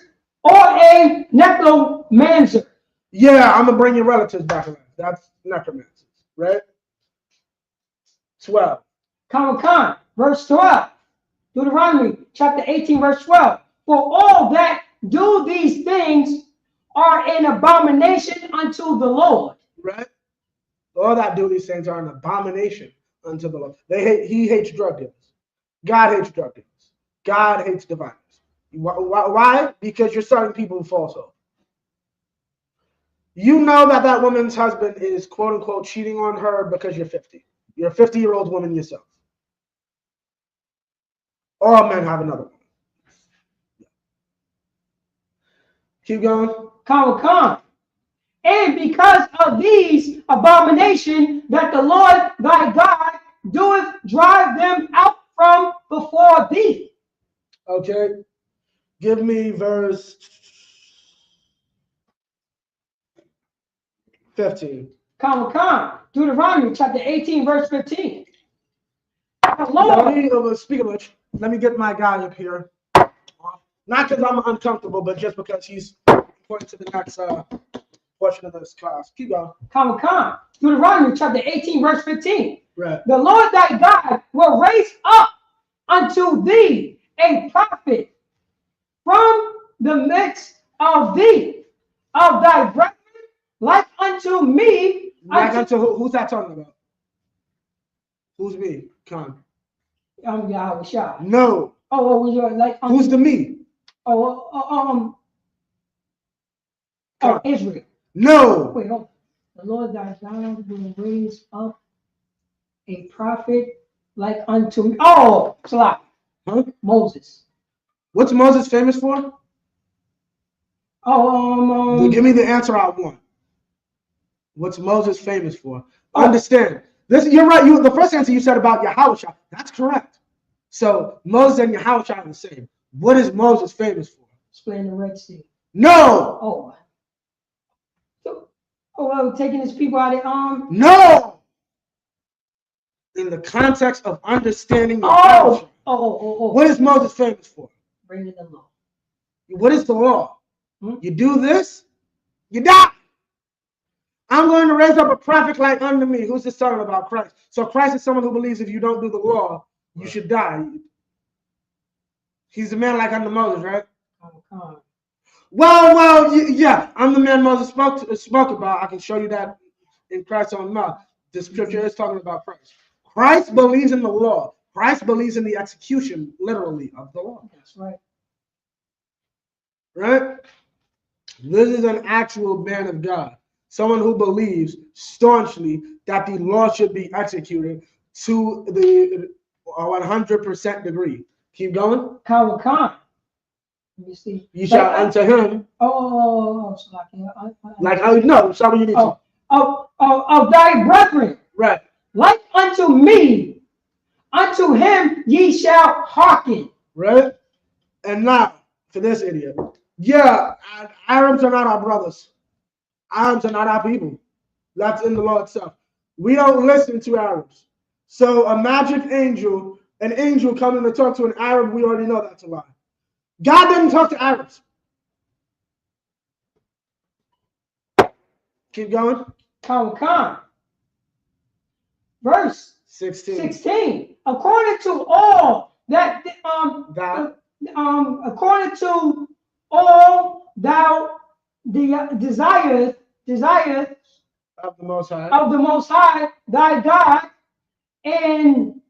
or a necromancer. Yeah, I'm gonna bring your relatives back around. That's necromancers, right? 12. Khan, verse 12. Deuteronomy chapter 18, verse 12. For all that do these things are an abomination unto the Lord. Right? All that do these things are an abomination unto the Lord. He hates drug dealers. God hates drug dealers. God hates diviners. Why? Because you're selling people false hope. You know that woman's husband is quote unquote cheating on her because you're 50. You're a 50-year-old woman yourself. All men have another one. Keep going. Khan. And because of these abominations that the Lord thy God doeth drive them out from before thee. Okay. Give me verse 15. Khan. Deuteronomy chapter 18, verse 15. Speaking of which, let me get my guy up here. Not because I'm uncomfortable, but just because he's pointing to the next portion of this class. Keep going. Khan. Deuteronomy chapter 18, verse 15. Right. The Lord thy God will raise up unto thee a prophet from the midst of thee, of thy brethren, like unto me. Who's that talking about? Who's me? Khan. Yahweh. No. Who's the me? Israel. No. Wait, hold on. The Lord thy God will raise up a prophet like unto me. Oh, Salah. Huh? Moses. What's Moses famous for? Give me the answer I want. What's Moses famous for? Understand. This, you're right. The first answer you said about Yahweh, that's correct. So Moses and Yahweh are the same. What is Moses famous for? Splitting the Red Sea. No. Taking his people out of No. In the context of understanding Yahweh. What is Moses famous for? Bringing the law. What is the law? You do this, you die. I'm going to raise up a prophet like unto me. Who's this talking about? Christ. So Christ is someone who believes if you don't do the law, you should die. He's a man like unto Moses, right? Well, yeah. I'm the man Moses spoke about. I can show you that in Christ's own mouth. The scripture is talking about Christ. Christ believes in the law. Christ believes in the execution, literally, of the law. That's right. Right? This is an actual man of God. Someone who believes staunchly that the law should be executed to the 100% degree. Keep going. Kjv Part2. Let me see. You shall unto him. So like how you know, some you need to. Of thy brethren. Right. Like unto me, unto him ye shall hearken. Right? And now, for this idiot. Yeah, Arabs are not our brothers. Arabs are not our people. That's in the law itself. We don't listen to Arabs. So a magic angel, an angel coming to talk to an Arab, we already know that's a lie. God didn't talk to Arabs. Keep going. Kjv Part2. Verse 16. According to all that according to all thou desireth of the Most High, thy God, in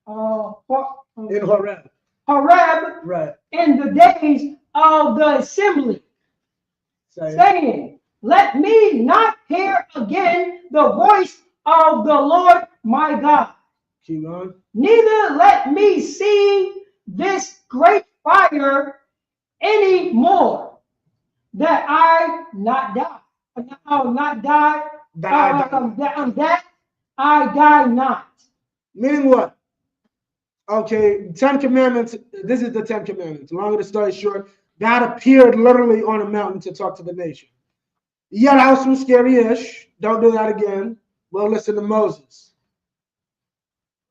Horeb. Right. In the days of the assembly, saying, let me not hear again the voice of the Lord my God. Keep going. Neither let me see this great fire any more, that I not die. That I die not. Meaning what? Okay, 10 Commandments. This is the 10 Commandments. Long of the story short, God appeared literally on a mountain to talk to the nation. Yeah, that was some scary-ish. Don't do that again. Well, listen to Moses.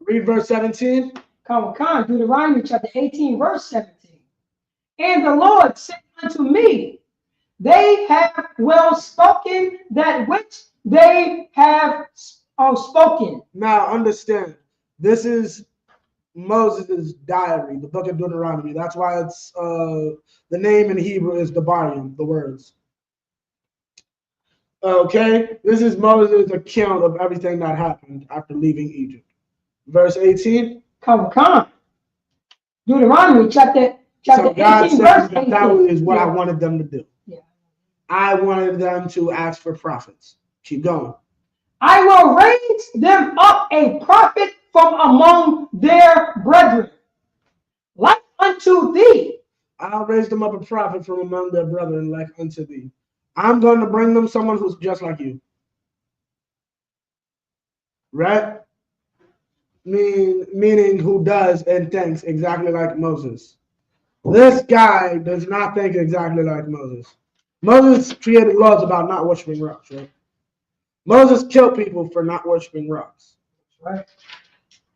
Read verse 17. Kjv Part2, Deuteronomy chapter 18, verse 17. And the Lord said unto me, they have well spoken that which they have spoken. Now understand, this is Moses' diary, the book of Deuteronomy. That's why it's the name in Hebrew is Devarim, the words. Okay, this is Moses' account of everything that happened after leaving Egypt. Verse 18. Kjv Part2, Deuteronomy chapter so God 18, says verse 18. that is what I wanted them to do. Yeah. I wanted them to ask for prophets. Keep going. I will raise them up a prophet from among their brethren, like unto thee. I'll raise them up a prophet from among their brethren, like unto thee. I'm going to bring them someone who's just like you. Right? Meaning who does and thinks exactly like Moses. This guy does not think exactly like Moses. Moses created laws about not worshiping rocks, right? Moses killed people for not worshiping rocks. Right.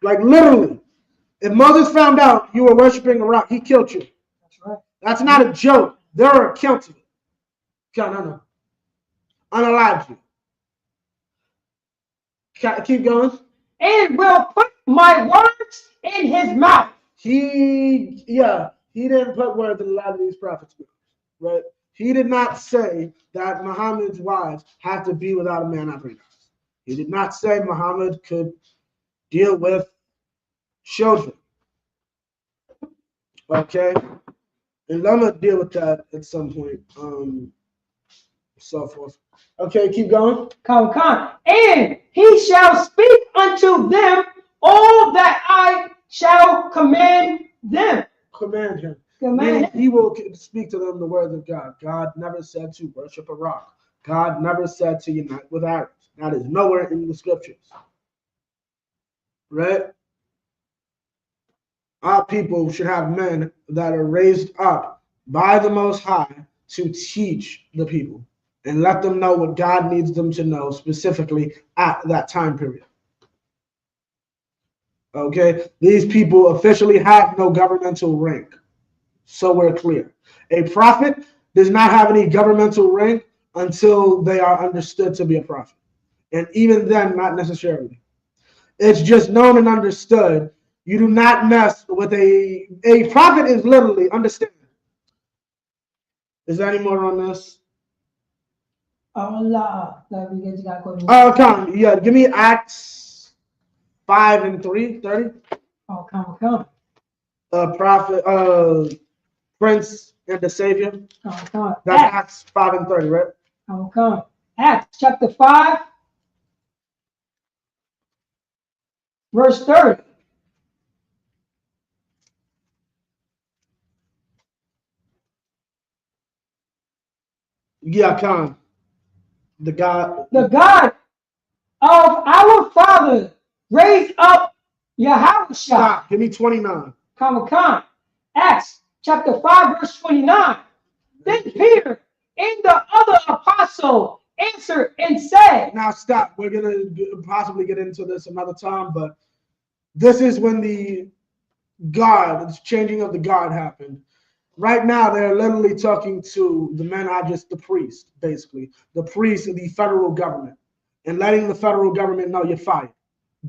Like literally, if Moses found out you were worshiping a rock, he killed you. That's right. That's not a joke. There are accounts of it. No. Unalived you. Keep going. And will put my words in his mouth. He didn't put words in a lot of these prophets' mouths, right? He did not say that Muhammad's wives have to be without a man after he dies. He did not say Muhammad could deal with children. Okay? And I'm going to deal with that at some point. So forth. Okay, keep going. Kjv Part2. And he shall speak unto them all that I shall command them. Command him. Command him. He will speak to them the words of God. God never said to worship a rock. God never said to unite with Arabs. That is nowhere in the scriptures. Right? Our people should have men that are raised up by the Most High to teach the people and let them know what God needs them to know specifically at that time period. Okay? These people officially have no governmental rank. So we're clear. A prophet does not have any governmental rank until they are understood to be a prophet. And even then, not necessarily. It's just known and understood. You do not mess with a prophet is literally, understand. Is there any more on this? Allah. Come. Yeah, give me Acts 5 and 3, 30. Oh, come. Prophet, Prince and the Savior. Come. That's Acts 5 and 30, right? Come. Acts chapter 5. verse 30. Yeah, Khan. The God of our father raised up Yahushua. Stop. Give me 29. Khan. Acts chapter 5, verse 29. Then Peter and the other apostle answered and said. Now stop. We're going to possibly get into this another time, but this is when the changing of the guard happened. Right now, they're literally talking to the priest, basically. The priest of the federal government, and letting the federal government know you're fired.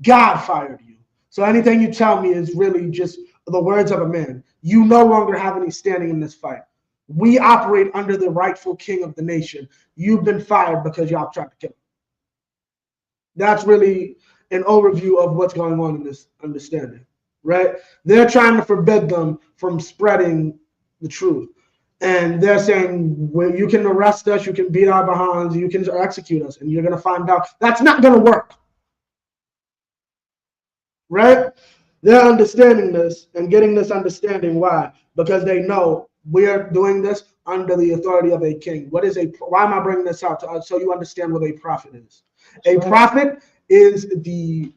God fired you. So anything you tell me is really just the words of a man. You no longer have any standing in this fight. We operate under the rightful king of the nation. You've been fired because y'all tried to kill him. That's really an overview of what's going on in this understanding, right? They're trying to forbid them from spreading the truth. And they're saying, well, you can arrest us, you can beat our behinds, you can execute us, and you're going to find out. That's not going to work. Right? They're understanding this and getting this understanding. Why? Because they know we're doing this under the authority of a king. Why am I bringing this out? So you understand what a prophet is. A prophet is the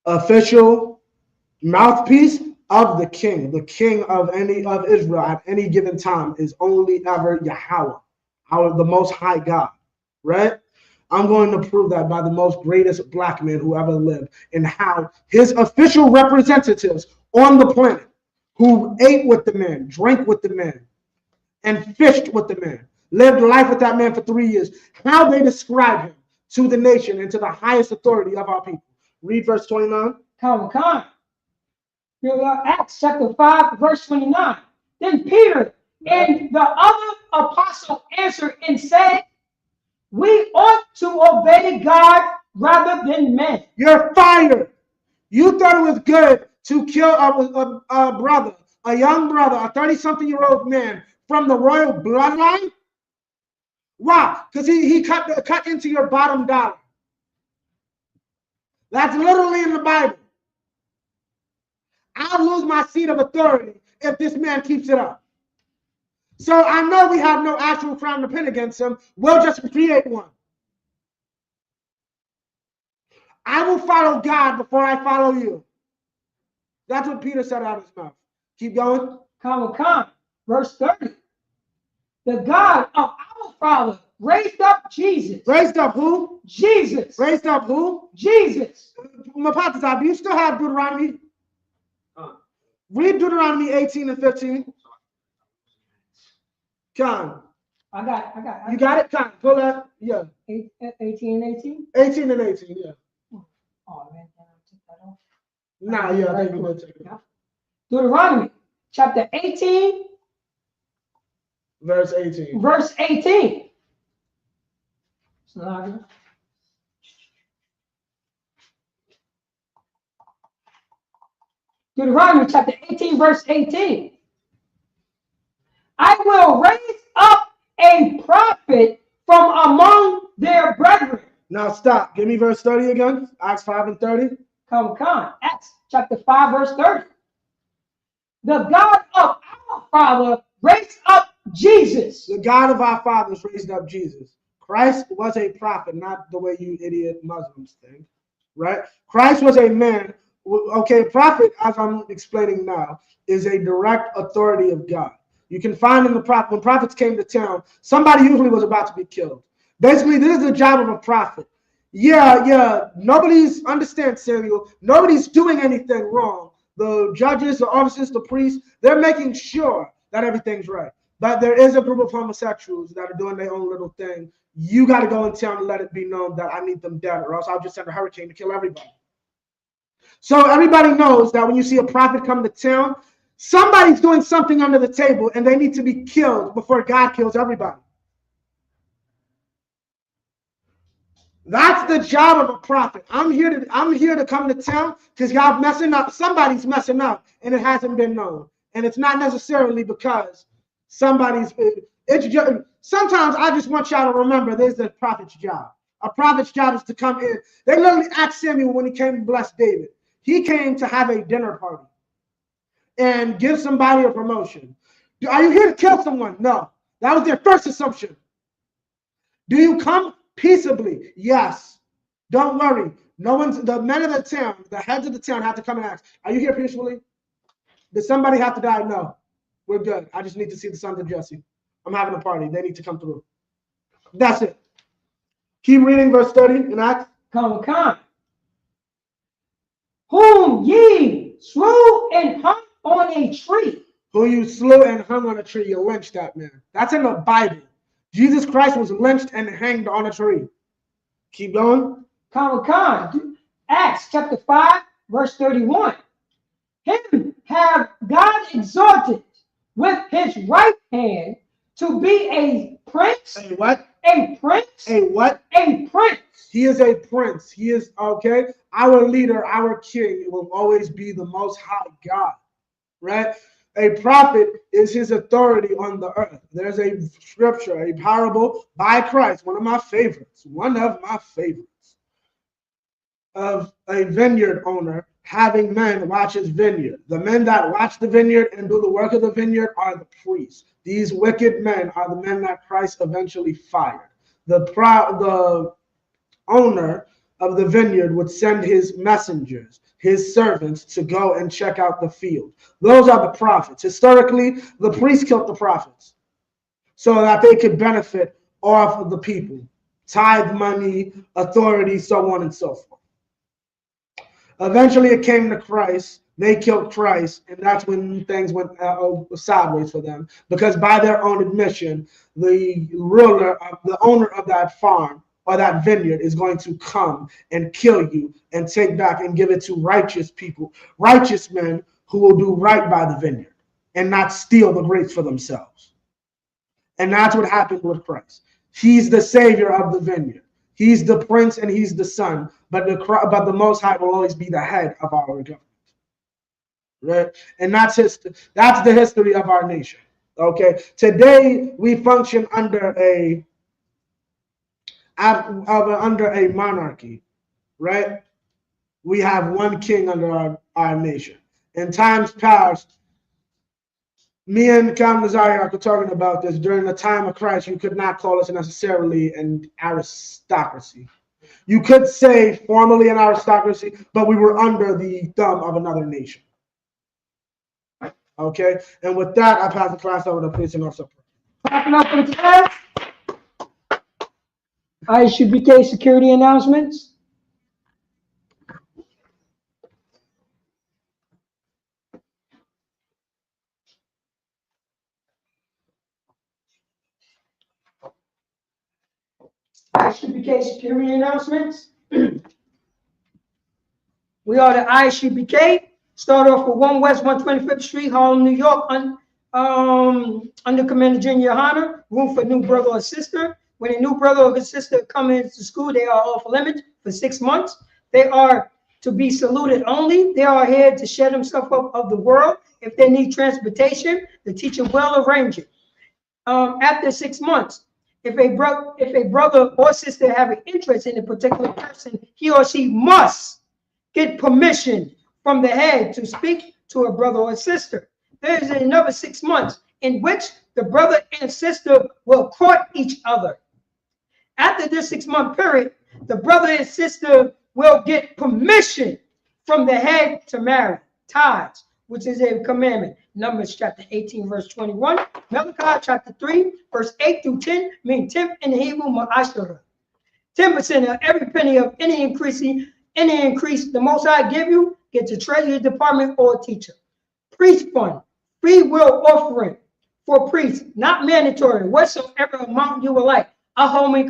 official mouthpiece of the king of Israel at any given time is only ever Yahweh, the most high God, right? I'm going to prove that by the most greatest black man who ever lived, and how his official representatives on the planet who ate with the man, drank with the man, and fished with the man, lived life with that man for 3 years, how they describe him to the nation and to the highest authority of our people. Read verse 29. Come. Acts chapter 5, verse 29. Then Peter and the other apostle answered and said, we ought to obey God rather than men. You're fired. You thought it was good to kill a brother, a young brother, a 30-something-year-old man from the royal bloodline? Why? Because he cut into your bottom dollar. That's literally in the Bible. I'll lose my seat of authority if this man keeps it up. So I know we have no actual crime to pin against him. We'll just create one. I will follow God before I follow you. That's what Peter said out of his mouth. Keep going. Come. Verse 30. The God of our father raised up Jesus. Raised up who? Jesus. Raised up who? Jesus. Mapatazab, do you still have Deuteronomy? Read Deuteronomy 18 and 15. Con. I got. You got it? Con. Pull that. Yeah. 18 and 18? 18 and 18, yeah. Oh, man. Can I take that off? Nah, yeah, I think we're going to take it off. Deuteronomy chapter 18. Verse 18. Verse 18. Deuteronomy chapter 18, verse 18. I will raise up a prophet from among their brethren. Now stop. Give me verse 30 again. Acts 5 and 30. Come. Acts chapter 5, verse 30. The God of our father raised up Jesus. The God of our fathers raised up Jesus. Christ was a prophet, not the way you idiot Muslims think, right? Christ was a man. Okay, prophet, as I'm explaining now, is a direct authority of God. You can find in the prophet, when prophets came to town, somebody usually was about to be killed. Basically, this is the job of a prophet. Yeah, nobody's, understand Samuel, nobody's doing anything wrong. The judges, the officers, the priests, they're making sure that everything's right. But there is a group of homosexuals that are doing their own little thing. You got to go in town and let it be known that I need them dead, or else I'll just send a hurricane to kill everybody. So everybody knows that when you see a prophet come to town, somebody's doing something under the table and they need to be killed before God kills everybody. That's the job of a prophet. I'm here to come to town because y'all messing up. Somebody's messing up and it hasn't been known. And it's not necessarily because somebody's, it's just, sometimes I just want y'all to remember there's the prophet's job. A prophet's job is to come in. They literally asked Samuel when he came to bless David. He came to have a dinner party and give somebody a promotion. Are you here to kill someone? No. That was their first assumption. Do you come peaceably? Yes. Don't worry. No one's, the men of the town, the heads of the town have to come and ask, are you here peacefully? Did somebody have to die? No. We're good. I just need to see the sons of Jesse. I'm having a party. They need to come through. That's it. Keep reading verse 30 in Acts. Come. Whom ye slew and hung on a tree. Who you slew and hung on a tree. You lynched that man. That's in the Bible. Jesus Christ was lynched and hanged on a tree. Keep going. Come. Acts chapter 5, verse 31. Him have God exalted with his right hand to be a prince. A what? A prince. A what? A prince. He is a prince. He is, okay, our leader, our king will always be the most high God, right? A prophet is his authority on the earth. There's a scripture, a parable by Christ, one of my favorites, of a vineyard owner having men watch his vineyard. The men that watch the vineyard and do the work of the vineyard are the priests. These wicked men are the men that Christ eventually fired. The owner of the vineyard would send his messengers, his servants, to go and check out the field. Those are the prophets. Historically, the priests killed the prophets so that they could benefit off of the people. Tithe money, authority, so on and so forth. Eventually, it came to Christ. They killed Christ, and that's when things went sideways for them. Because by their own admission, the owner of that farm or that vineyard is going to come and kill you and take back and give it to righteous people, righteous men who will do right by the vineyard and not steal the grapes for themselves. And that's what happened with Christ. He's the savior of the vineyard. He's the prince and he's the son, but the Most High will always be the head of our government, right? And that's the history of our nation. Okay, today we function under a monarchy, right? We have one king under our nation. In times past, me and Kjv Nazariak were talking about this. During the time of Christ, you could not call us necessarily an aristocracy. You could say formally an aristocracy, but we were under the thumb of another nation. Okay, and with that, I pass the class over to Police and Officer. Clapping up for the class. ISUPK security announcements. ISUPK security announcements. We are the ISUPK. Start off with 1 West 125th Street, Harlem, New York, under Commander Junior Hunter. Room for new brother or sister. When a new brother or sister come into school, they are off limits for 6 months. They are to be saluted only. They are here to share themselves up of the world. If they need transportation, the teacher will arrange it. After 6 months, if a brother or sister have an interest in a particular person, he or she must get permission from the head to speak to a brother or sister. There is another 6 months in which the brother and sister will court each other. After this 6 month period, the brother and sister will get permission from the head to marry. Tithes, which is a commandment. Numbers chapter 18, verse 21. Malachi chapter 3, verse 8 through 10, mean 10th in Hebrew, ma'ashara. 10% of every penny of any increase the Most High give you, get to Treasury Department or teacher. Priest fund, free will offering for priests, not mandatory, whatsoever amount you would like. A holy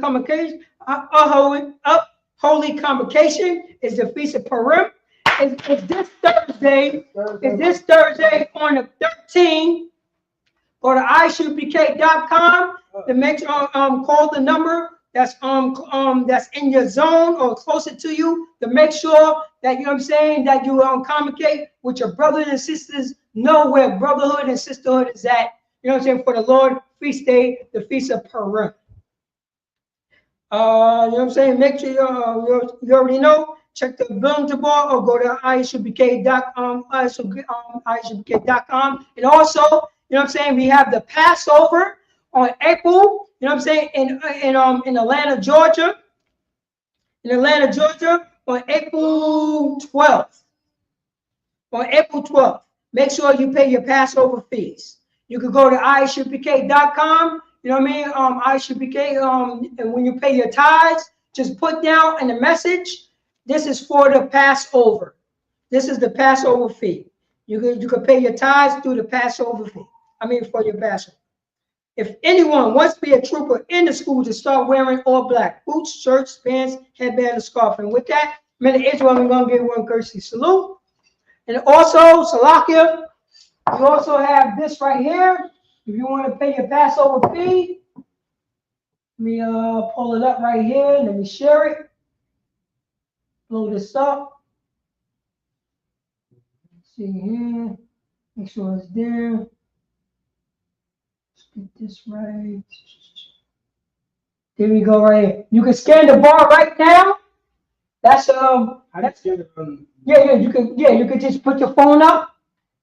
convocation is the Feast of Purim. It's this Thursday. It's this Thursday on the 13th. Go to ISUPK.com to make sure call the number that's in your zone or closer to you to make sure that that you communicate with your brothers and sisters, know where brotherhood and sisterhood is at. For the Lord feast day, the Feast of Purim. Make sure you already know. check the bulletin board or go to ISUPK.com. And also, you know what I'm saying, we have the Passover on April, you know what I'm saying, in Atlanta, Georgia. In Atlanta, Georgia on April 12th. On April 12th. Make sure you pay your Passover fees. You could go to ISUPK.com, you know what I mean? ISUPK, and when you pay your tithes, just put down in the message, this is for the Passover. This is the Passover fee. You could pay your tithes through the Passover fee. I mean, for your Passover. If anyone wants to be a trooper in the school, to start wearing all black boots, shirts, pants, headband, and scarf. And with that, men of Israel, we're going to give one courtesy salute. And also, Salakia, you also have this right here. If you want to pay your Passover fee, let me pull it up right here. Let me share it. Blow this up. Let's see here. Make sure it's there. Let's get this right. There we go, right here. You can scan the bar right now. That's you can just put your phone up,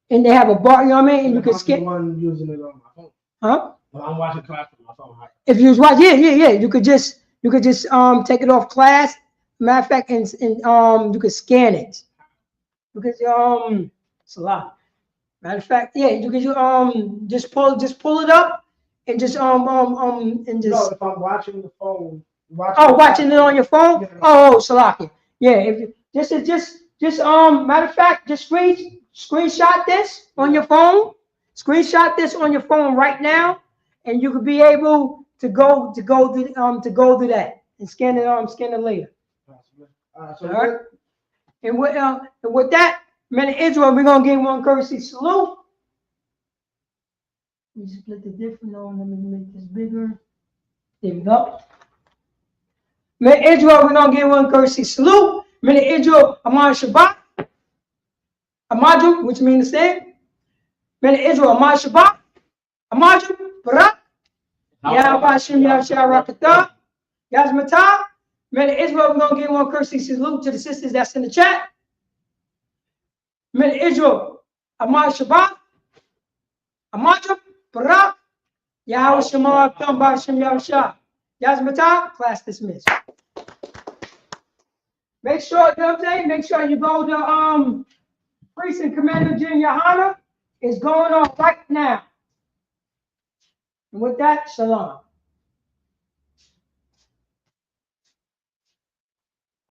and they have a bar. You know what I mean? And you can scan. One using it on my phone. Huh? Well, I'm watching class on my phone. If you was watching, yeah. You could just take it off class. Matter of fact, and you could scan it. Because it's a lot. Matter of fact, yeah, you can just pull it up and just and just. No, if I'm watching the phone. Watching it on your phone. Yeah. Oh, Salaki. Yeah, if you, this is just matter of fact, just screenshot this on your phone. Screenshot this on your phone right now, and you could be able to go to that and scan it later. All right. And with that, men of Israel, we're gonna give one courtesy salute. Let me split the different on. Let me make this bigger. There we go. Men of Israel, we're gonna give one courtesy salute. Men of Israel, Amar Shabbat. Amaju, which means the same. Men of Israel, Amar Shabbat. Amaju, Barak. Yahweh Hashem Yahshua Rakatah. Yazmatah. Men of Israel, we're gonna give one courtesy salute to the sisters that's in the chat. Men of Israel, Amar Shabbat. Amaju, Barak. Yahweh Shema Kamba Hashem Yahshua. Yazmatah, class dismissed. Make sure, you know what I'm saying? Make sure you go to Priest and Commander Junior Hana. It's going on right now. And with that, shalom.